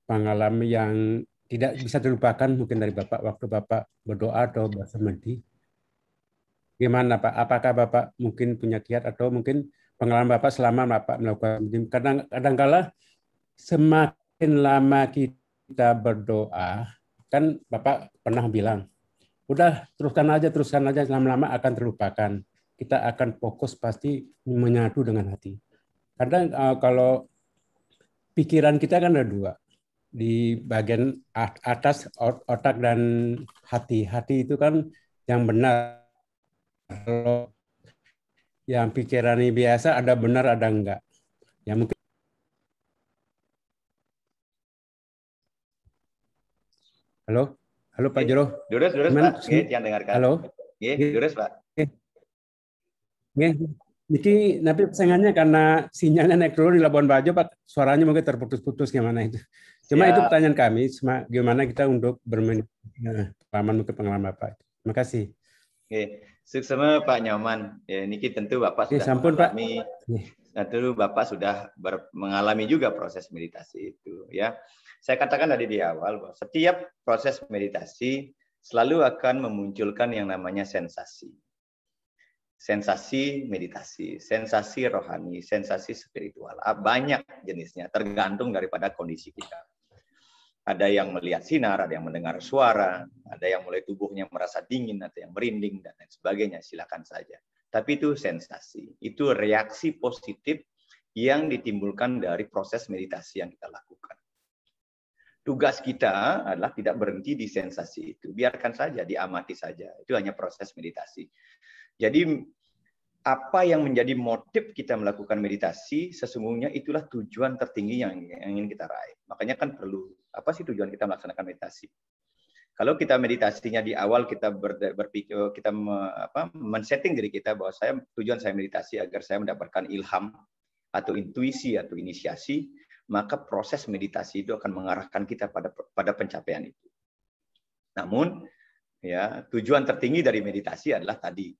[SPEAKER 5] pengalaman yang tidak bisa dilupakan mungkin dari Bapak waktu Bapak berdoa atau bersemedi. Gimana Pak? Apakah Bapak mungkin punya kiat atau mungkin pengalaman Bapak selama Bapak melakukan kadang-kala semakin lama kita berdoa, kan Bapak pernah bilang, udah teruskan aja, lama-lama akan terlupakan. Kita akan fokus pasti menyatu dengan hati. Kadang kalau pikiran kita kan ada dua, di bagian atas otak dan hati. Hati itu kan yang benar. Kalau yang pikirannya biasa ada benar ada enggak. Ya mungkin. Halo Pak Jero.
[SPEAKER 1] Durus Pak. Yang dengarkan.
[SPEAKER 5] Halo.
[SPEAKER 1] Durus Pak.
[SPEAKER 5] Niki nanti persaingannya karena sinyalnya naik turun di Labuan Bajo Pak, suaranya mungkin terputus-putus gimana itu. Cuma itu pertanyaan kami, gimana kita untuk pengalaman Bapak. Terima kasih.
[SPEAKER 1] Suksema Pak Nyaman. Ya, niki tentu Bapak sudah mengalami. Tentu Bapak sudah mengalami juga proses meditasi itu, ya. Saya katakan tadi di awal bahwa setiap proses meditasi selalu akan memunculkan yang namanya sensasi. Sensasi meditasi, sensasi rohani, sensasi spiritual. Banyak jenisnya, tergantung daripada kondisi kita. Ada yang melihat sinar, ada yang mendengar suara, ada yang mulai tubuhnya merasa dingin, ada yang merinding, dan lain sebagainya. Silakan saja. Tapi itu sensasi, itu reaksi positif yang ditimbulkan dari proses meditasi yang kita lakukan. Tugas kita adalah tidak berhenti di sensasi itu. Biarkan saja, diamati saja. Itu hanya proses meditasi. Jadi apa yang menjadi motif kita melakukan meditasi, sesungguhnya itulah tujuan tertinggi yang ingin kita raih. Makanya kan perlu, apa sih tujuan kita melaksanakan meditasi? Kalau kita meditasinya di awal kita berpikir, kita men-setting diri kita bahwa tujuan saya meditasi agar saya mendapatkan ilham atau intuisi atau inisiasi, maka proses meditasi itu akan mengarahkan kita pada pencapaian itu. Namun, ya tujuan tertinggi dari meditasi adalah tadi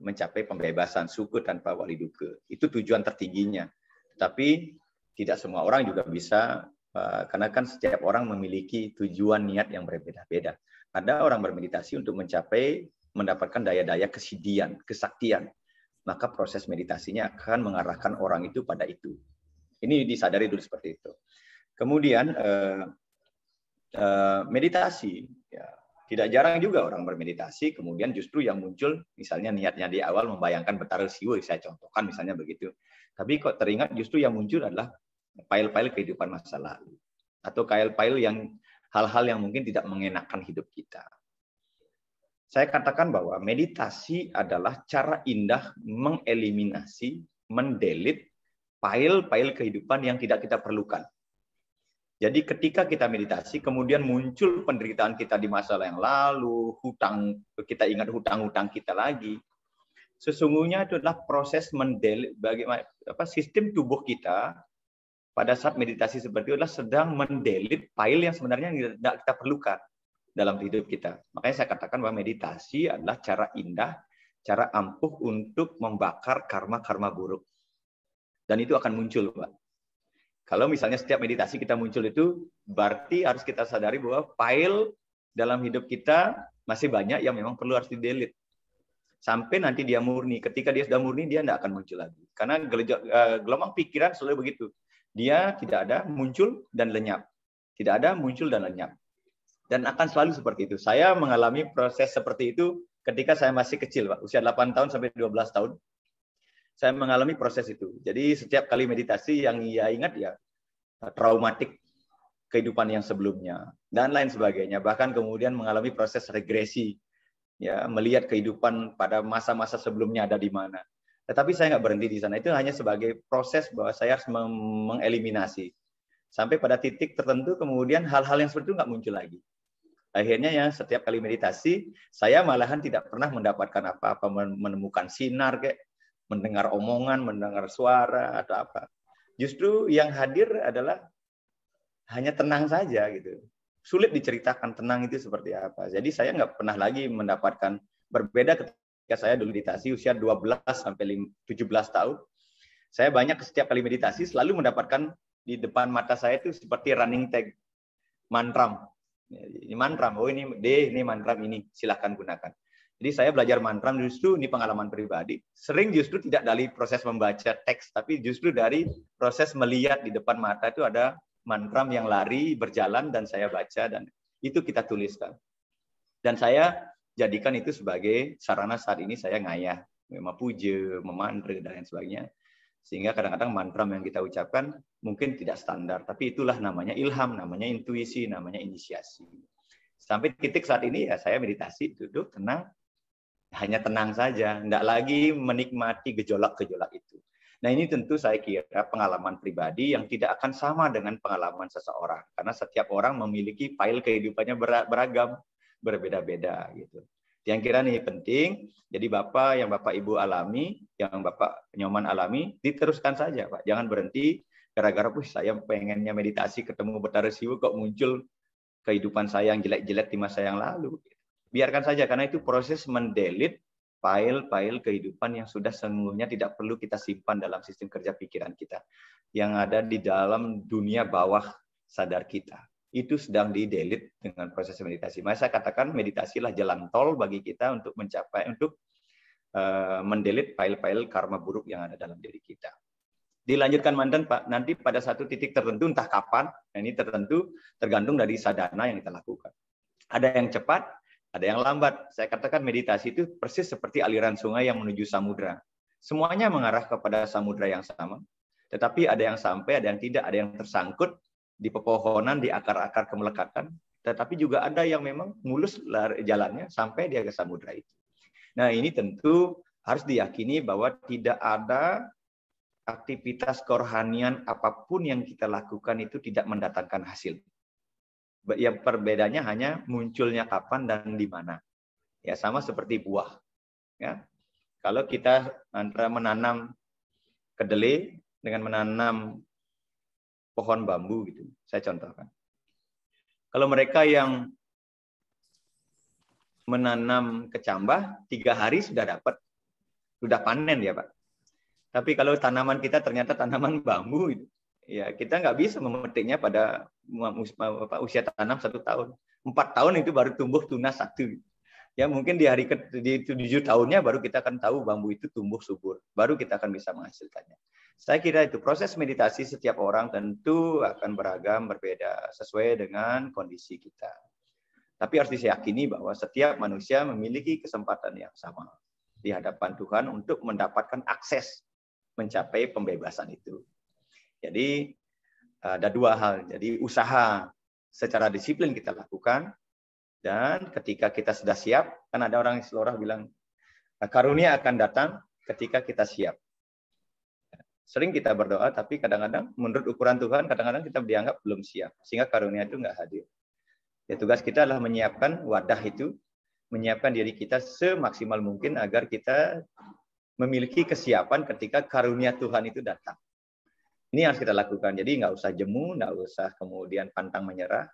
[SPEAKER 1] mencapai pembebasan suku tanpa wali duka. Itu tujuan tertingginya. Tapi tidak semua orang juga bisa, karena kan setiap orang memiliki tujuan niat yang berbeda-beda. Ada orang bermeditasi untuk mendapatkan daya-daya kesidian, kesaktian. Maka proses meditasinya akan mengarahkan orang itu pada itu. Ini disadari dulu seperti itu. Kemudian meditasi, ya, tidak jarang juga orang bermeditasi, kemudian justru yang muncul, misalnya niatnya di awal membayangkan Betara Siwo, saya contohkan misalnya begitu. Tapi kok teringat justru yang muncul adalah file-file kehidupan masa lalu. Atau file-file yang hal-hal yang mungkin tidak mengenakan hidup kita. Saya katakan bahwa meditasi adalah cara indah mengeliminasi, mendelete file kehidupan yang tidak kita perlukan. Jadi ketika kita meditasi, kemudian muncul penderitaan kita di masa yang lalu, kita ingat hutang-hutang kita lagi. Sesungguhnya itu adalah proses mendelete bagaimana sistem tubuh kita pada saat meditasi seperti itu adalah sedang mendelete file yang sebenarnya tidak kita perlukan dalam hidup kita. Makanya saya katakan bahwa meditasi adalah cara indah, cara ampuh untuk membakar karma-karma buruk. Dan itu akan muncul, Pak. Kalau misalnya setiap meditasi kita muncul itu, berarti harus kita sadari bahwa file dalam hidup kita masih banyak yang memang perlu harus di-delete. Sampai nanti dia murni. Ketika dia sudah murni, dia tidak akan muncul lagi. Karena gelombang pikiran selalu begitu. Dia tidak ada, muncul, dan lenyap. Tidak ada, muncul, dan lenyap. Dan akan selalu seperti itu. Saya mengalami proses seperti itu ketika saya masih kecil, Pak. Usia 8 tahun sampai 12 tahun. Saya mengalami proses itu. Jadi setiap kali meditasi yang ia ingat ya traumatik kehidupan yang sebelumnya dan lain sebagainya. Bahkan kemudian mengalami proses regresi, ya melihat kehidupan pada masa-masa sebelumnya ada di mana. Tetapi saya nggak berhenti di sana. Itu hanya sebagai proses bahwa saya harus mengeliminasi sampai pada titik tertentu. Kemudian hal-hal yang seperti itu nggak muncul lagi. Akhirnya ya setiap kali meditasi saya malahan tidak pernah mendapatkan apa-apa, menemukan sinar kayak mendengar omongan, mendengar suara atau apa. Justru yang hadir adalah hanya tenang saja gitu. Sulit diceritakan tenang itu seperti apa. Jadi saya nggak pernah lagi mendapatkan, berbeda ketika saya dulu meditasi usia 12 sampai 17 tahun. Saya banyak setiap kali meditasi selalu mendapatkan di depan mata saya itu seperti running tag, mantram. Ini mantram, oh ini mantram ini, silahkan gunakan. Jadi saya belajar mantram justru ini pengalaman pribadi. Sering justru tidak dari proses membaca teks, tapi justru dari proses melihat di depan mata itu ada mantram yang lari, berjalan, dan saya baca, dan itu kita tuliskan. Dan saya jadikan itu sebagai sarana saat ini saya ngayah, memuja, memantra, dan lain sebagainya. Sehingga kadang-kadang mantram yang kita ucapkan mungkin tidak standar, tapi itulah namanya ilham, namanya intuisi, namanya inisiasi. Sampai titik saat ini ya saya meditasi, duduk, tenang, hanya tenang saja, tidak lagi menikmati gejolak-gejolak itu. Nah ini tentu saya kira pengalaman pribadi yang tidak akan sama dengan pengalaman seseorang. Karena setiap orang memiliki file kehidupannya beragam, berbeda-beda gitu. Yang kira nih penting, jadi yang Bapak Ibu alami, yang Bapak Nyoman alami, diteruskan saja Pak. Jangan berhenti, gara-gara saya pengennya meditasi ketemu Betara Siwu kok muncul kehidupan saya yang jelek-jelek di masa yang lalu. Biarkan saja, karena itu proses mendelete file-file kehidupan yang sudah sesungguhnya tidak perlu kita simpan dalam sistem kerja pikiran kita. Yang ada di dalam dunia bawah sadar kita. Itu sedang di-delete dengan proses meditasi. Maka saya katakan meditasilah jalan tol bagi kita untuk mendelete file-file karma buruk yang ada dalam diri kita. Dilanjutkan mantan Pak, nanti pada satu titik tertentu, entah kapan, ini tergantung dari sadhana yang kita lakukan. Ada yang cepat, ada yang lambat. Saya katakan meditasi itu persis seperti aliran sungai yang menuju samudra. Semuanya mengarah kepada samudra yang sama. Tetapi ada yang sampai, ada yang tidak, ada yang tersangkut di pepohonan, di akar-akar kemelekatan. Tetapi juga ada yang memang mulus jalannya sampai dia ke samudra itu. Nah ini tentu harus diyakini bahwa tidak ada aktivitas kerohanian apapun yang kita lakukan itu tidak mendatangkan hasil. Yang perbedaannya hanya munculnya kapan dan di mana. Ya sama seperti buah. Ya, kalau kita antara menanam kedelai dengan menanam pohon bambu gitu, saya contohkan. Kalau mereka yang menanam kecambah 3 hari sudah dapat, sudah panen ya Pak. Tapi kalau tanaman kita ternyata tanaman bambu gitu. Ya, kita nggak bisa memetiknya pada usia tanam 1 tahun. 4 tahun itu baru tumbuh tunas 1. Ya, mungkin di 7 tahunnya baru kita akan tahu bambu itu tumbuh subur. Baru kita akan bisa menghasilkannya. Saya kira itu proses meditasi setiap orang tentu akan beragam, berbeda sesuai dengan kondisi kita. Tapi harus diyakini bahwa setiap manusia memiliki kesempatan yang sama di hadapan Tuhan untuk mendapatkan akses mencapai pembebasan itu. Jadi ada 2 hal. Jadi usaha secara disiplin kita lakukan, dan ketika kita sudah siap, kan ada orang bilang karunia akan datang ketika kita siap. Sering kita berdoa, tapi kadang-kadang menurut ukuran Tuhan, kadang-kadang kita dianggap belum siap, sehingga karunia itu nggak hadir. Ya, tugas kita adalah menyiapkan wadah itu, menyiapkan diri kita semaksimal mungkin agar kita memiliki kesiapan ketika karunia Tuhan itu datang. Ini yang harus kita lakukan. Jadi nggak usah jemu, nggak usah kemudian pantang menyerah,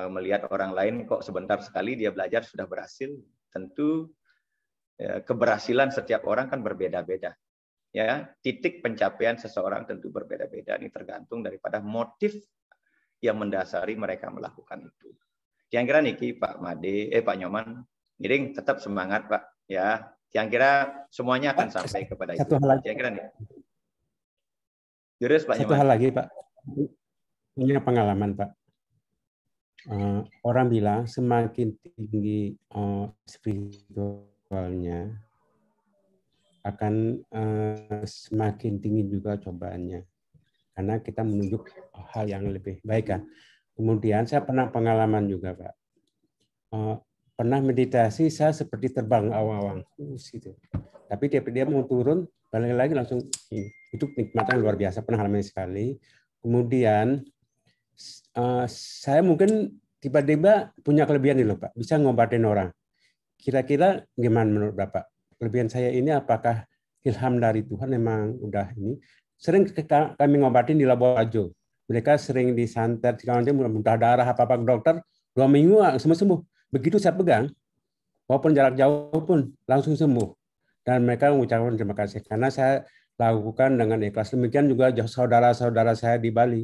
[SPEAKER 1] melihat orang lain kok sebentar sekali dia belajar sudah berhasil. Tentu keberhasilan setiap orang kan berbeda-beda. Ya, titik pencapaian seseorang tentu berbeda-beda. Ini tergantung daripada motif yang mendasari mereka melakukan itu. Yang kira Niki, Pak Made, Pak Nyoman, Giring tetap semangat Pak. Ya, yang kira semuanya akan sampai kepada itu. Yang kira nih. Jurus Pak
[SPEAKER 5] Satu
[SPEAKER 1] Nyoman.
[SPEAKER 5] hal lagi Pak, punya pengalaman Pak. Orang bilang semakin tinggi spiritualnya, akan semakin tinggi juga cobaannya. Karena kita menuju hal yang lebih baik kan. Kemudian saya pernah pengalaman juga Pak. Pernah meditasi saya seperti terbang awang-awang. Gitu. Tapi dia mau turun, balik lagi langsung itu nikmatan luar biasa, pernah alami sekali. Kemudian saya mungkin tiba-tiba punya kelebihan ini loh Pak, bisa ngobatin orang. Kira-kira gimana menurut Bapak? Kelebihan saya ini apakah ilham dari Tuhan memang udah ini? Sering kami ngobatin di Labuajo. Mereka sering disantet, muntah darah apa-apa ke dokter, 2 minggu sembuh. Begitu saya pegang, walaupun jarak jauh pun langsung sembuh. Dan mereka mengucapkan terima kasih. Karena saya lakukan dengan ikhlas. Demikian juga saudara-saudara saya di Bali.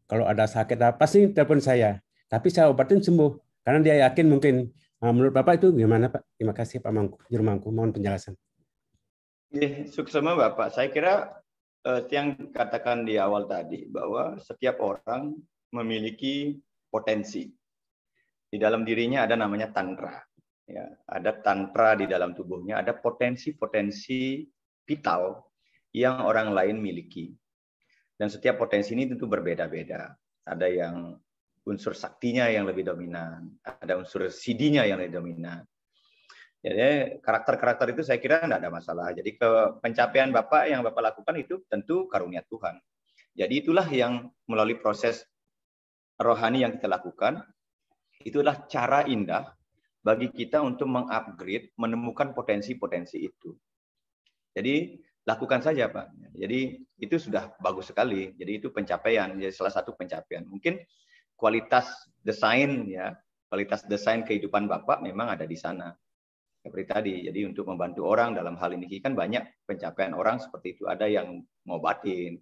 [SPEAKER 5] Kalau ada sakit apa, pasti telepon saya. Tapi saya obatin sembuh. Karena dia yakin mungkin. Menurut Bapak itu gimana Pak? Terima kasih Pak Mangku, Juru Mangku. Mohon penjelasan.
[SPEAKER 1] Sukses sama Bapak. Saya kira yang katakan di awal tadi, bahwa setiap orang memiliki potensi. Di dalam dirinya ada namanya tantra. Ya, ada tantra di dalam tubuhnya, ada potensi-potensi vital yang orang lain miliki. Dan setiap potensi ini tentu berbeda-beda. Ada yang unsur saktinya yang lebih dominan, ada unsur sidinya yang lebih dominan. Jadi karakter-karakter itu saya kira tidak ada masalah. Jadi pencapaian Bapak yang Bapak lakukan itu tentu karunia Tuhan. Jadi itulah yang melalui proses rohani yang kita lakukan, itulah cara indah bagi kita untuk mengupgrade, menemukan potensi-potensi itu. Jadi lakukan saja Pak. Jadi itu sudah bagus sekali. Jadi itu pencapaian, jadi salah satu pencapaian. Mungkin kualitas desain ya, kualitas desain kehidupan Bapak memang ada di sana. Seperti tadi, jadi untuk membantu orang dalam hal ini kan banyak pencapaian orang seperti itu. Ada yang ngobatin,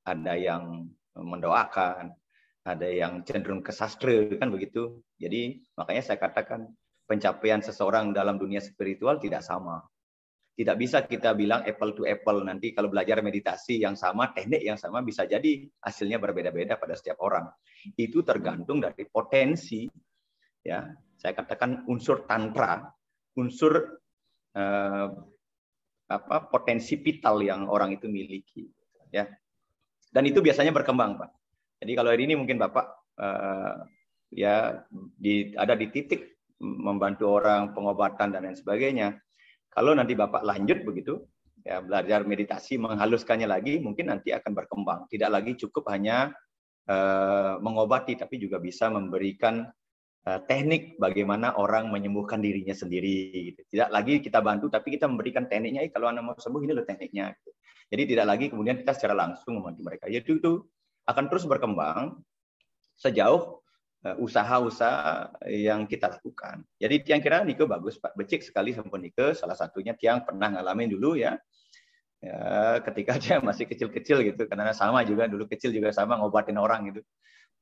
[SPEAKER 1] ada yang mendoakan, ada yang cenderung ke sastra kan begitu. Jadi makanya saya katakan pencapaian seseorang dalam dunia spiritual tidak sama. Tidak bisa kita bilang apple to apple. Nanti kalau belajar meditasi yang sama, teknik yang sama, bisa jadi hasilnya berbeda-beda pada setiap orang. Itu tergantung dari potensi. Ya, saya katakan unsur tantra, unsur potensi vital yang orang itu miliki. Ya, dan itu biasanya berkembang, Pak. Jadi kalau hari ini mungkin Bapak ada di titik membantu orang, pengobatan dan lain sebagainya. Kalau nanti Bapak lanjut begitu, ya belajar meditasi, menghaluskannya lagi, mungkin nanti akan berkembang. Tidak lagi cukup hanya mengobati, tapi juga bisa memberikan teknik bagaimana orang menyembuhkan dirinya sendiri. Gitu. Tidak lagi kita bantu, tapi kita memberikan tekniknya. Kalau Anda mau sembuh, ini loh tekniknya. Gitu. Jadi tidak lagi kemudian kita secara langsung membantu mereka. Yaitu itu akan terus berkembang sejauh usaha-usaha yang kita lakukan. Jadi Tiang kira Niko bagus, Pak. Becik sekali sama Niko. Salah satunya Tiang pernah ngalamin dulu ya. Ketika dia masih kecil-kecil gitu. Karena sama juga, dulu kecil juga sama ngobatin orang gitu.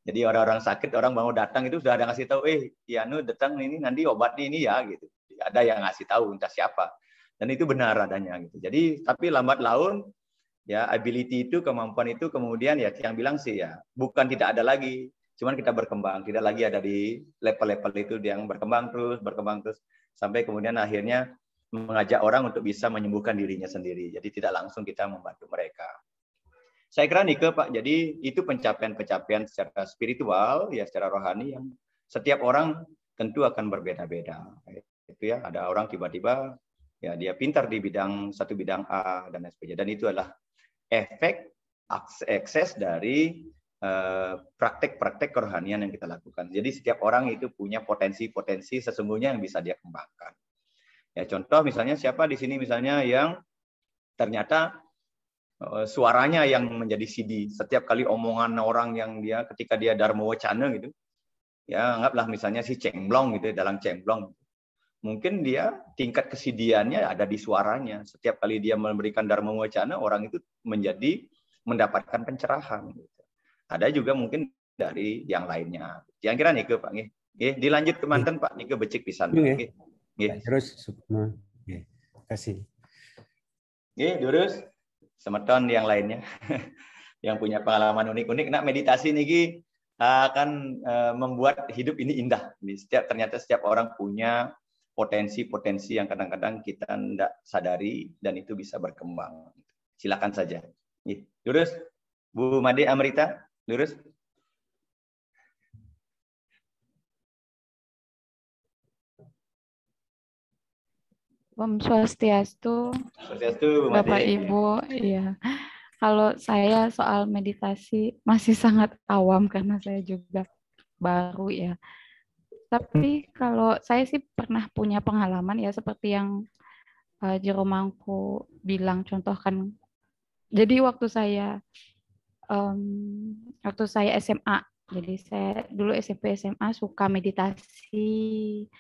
[SPEAKER 1] Jadi orang-orang sakit, orang mau datang itu sudah ada ngasih tahu, Tianu datang ini nanti obatnya ini ya gitu. Ada yang ngasih tahu entah siapa. Dan itu benar adanya gitu. Jadi tapi lambat laun ya ability itu, kemampuan itu kemudian ya Tiang bilang sih ya bukan tidak ada lagi. Cuman kita berkembang, tidak lagi ada di level-level itu yang berkembang terus sampai kemudian akhirnya mengajak orang untuk bisa menyembuhkan dirinya sendiri. Jadi tidak langsung kita membantu mereka. Saya kira Nike Pak, jadi itu pencapaian-pencapaian secara spiritual ya, secara rohani yang setiap orang tentu akan berbeda-beda. Itu ya, ada orang tiba-tiba ya dia pintar di satu bidang A dan lain sebagainya. Dan itu adalah efek akses dari praktek-praktek kerohanian yang kita lakukan. Jadi setiap orang itu punya potensi-potensi sesungguhnya yang bisa dia kembangkan. Ya contoh misalnya siapa di sini misalnya yang ternyata suaranya yang menjadi CD. Setiap kali omongan orang yang dia ketika dia dharma wacana gitu, ya anggaplah misalnya si cemblong gitu, dalam cemblong. Mungkin dia tingkat kesidiannya ada di suaranya. Setiap kali dia memberikan dharma wacana, orang itu mendapatkan pencerahan. Ada juga mungkin dari yang lainnya. Yang kira nih ke Pak, dilanjut ke mantan Pak, nih ke becik pisan.
[SPEAKER 5] Terus, kasih.
[SPEAKER 1] Terus semeton yang lainnya, yang punya pengalaman unik-unik. Nah meditasi nih akan membuat hidup ini indah. Ternyata setiap orang punya potensi-potensi yang kadang-kadang kita tidak sadari dan itu bisa berkembang. Silakan saja. Lurus, Bu Made Amrita. Lurus.
[SPEAKER 6] Om Swastiastu.
[SPEAKER 1] Swastiastu,
[SPEAKER 6] Bapak Ibu, iya. Kalau saya soal meditasi masih sangat awam karena saya juga baru ya. Tapi kalau saya sih pernah punya pengalaman ya seperti yang Jeromangku bilang, contohkan. Jadi waktu saya SMA, jadi saya dulu SMP SMA suka meditasi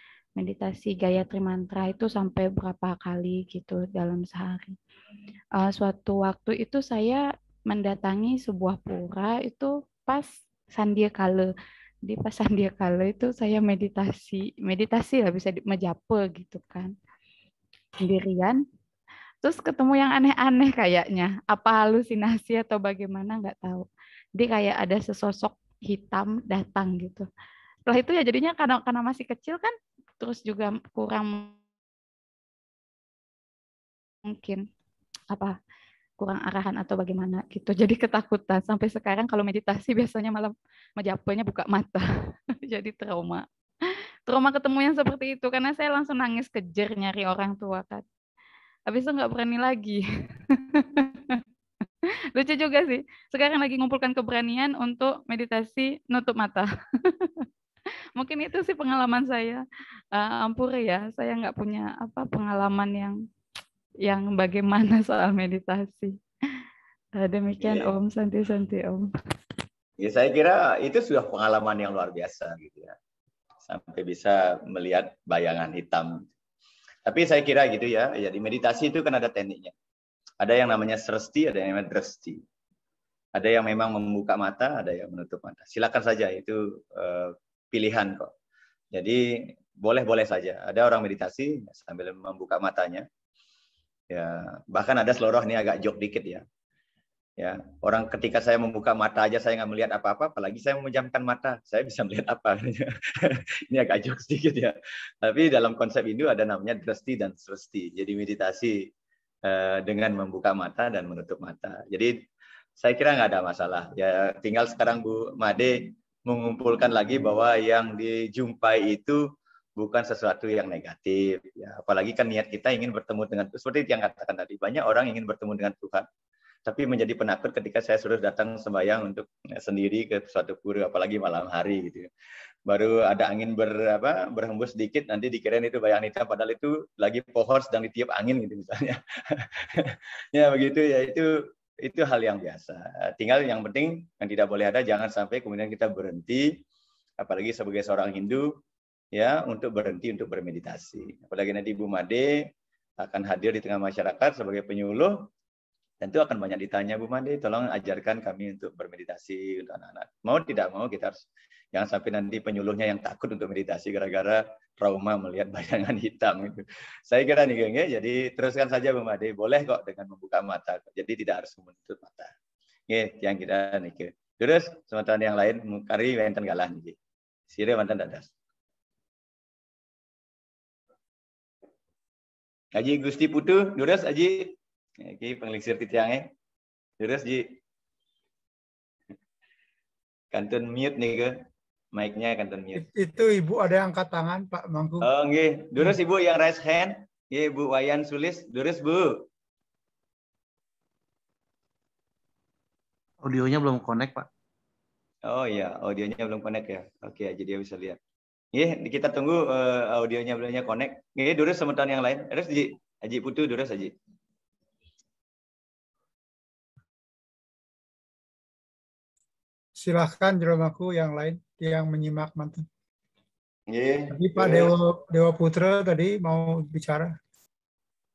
[SPEAKER 6] Gayatri Mantra itu sampai berapa kali gitu dalam sehari. Suatu waktu itu saya mendatangi sebuah pura itu pas Sandia Kala. Di pas Sandia Kala itu saya meditasi lah, bisa menjapa gitu kan, sendirian. Terus ketemu yang aneh-aneh kayaknya, apa halusinasi atau bagaimana nggak tahu. Jadi kayak ada sesosok hitam datang gitu. Setelah itu ya jadinya karena masih kecil kan, terus juga kurang mungkin kurang arahan atau bagaimana gitu. Jadi ketakutan. Sampai sekarang kalau meditasi biasanya malah menjapanya buka mata. Jadi trauma. Trauma ketemu yang seperti itu karena saya langsung nangis kejer nyari orang tua kan. Habis itu nggak berani lagi. Lucu juga sih. Sekarang lagi ngumpulkan keberanian untuk meditasi nutup mata. Mungkin itu sih pengalaman saya. Ampura ya, saya nggak punya pengalaman yang bagaimana soal meditasi. Demikian Om, santi Om.
[SPEAKER 1] Ya, saya kira itu sudah pengalaman yang luar biasa gitu ya. Sampai bisa melihat bayangan hitam. Tapi saya kira gitu ya, di meditasi itu kan ada tekniknya. Ada yang namanya sresti, ada yang namanya dresti. Ada yang memang membuka mata, ada yang menutup mata. Silakan saja, itu pilihan kok. Jadi boleh-boleh saja. Ada orang meditasi sambil membuka matanya. Ya, bahkan ada seloroh, ini agak jok dikit ya. Ya, orang ketika saya membuka mata aja saya nggak melihat apa-apa, apalagi saya memejamkan mata, saya bisa melihat apa? Ini agak jok sedikit ya. Tapi dalam konsep Hindu ada namanya dresti dan sresti. Jadi meditasi dengan membuka mata dan menutup mata. Jadi saya kira nggak ada masalah. Ya, tinggal sekarang Bu Made mengumpulkan lagi bahwa yang dijumpai itu bukan sesuatu yang negatif. Ya, apalagi kan niat kita ingin bertemu dengan Tuhan. Seperti yang katakan tadi, banyak orang ingin bertemu dengan Tuhan. Tapi menjadi penakut ketika saya suruh datang sembahyang untuk sendiri ke suatu pura, apalagi malam hari gitu. Baru ada angin berhembus sedikit, nanti dikirain itu bayangan hitam, padahal itu lagi pohon sedang ditiup angin gitu misalnya. Ya begitu ya, itu hal yang biasa. Tinggal yang penting yang tidak boleh ada, jangan sampai kemudian kita berhenti, apalagi sebagai seorang Hindu ya, untuk berhenti untuk bermeditasi. Apalagi nanti Bu Made akan hadir di tengah masyarakat sebagai penyuluh. Tentu akan banyak ditanya, Bu Made, tolong ajarkan kami untuk bermeditasi untuk anak-anak. Mau tidak mau kita harus, jangan sampai nanti penyuluhnya yang takut untuk meditasi gara-gara trauma melihat bayangan hitam. Gitu. Saya kira nih, geng, ya, jadi teruskan saja Bu Made, boleh kok dengan membuka mata. Jadi tidak harus menutup mata. Oke, yang kita nih. Terus sementara yang lain, mungkari wenten galah nih. Sire mantan dadas. Haji Gusti Putu, terus Haji. Oke, pengliksir titiangnya. Terus Ji. Kantun mute nih ke. Mic-nya kantun mute.
[SPEAKER 7] Itu Ibu ada yang angkat tangan Pak Mangku.
[SPEAKER 1] Oh, nggih. Terus Ibu yang raise hand. Nggih, Bu Wayan Sulis. Terus Bu.
[SPEAKER 2] Audionya belum connect, Pak.
[SPEAKER 1] Oh iya, audionya belum connect ya. Oke, jadi dia bisa lihat. Kita tunggu audionya belum connect. Durus sementara yang lain. Terus Haji Putu, Durus Haji.
[SPEAKER 7] Silahkan Jeromaku yang lain yang menyimak mantan. Tadi Pak Dewa Putra tadi mau bicara.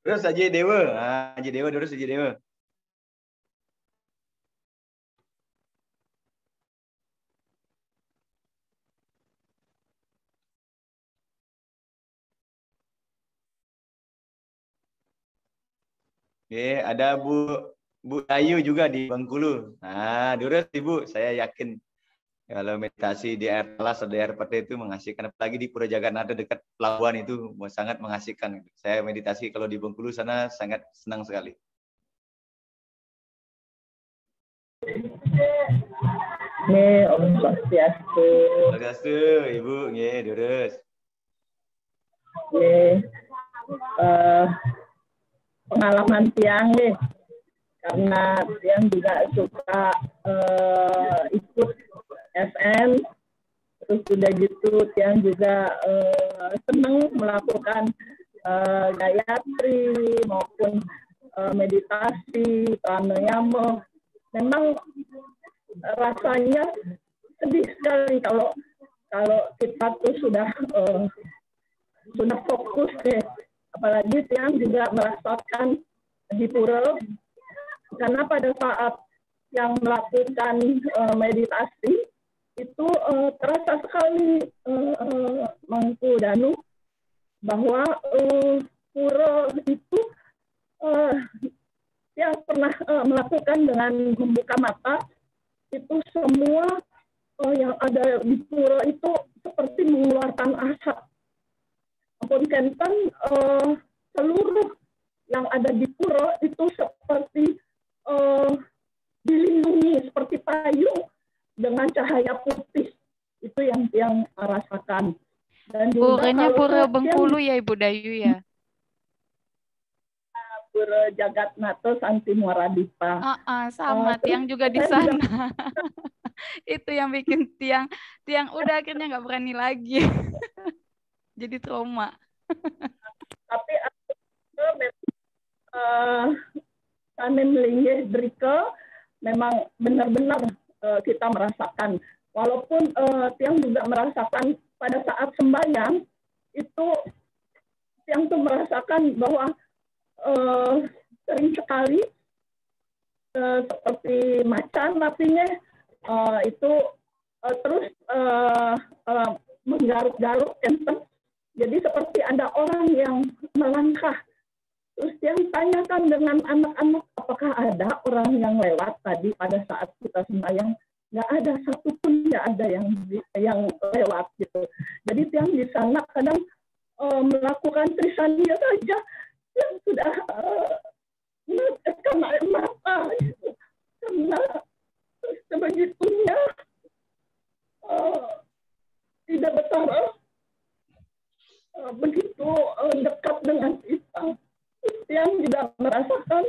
[SPEAKER 1] Terus Haji Dewa. Haji Dewa, Durus Haji Dewa. Ada Bu Ayu juga di Bengkulu. Nah, Durus Ibu, saya yakin kalau meditasi di air talas atau di air pete itu mengasihkan, apalagi di Pura Jagannatha dekat pelabuhan itu sangat mengasihkan. Saya meditasi kalau di Bengkulu sana sangat senang sekali.
[SPEAKER 8] Om Swastiastu.
[SPEAKER 1] Swastiastu, Ibu, Durus.
[SPEAKER 8] Pengalaman Tiang nih, karena Tiang juga suka ikut FN, terus sudah gitu Tiang juga senang melakukan gayatri maupun meditasi, pranayama. Memang rasanya sedih sekali kalau kita tuh sudah fokus deh. Apalagi Tiang juga merasakan di pura, karena pada saat yang melakukan meditasi itu terasa sekali Mangku Danu bahwa pura itu yang pernah melakukan dengan membuka mata itu semua yang ada di pura itu seperti mengeluarkan asap. Ampun kenten seluruh yang ada di pura itu seperti dilindungi seperti payung dengan cahaya putih. Itu yang rasakan. Dan juga
[SPEAKER 6] Puranya Pura Bengkulu ya Ibu Dayu ya.
[SPEAKER 8] Pura Jagannatha Santi Muaradipa.
[SPEAKER 6] Sama Tiang juga di sana. Itu yang bikin Tiang udah akhirnya nggak berani lagi. Jadi trauma.
[SPEAKER 8] Tapi Kanen Linggih Drika memang benar-benar kita merasakan. Walaupun Tiang juga merasakan pada saat sembahyang itu Tiang tuh merasakan bahwa sering sekali seperti macan artinya itu terus menggaruk-garuk enten. Jadi seperti ada orang yang melangkah. Terus yang tanyakan dengan anak-anak, apakah ada orang yang lewat tadi pada saat kita sembahyang? Nggak ada satupun, nggak ada yang lewat gitu. Jadi yang di sana kadang melakukan trisania saja yang sudah meneteskan air mata gitu. Karena sebegitunya tidak betah begitu dekat dengan kita. Yang tidak merasakan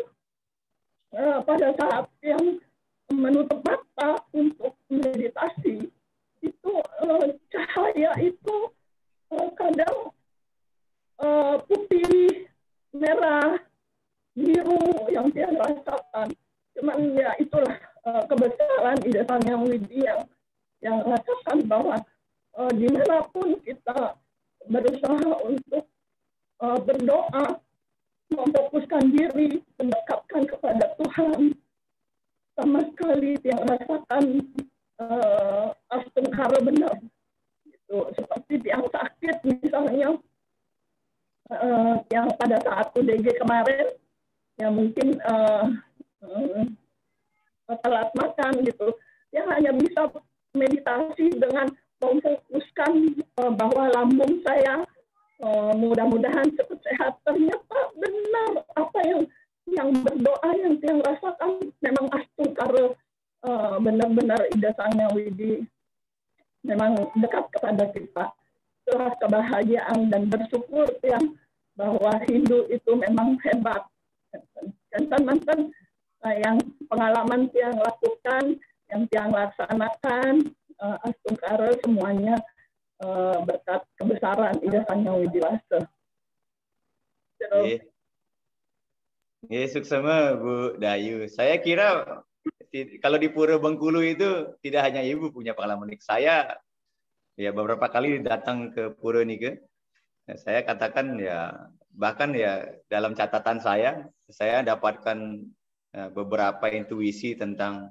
[SPEAKER 8] pada saat yang menutup mata untuk meditasi itu cahaya itu kadang putih, merah, biru yang dia rasakan. Cuman ya itulah kebesaran Ida Sang Hyang Widi yang rasakan bahwa dimanapun kita berusaha untuk berdoa, memfokuskan diri, mendekatkan kepada Tuhan, sama sekali yang rasakan astengkara benar. Gitu. Seperti yang sakit misalnya, yang pada saat UDG kemarin, yang mungkin telat makan gitu, yang hanya bisa meditasi dengan memfokuskan bahwa lambung saya mudah-mudahan cepat sehat. Ternyata benar apa yang berdoa yang rasakan memang astungkara benar-benar Ida Sang Hyang Widi memang dekat kepada kita. Itulah kebahagiaan dan bersyukur yang bahwa Hindu itu memang hebat. Dan mantan yang pengalaman yang lakukan, yang tiang laksanakan, astungkara semuanya berkat kebesaran Ida Sang Hyang Widiwasa.
[SPEAKER 1] Suksema Bu Dayu. Saya kira kalau di Pura Bengkulu itu tidak hanya Ibu punya pengalaman unik. Saya ya beberapa kali datang ke Pura Nike. Saya katakan ya, bahkan ya dalam catatan saya dapatkan beberapa intuisi tentang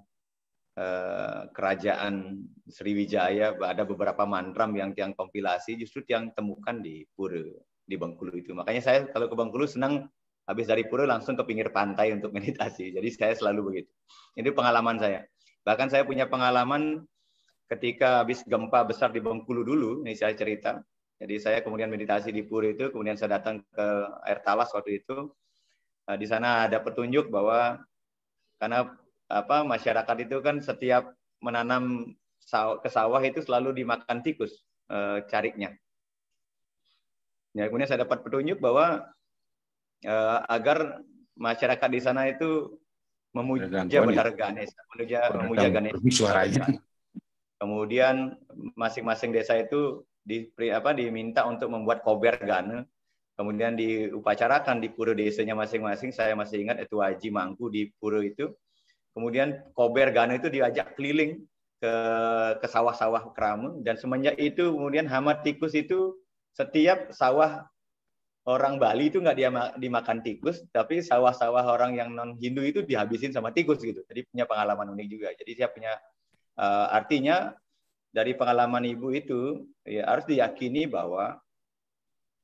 [SPEAKER 1] kerajaan Sriwijaya. Ada beberapa mantram yang tiang kompilasi justru tiang temukan di Pura di Bengkulu itu. Makanya saya kalau ke Bengkulu senang habis dari Pura langsung ke pinggir pantai untuk meditasi. Jadi saya selalu begitu. Itu pengalaman saya. Bahkan saya punya pengalaman ketika habis gempa besar di Bengkulu dulu, ini saya cerita. Jadi saya kemudian meditasi di Pura itu, kemudian saya datang ke Air Tawas waktu itu. Di sana ada petunjuk bahwa karena masyarakat itu kan setiap menanam ke sawah itu selalu dimakan tikus cariknya. Ya, kemudian saya dapat petunjuk bahwa agar masyarakat di sana itu memuja Bathara Ganesha, memuja Ganesha. Kemudian masing-masing desa itu diminta untuk membuat kober gane. Kemudian diupacarakan di pura desanya masing-masing. Saya masih ingat itu Haji Mangku di pura itu. Kemudian kober gane itu diajak keliling ke sawah-sawah Krama, dan semenjak itu kemudian hama tikus itu setiap sawah orang Bali itu nggak dimakan tikus, tapi sawah-sawah orang yang non Hindu itu dihabisin sama tikus gitu. Jadi punya pengalaman unik juga. Jadi saya punya artinya dari pengalaman Ibu itu ya harus diyakini bahwa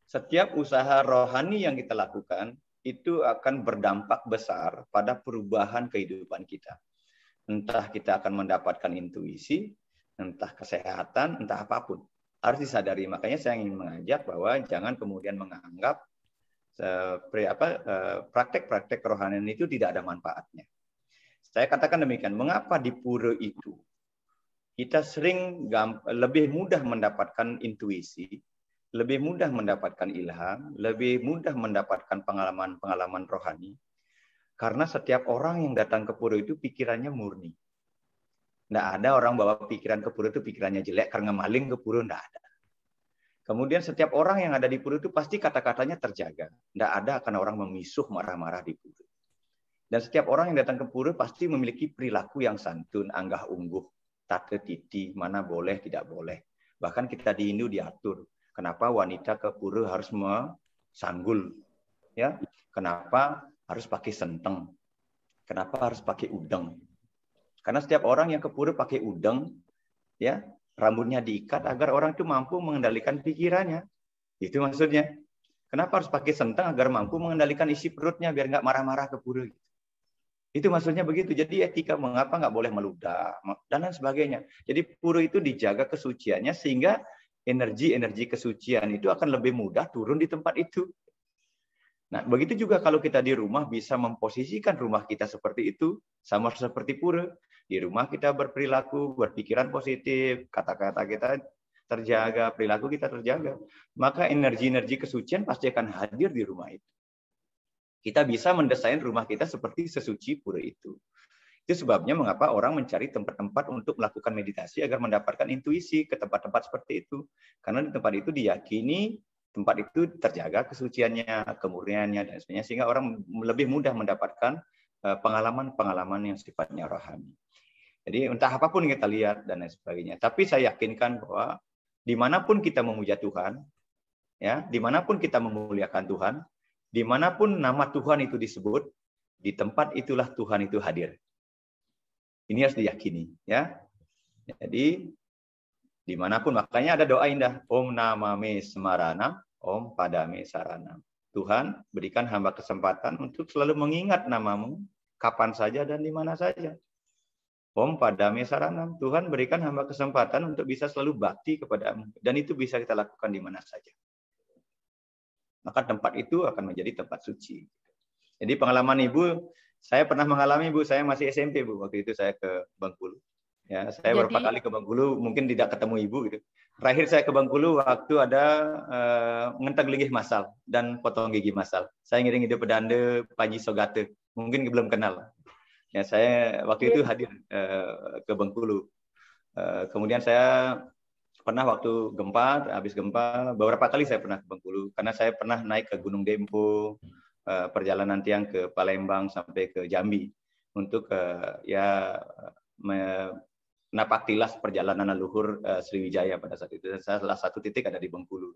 [SPEAKER 1] setiap usaha rohani yang kita lakukan itu akan berdampak besar pada perubahan kehidupan kita. Entah kita akan mendapatkan intuisi, entah kesehatan, entah apapun. Harus disadari. Makanya saya ingin mengajak bahwa jangan kemudian menganggap praktek-praktek kerohanian itu tidak ada manfaatnya. Saya katakan demikian. Mengapa di pura itu kita sering lebih mudah mendapatkan intuisi, lebih mudah mendapatkan ilham, lebih mudah mendapatkan pengalaman-pengalaman rohani? Karena setiap orang yang datang ke pura itu pikirannya murni. Nggak ada orang bawa pikiran ke pura itu pikirannya jelek karena maling ke pura, nggak ada. Kemudian setiap orang yang ada di pura itu pasti kata-katanya terjaga. Nggak ada akan orang memisuh marah-marah di pura. Dan setiap orang yang datang ke pura pasti memiliki perilaku yang santun, anggah ungguh, tata titi, mana boleh, tidak boleh. Bahkan kita di Hindu diatur. Kenapa wanita ke pura harus sanggul? Ya, kenapa harus pakai senteng? Kenapa harus pakai udeng? Karena setiap orang yang ke pura pakai udeng, ya, rambutnya diikat agar orang itu mampu mengendalikan pikirannya. Itu maksudnya. Kenapa harus pakai senteng agar mampu mengendalikan isi perutnya biar nggak marah-marah ke pura? Itu maksudnya begitu. Jadi etika mengapa nggak boleh meludah dan lain sebagainya. Jadi pura itu dijaga kesuciannya sehingga energi-energi kesucian itu akan lebih mudah turun di tempat itu. Nah, begitu juga kalau kita di rumah bisa memposisikan rumah kita seperti itu, sama seperti pura. Di rumah kita berperilaku, berpikiran positif, kata-kata kita terjaga, perilaku kita terjaga. Maka energi-energi kesucian pasti akan hadir di rumah itu. Kita bisa mendesain rumah kita seperti sesuci pura itu. Itu sebabnya mengapa orang mencari tempat-tempat untuk melakukan meditasi agar mendapatkan intuisi ke tempat-tempat seperti itu. Karena di tempat itu diyakini tempat itu terjaga kesuciannya, kemurniannya, dan sebagainya, sehingga orang lebih mudah mendapatkan pengalaman-pengalaman yang sifatnya rohani. Jadi entah apapun kita lihat dan lain sebagainya. Tapi saya yakinkan bahwa dimanapun kita memuja Tuhan, ya, dimanapun kita memuliakan Tuhan, dimanapun nama Tuhan itu disebut, di tempat itulah Tuhan itu hadir. Ini harus diyakini, ya. Jadi dimanapun, makanya ada doa indah, Om Namame Semaranam, Om Padame Saranam. Tuhan, berikan hamba kesempatan untuk selalu mengingat namamu kapan saja dan di mana saja. Om Padame Saranam, Tuhan berikan hamba kesempatan untuk bisa selalu bakti kepadamu. Dan itu bisa kita lakukan di mana saja. Maka tempat itu akan menjadi tempat suci. Jadi pengalaman Ibu, saya pernah mengalami Bu, saya masih SMP Bu, waktu itu saya ke Bengkulu. Ya, saya beberapa kali ke Bengkulu, mungkin tidak ketemu Ibu gitu. Terakhir saya ke Bengkulu waktu ada ngenteng gigi masal dan potong gigi masal. Saya ngiring ide pedande Paji Sogate, mungkin belum kenal. Ya, saya waktu itu hadir ke Bengkulu. Kemudian saya pernah waktu gempa, habis gempa, beberapa kali saya pernah ke Bengkulu, karena saya pernah naik ke Gunung Dempo, perjalanan tiang ke Palembang sampai ke Jambi untuk ya napaktilas perjalanan leluhur Sriwijaya pada saat itu. Salah satu titik ada di Bengkulu.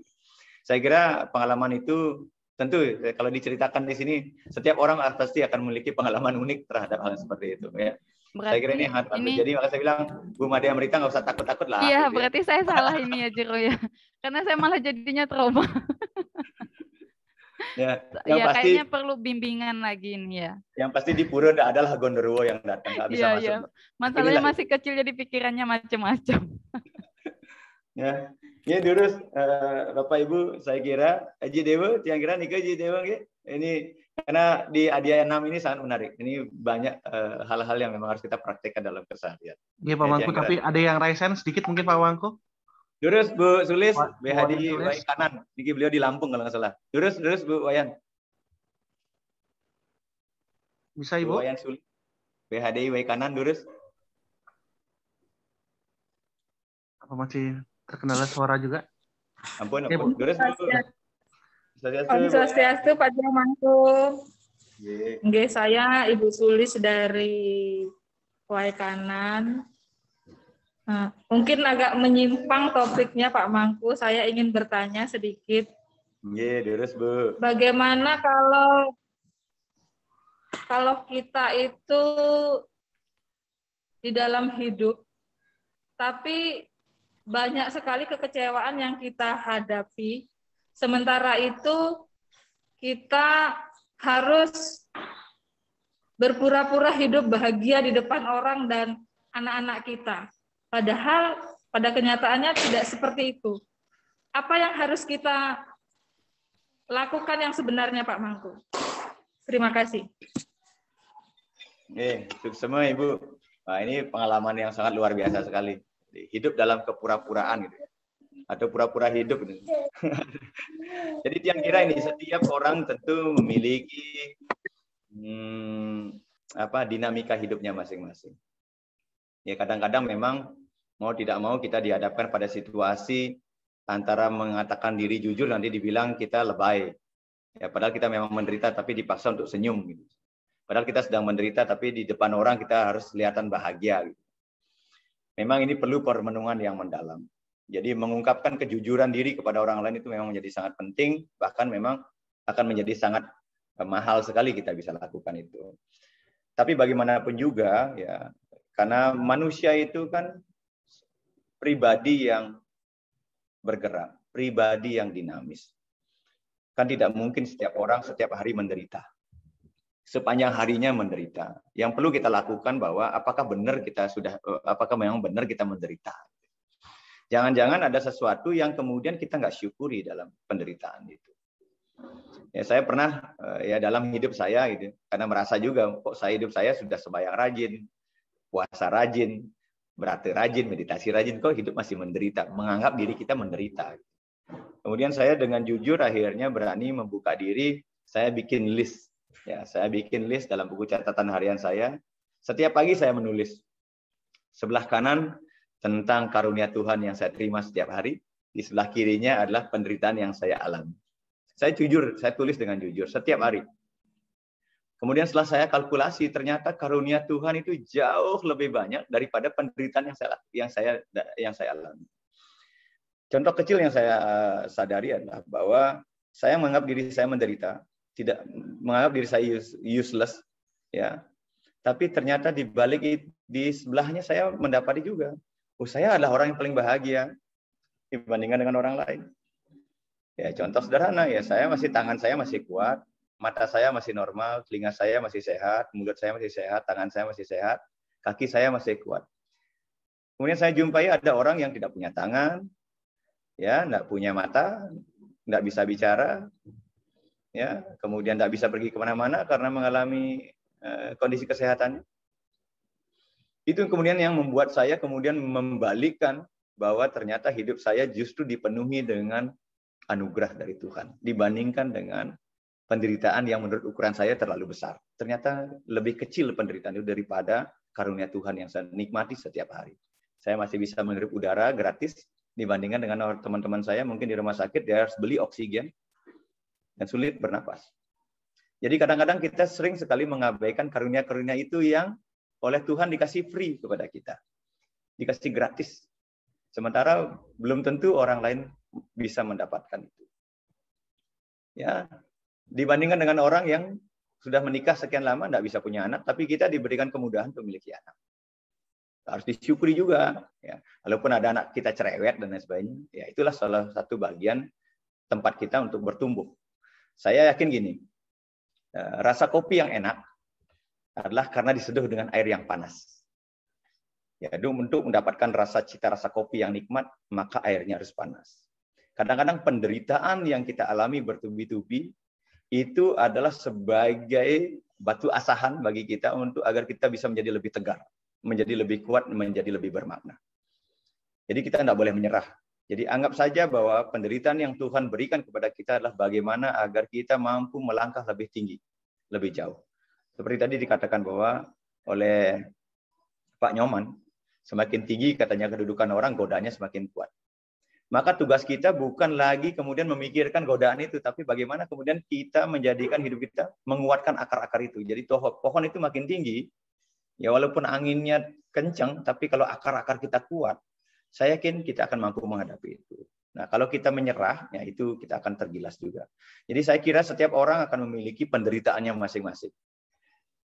[SPEAKER 1] Saya kira pengalaman itu tentu kalau diceritakan di sini, setiap orang pasti akan memiliki pengalaman unik terhadap hal seperti itu. Ya. Saya kira ini sangat bagus. Jadi makanya saya bilang, Bu Made Amrita nggak usah takut-takut lah.
[SPEAKER 6] Iya,
[SPEAKER 1] gitu,
[SPEAKER 6] berarti saya salah ini ya, Jero ya. Karena saya malah jadinya trauma.
[SPEAKER 1] Ya, yang
[SPEAKER 6] ya
[SPEAKER 1] pasti,
[SPEAKER 6] kayaknya perlu bimbingan lagi nih ya.
[SPEAKER 1] Yang pasti di Pura adalah Gondoruo yang datang, nggak bisa masuk.
[SPEAKER 6] Iya. Masalahnya masih kecil jadi pikirannya macam-macam.
[SPEAKER 1] Ya, ya terus Bapak Ibu, saya kira Haji Dewa, yang kira nih Haji Dewa, ini karena di Adiaya 6 ini sangat menarik. Ini banyak hal-hal yang memang harus kita praktekkan dalam keseharian.
[SPEAKER 2] Iya Pak Mangku, tapi ada yang raise hand sedikit mungkin Pak Mangku.
[SPEAKER 1] Terus Bu Sulis, BHD Wai kanan. Niki beliau di Lampung kalau nggak salah. Terus Bu Wayan.
[SPEAKER 2] Bisa Ibu?
[SPEAKER 1] Bu Wayan Sulis. BHD Wai kanan terus.
[SPEAKER 2] Apa masih terkendala suara juga?
[SPEAKER 1] Ampun. Terus Bu.
[SPEAKER 9] Om Swastiastu Pak Mangku. Nggih, saya Ibu Sulis dari Wai kanan. Nah, mungkin agak menyimpang topiknya Pak Mangku. Saya ingin bertanya sedikit.
[SPEAKER 1] Terus Bu.
[SPEAKER 9] Bagaimana kalau kita itu di dalam hidup, tapi banyak sekali kekecewaan yang kita hadapi. Sementara itu kita harus berpura-pura hidup bahagia di depan orang dan anak-anak kita. Padahal pada kenyataannya tidak seperti itu. Apa yang harus kita lakukan yang sebenarnya Pak Mangku? Terima kasih.
[SPEAKER 1] Semua Ibu. Nah, ini pengalaman yang sangat luar biasa sekali. Hidup dalam kepura-puraan gitu. Atau pura-pura hidup gitu. Jadi yang kira ini setiap orang tentu memiliki dinamika hidupnya masing-masing. Ya kadang-kadang memang mau tidak mau kita dihadapkan pada situasi antara mengatakan diri jujur nanti dibilang kita lebay. Ya padahal kita memang menderita tapi dipaksa untuk senyum gitu. Padahal kita sedang menderita tapi di depan orang kita harus kelihatan bahagia gitu. Memang ini perlu perenungan yang mendalam. Jadi mengungkapkan kejujuran diri kepada orang lain itu memang menjadi sangat penting, bahkan memang akan menjadi sangat mahal sekali kita bisa lakukan itu. Tapi bagaimanapun juga ya, karena manusia itu kan pribadi yang bergerak, pribadi yang dinamis. Kan tidak mungkin setiap orang setiap hari menderita. Sepanjang harinya menderita. Yang perlu kita lakukan bahwa apakah memang benar kita menderita. Jangan-jangan ada sesuatu yang kemudian kita nggak syukuri dalam penderitaan itu. Ya saya pernah ya dalam hidup saya gitu, karena merasa juga kok hidup saya sudah sembahyang rajin, puasa rajin, berarti rajin, meditasi rajin, kok hidup masih menderita, menganggap diri kita menderita. Kemudian saya dengan jujur akhirnya berani membuka diri, saya bikin list. Ya, saya bikin list dalam buku catatan harian saya. Setiap pagi saya menulis. Sebelah kanan tentang karunia Tuhan yang saya terima setiap hari, di sebelah kirinya adalah penderitaan yang saya alami. Saya jujur, saya tulis dengan jujur setiap hari. Kemudian setelah saya kalkulasi, ternyata karunia Tuhan itu jauh lebih banyak daripada penderitaan yang saya alami. Contoh kecil yang saya sadari adalah bahwa saya menganggap diri saya menderita, tidak menganggap diri saya useless, ya. Tapi ternyata di balik di sebelahnya saya mendapati juga, saya adalah orang yang paling bahagia dibandingkan dengan orang lain. Ya, contoh sederhana ya, tangan saya masih kuat. Mata saya masih normal, telinga saya masih sehat, mulut saya masih sehat, tangan saya masih sehat, kaki saya masih kuat. Kemudian saya jumpai ada orang yang tidak punya tangan, ya, tidak punya mata, tidak bisa bicara, ya, kemudian tidak bisa pergi kemana-mana karena mengalami kondisi kesehatannya. Itu kemudian yang membuat saya kemudian membalikkan bahwa ternyata hidup saya justru dipenuhi dengan anugerah dari Tuhan dibandingkan dengan penderitaan yang menurut ukuran saya terlalu besar. Ternyata lebih kecil penderitaan itu daripada karunia Tuhan yang saya nikmati setiap hari. Saya masih bisa menghirup udara gratis dibandingkan dengan teman-teman saya mungkin di rumah sakit dia harus beli oksigen dan sulit bernapas. Jadi kadang-kadang kita sering sekali mengabaikan karunia-karunia itu yang oleh Tuhan dikasih free kepada kita. Dikasih gratis. Sementara belum tentu orang lain bisa mendapatkan itu. Ya, dibandingkan dengan orang yang sudah menikah sekian lama tidak bisa punya anak, tapi kita diberikan kemudahan untuk memiliki anak. Harus disyukuri juga. Ya. Walaupun ada anak kita cerewet dan lain sebagainya, ya itulah salah satu bagian tempat kita untuk bertumbuh. Saya yakin gini, rasa kopi yang enak adalah karena diseduh dengan air yang panas. Ya, untuk mendapatkan cita rasa kopi yang nikmat, maka airnya harus panas. Kadang-kadang penderitaan yang kita alami bertubi-tubi itu adalah sebagai batu asahan bagi kita untuk agar kita bisa menjadi lebih tegar, menjadi lebih kuat, menjadi lebih bermakna. Jadi kita tidak boleh menyerah. Jadi anggap saja bahwa penderitaan yang Tuhan berikan kepada kita adalah bagaimana agar kita mampu melangkah lebih tinggi, lebih jauh. Seperti tadi dikatakan bahwa oleh Pak Nyoman, semakin tinggi katanya kedudukan orang, godaannya semakin kuat. Maka tugas kita bukan lagi kemudian memikirkan godaan itu, tapi bagaimana kemudian kita menjadikan hidup kita menguatkan akar-akar itu. Jadi pohon itu makin tinggi, ya walaupun anginnya kencang, tapi kalau akar-akar kita kuat, saya yakin kita akan mampu menghadapi itu. Nah, kalau kita menyerah, ya itu kita akan tergilas juga. Jadi saya kira setiap orang akan memiliki penderitaannya masing-masing.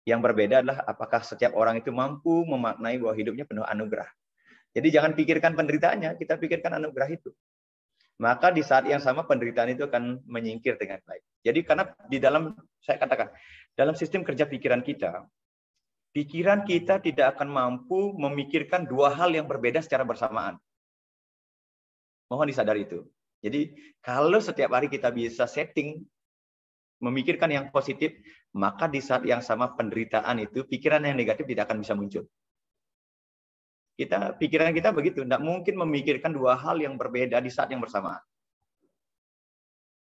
[SPEAKER 1] Yang berbeda adalah apakah setiap orang itu mampu memaknai bahwa hidupnya penuh anugerah. Jadi jangan pikirkan penderitaannya, kita pikirkan anugerah itu. Maka di saat yang sama penderitaan itu akan menyingkir dengan baik. Jadi karena di dalam, saya katakan, dalam sistem kerja pikiran kita tidak akan mampu memikirkan dua hal yang berbeda secara bersamaan. Mohon disadari itu. Jadi kalau setiap hari kita bisa setting, memikirkan yang positif, maka di saat yang sama penderitaan itu, pikiran yang negatif tidak akan bisa muncul. Pikiran kita begitu, tidak mungkin memikirkan dua hal yang berbeda di saat yang bersamaan.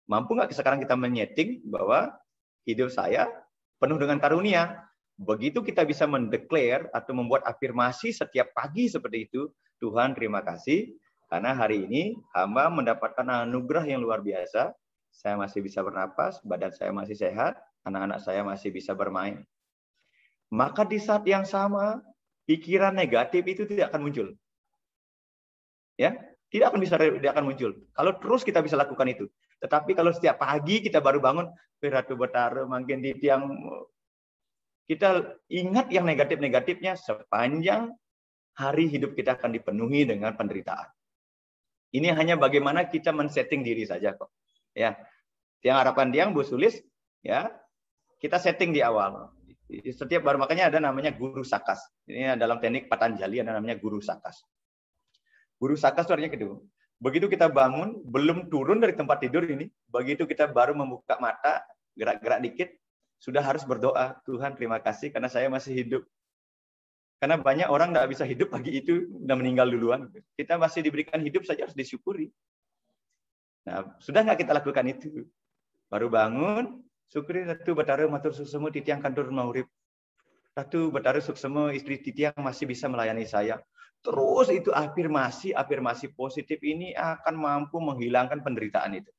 [SPEAKER 1] Mampu nggak sekarang kita menyeting bahwa hidup saya penuh dengan karunia? Begitu kita bisa mendeklar atau membuat afirmasi setiap pagi seperti itu, Tuhan terima kasih, karena hari ini hamba mendapatkan anugerah yang luar biasa, saya masih bisa bernapas, badan saya masih sehat, anak-anak saya masih bisa bermain. Maka di saat yang sama, pikiran negatif itu tidak akan muncul. Ya, tidak akan muncul. Kalau terus kita bisa lakukan itu. Tetapi kalau setiap pagi kita baru bangun, Ratu Betara makin di tiang, kita ingat yang negatif-negatifnya sepanjang hari hidup kita akan dipenuhi dengan penderitaan. Ini hanya bagaimana kita men-setting diri saja kok. Ya, yang harapan tiang Bu Sulis, ya kita setting di awal. Setiap baru makanya ada namanya guru sakas. Ini dalam teknik Patanjali ada namanya guru sakas. Guru sakas itu artinya kedua. Begitu kita bangun, belum turun dari tempat tidur ini, begitu kita baru membuka mata, gerak-gerak dikit, sudah harus berdoa, Tuhan terima kasih karena saya masih hidup. Karena banyak orang nggak bisa hidup pagi itu, udah meninggal duluan. Kita masih diberikan hidup saja harus disyukuri. Nah, sudah nggak kita lakukan itu? Baru bangun, syukuri Ratu Betara matur suksemu titiang kandur maurip. Ratu Betara suksemu istri titiang masih bisa melayani saya. Terus itu afirmasi positif ini akan mampu menghilangkan penderitaan itu.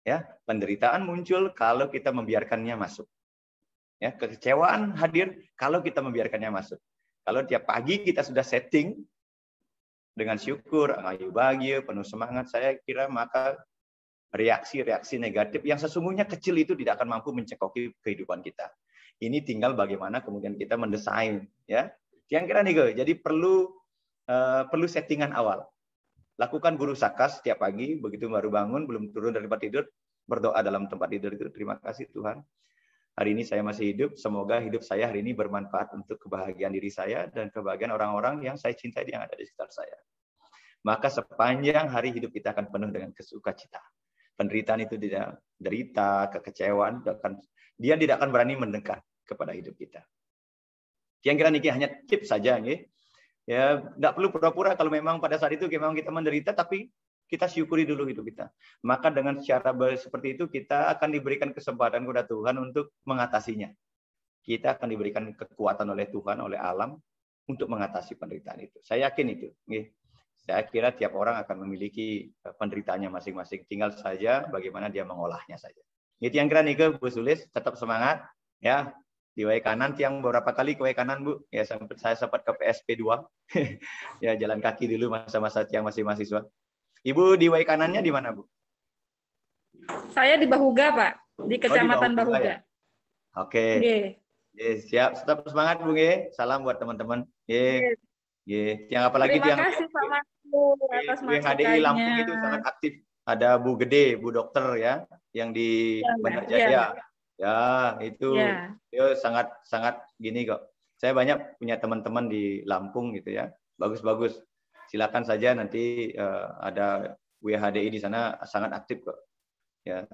[SPEAKER 1] Ya, penderitaan muncul kalau kita membiarkannya masuk. Ya, kekecewaan hadir kalau kita membiarkannya masuk. Kalau tiap pagi kita sudah setting dengan syukur, ayu bahagia, penuh semangat, saya kira maka reaksi-reaksi negatif yang sesungguhnya kecil itu tidak akan mampu mencekoki kehidupan kita. Ini tinggal bagaimana kemudian kita mendesain, ya. Yang kira nih, jadi perlu settingan awal. Lakukan guru sakas setiap pagi, begitu baru bangun, belum turun dari tempat tidur, berdoa dalam tempat tidur itu, terima kasih Tuhan. Hari ini saya masih hidup, semoga hidup saya hari ini bermanfaat untuk kebahagiaan diri saya dan kebahagiaan orang-orang yang saya cintai yang ada di sekitar saya. Maka sepanjang hari hidup kita akan penuh dengan sukacita. Penderitaan itu tidak derita, kekecewaan, dia tidak akan berani mendekat kepada hidup kita. Yang kira niki hanya tips saja, nih. Ya, tidak perlu pura-pura kalau memang pada saat itu memang kita menderita, tapi kita syukuri dulu hidup kita. Maka dengan cara seperti itu kita akan diberikan kesempatan kepada Tuhan untuk mengatasinya. Kita akan diberikan kekuatan oleh Tuhan, oleh alam untuk mengatasi penderitaan itu. Saya yakin itu. Saya kira tiap orang akan memiliki penderitaannya masing-masing. Tinggal saja bagaimana dia mengolahnya saja. Itu yang kira nih Bu Sulis, tetap semangat ya. Di way kanan tiang beberapa kali ke way kanan Bu. Ya saya sempat ke PSP 2. Ya jalan kaki dulu masa-masa tiang masih mahasiswa. Ibu di way kanannya di mana Bu?
[SPEAKER 9] Saya di Bahuga Pak, di Kecamatan Bahuga.
[SPEAKER 1] Ya? Oke. Siap, tetap semangat Bu. Salam buat teman-teman. Yang apalagi
[SPEAKER 9] Terima
[SPEAKER 1] yang
[SPEAKER 9] kasih Pak Manku atas
[SPEAKER 1] HDI Lampung itu sangat aktif. Ada Bu Gede, Bu Dokter ya, yang di Bandar Jaya. Ya, itu dia sangat gini kok. Saya banyak punya teman-teman di Lampung gitu ya. Bagus-bagus. Silakan saja nanti ada WHDI di sana sangat aktif kok. Ya.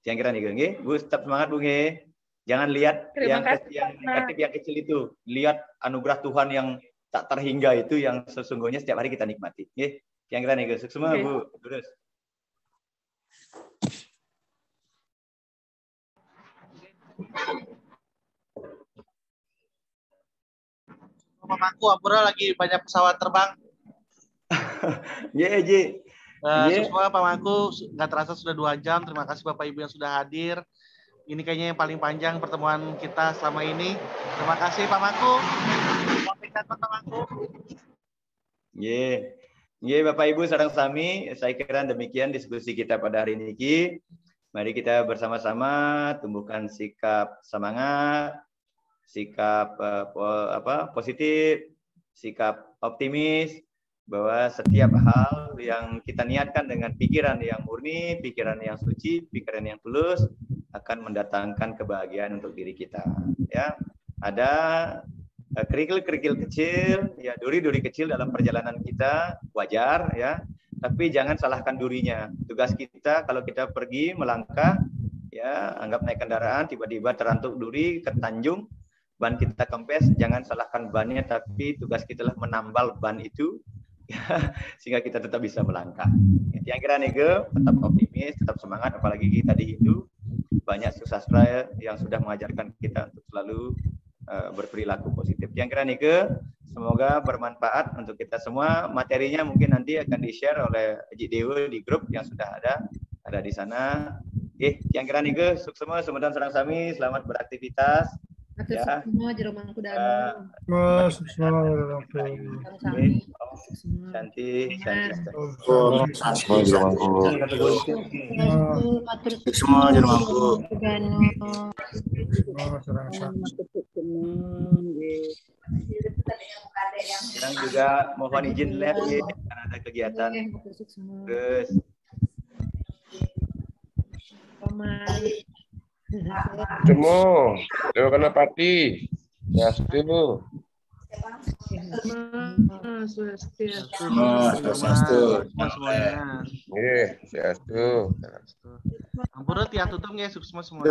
[SPEAKER 1] Yang kira nih, Bu, tetap semangat Bu. Jangan lihat yang negatif, yang kecil itu. Lihat anugerah Tuhan yang tak terhingga itu yang sesungguhnya setiap hari kita nikmati. Yang kira nih, sukses semua Bu. Terus.
[SPEAKER 2] Pak Mangku, Ampura lagi banyak pesawat terbang.
[SPEAKER 1] Semua
[SPEAKER 2] Pak Mangku, nggak terasa sudah 2 jam. Terima kasih Bapak Ibu yang sudah hadir. Ini kayaknya yang paling panjang pertemuan kita selama ini. Terima kasih Pak Mangku. Pak Mangku.
[SPEAKER 1] Bapak Ibu sareng sami, saya kira demikian diskusi kita pada hari ini. Mari kita bersama-sama tumbuhkan sikap semangat, sikap positif, sikap optimis, bahwa setiap hal yang kita niatkan dengan pikiran yang murni, pikiran yang suci, pikiran yang tulus akan mendatangkan kebahagiaan untuk diri kita. Ya, ada kerikil-kerikil kecil, ya duri-duri kecil dalam perjalanan kita wajar, ya. Tapi jangan salahkan durinya. Tugas kita kalau kita pergi melangkah, ya anggap naik kendaraan, tiba-tiba terantuk duri, ketanjung, ban kita kempes, jangan salahkan bannya, tapi tugas kita lah menambal ban itu. Sehingga kita tetap bisa melangkah. Yang kira nih tetap optimis, tetap semangat, apalagi kita di Hindu banyak sastra yang sudah mengajarkan kita untuk selalu berperilaku positif. Yang kira nih semoga bermanfaat untuk kita semua. Materinya mungkin nanti akan di-share oleh Haji Dewa di grup yang sudah ada di sana. Yang kira nih sukses semua, semoga serang sami, selamat beraktivitas. Ya.
[SPEAKER 4] Semua jero mangku danu.
[SPEAKER 1] Cantik.
[SPEAKER 3] Semua jero mangku.
[SPEAKER 1] Yang juga mohon izin lihat karena ada kegiatan. Terus.
[SPEAKER 10] Semua, Dewa Kanapati, ya setuju. Semuanya.
[SPEAKER 2] Ampura tiap tutup ya, sukses semua.